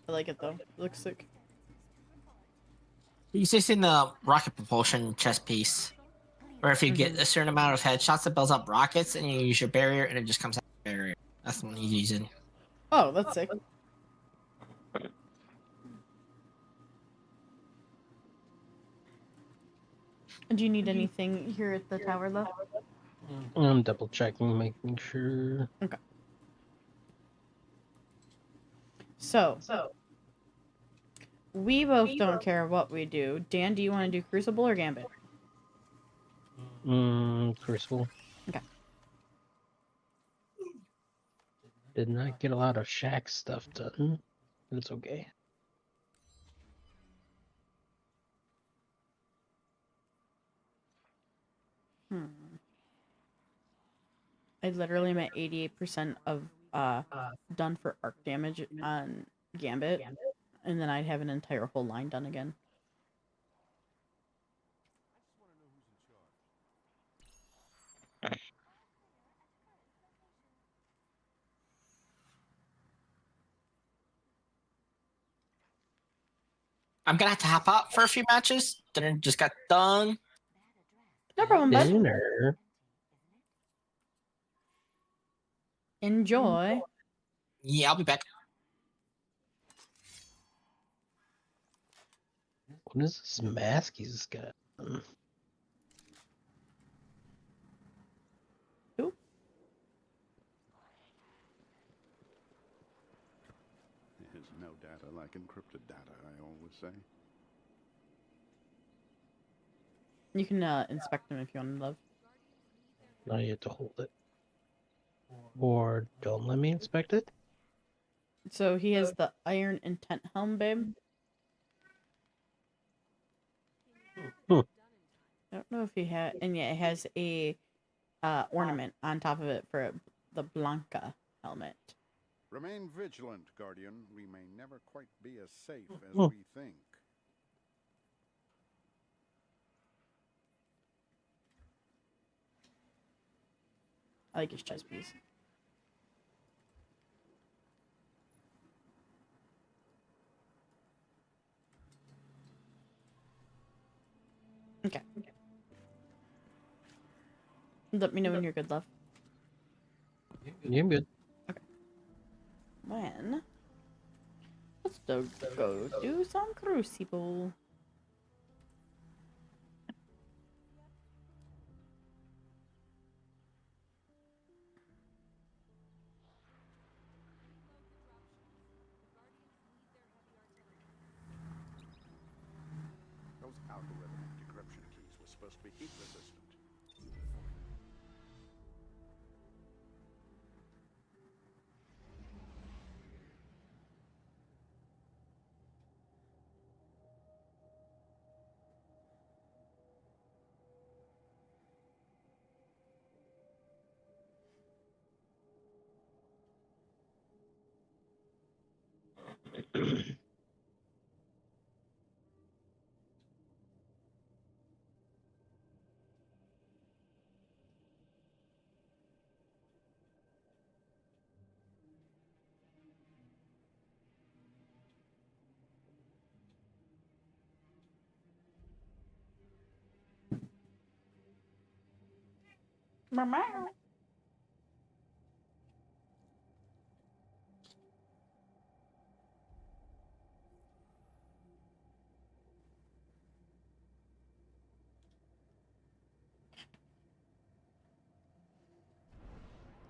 I like it though. It looks sick. You just in the rocket propulsion chest piece, where if you get a certain amount of headshots, it builds up rockets, and you use your barrier, and it just comes out of the barrier. That's the one he's using. Oh, that's sick. Do you need anything here at the tower, though? I'm double checking, making sure. Okay. So we both don't care what we do. Dan, do you want to do Crucible or Gambit? Crucible. Okay. Did not get a lot of Shack stuff done. It's okay. I literally am at 88% of done for arc damage on Gambit, and then I'd have an entire whole line done again. I'm gonna have to hop out for a few matches. Dinner just got done. No problem, bud. Dinner. Enjoy. Yeah, I'll be back. What is this mask he's got? Who? There's no data like encrypted data, I always say. You can inspect them if you want to, love. Now you have to hold it. Or don't let me inspect it. So he has the Iron Intent helm, babe. I don't know if he had, and yeah, it has a ornament on top of it for the Blanca helmet. Remain vigilant, Guardian. We may never quite be as safe as we think. I like his chest piece. Okay. Let me know when you're good, love. Yeah, I'm good. When? Let's go do some Crucible. Those algorithm decryption keys were supposed to be heat resistant. Meow.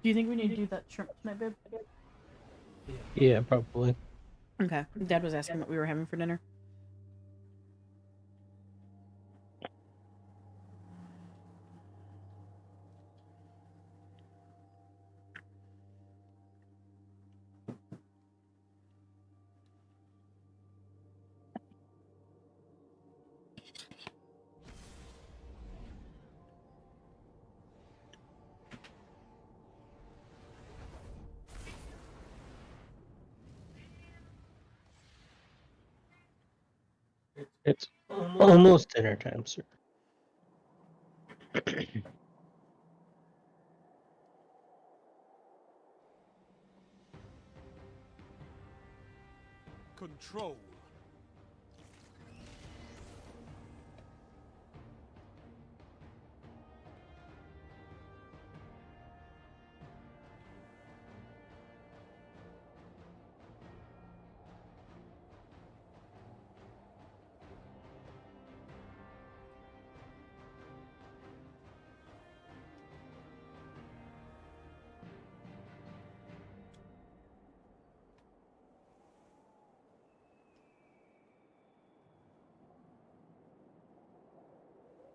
Do you think we need to do that shrimp tonight, babe? Yeah, probably. Okay. Dad was asking what we were having for dinner. It's almost dinner time, sir. Control.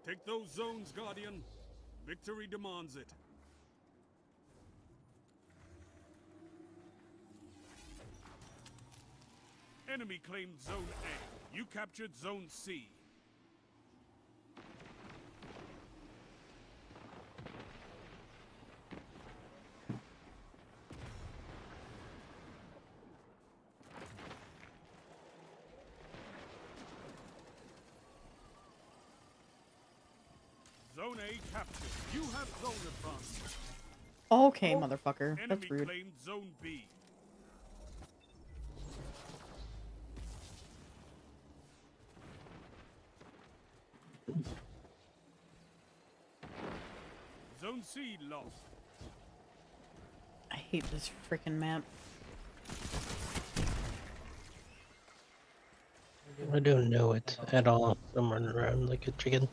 Take those zones, Guardian. Victory demands it. Enemy claimed Zone A. You captured Zone C. Zone A captured. You have zone advantage. Okay, motherfucker. That's Enemy rude. claimed Zone B. Zone C lost. I hate this freaking map. I don't know it at all. I'm running around like a chicken.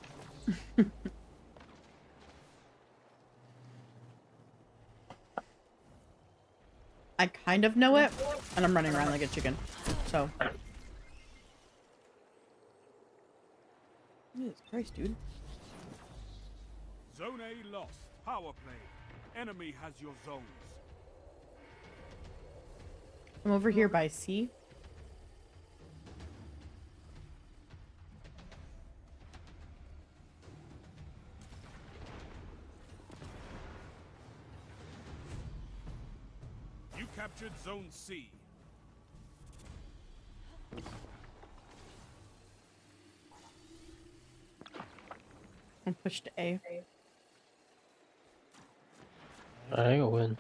I kind of know it, and I'm running around like a chicken. So. Jesus Christ, dude. Zone A lost. Power play. Enemy has your zones. I'm over here by C. You captured Zone C. I'm pushed to A. I go win.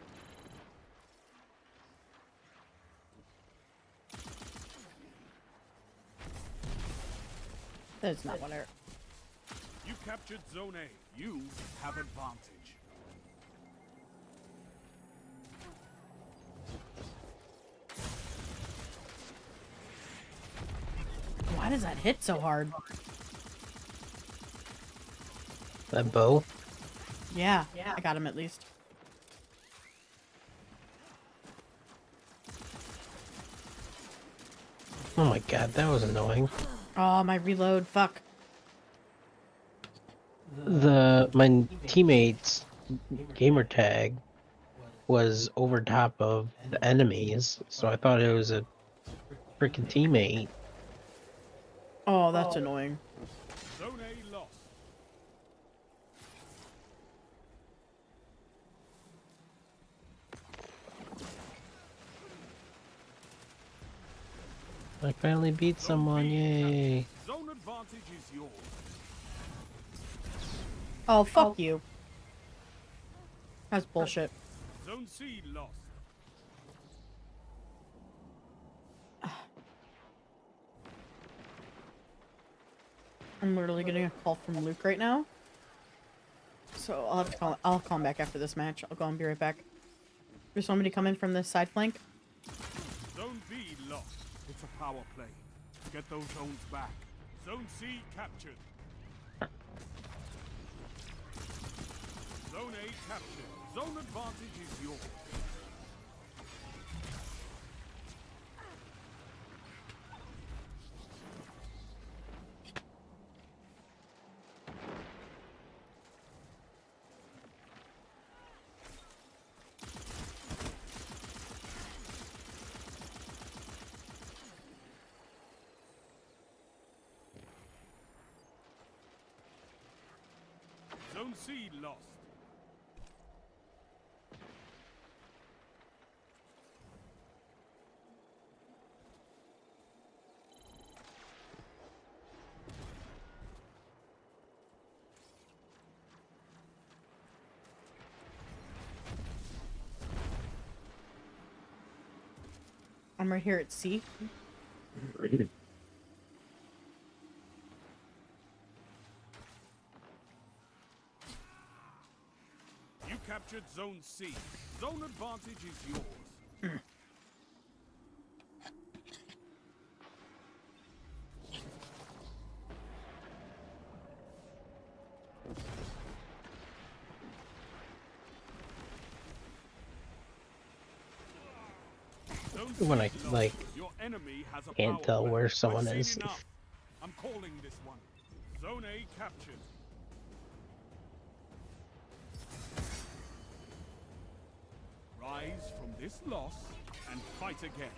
That's not what I... You captured Zone A. You have advantage. does that hit so hard? That bow? Yeah, I got him at least. Oh my god, that was annoying. Oh, my reload, fuck. My teammate's gamer tag was over top of the enemies, so I thought it was a freaking teammate. Oh, that's annoying. Zone A lost. I finally beat someone, yay. Zone advantage is yours. Oh, fuck you. That's bullshit. Zone C lost. I'm literally getting a call from Luke right now. So I'll have to I'll call him back after this match. I'll go and be right back. There's somebody coming from this side flank. Zone B lost. It's a power play. Get those zones back. Zone C captured. Zone A captured. Zone advantage is yours. Zone C lost. I'm right here at C. You captured Zone C. Zone advantage is yours. When I, like, Your enemy has a can't power tell play. where I've someone seen is. enough. I'm calling this one. Zone A captured. Rise from this loss and fight again.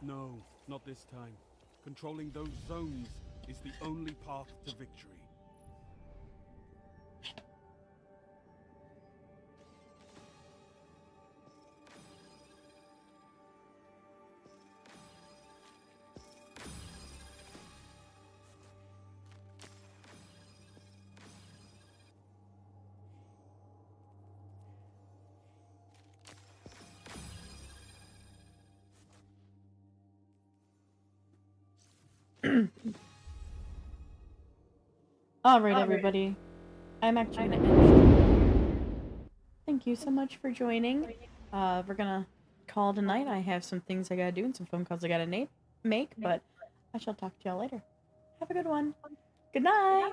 No, not this time. Controlling those zones is the only path to victory. Alright, everybody. I'm actually gonna end. Thank you so much for joining. We're gonna call tonight. I have some things I gotta do and some phone calls I gotta make, but I shall talk to y'all later. Have a good one. Good night!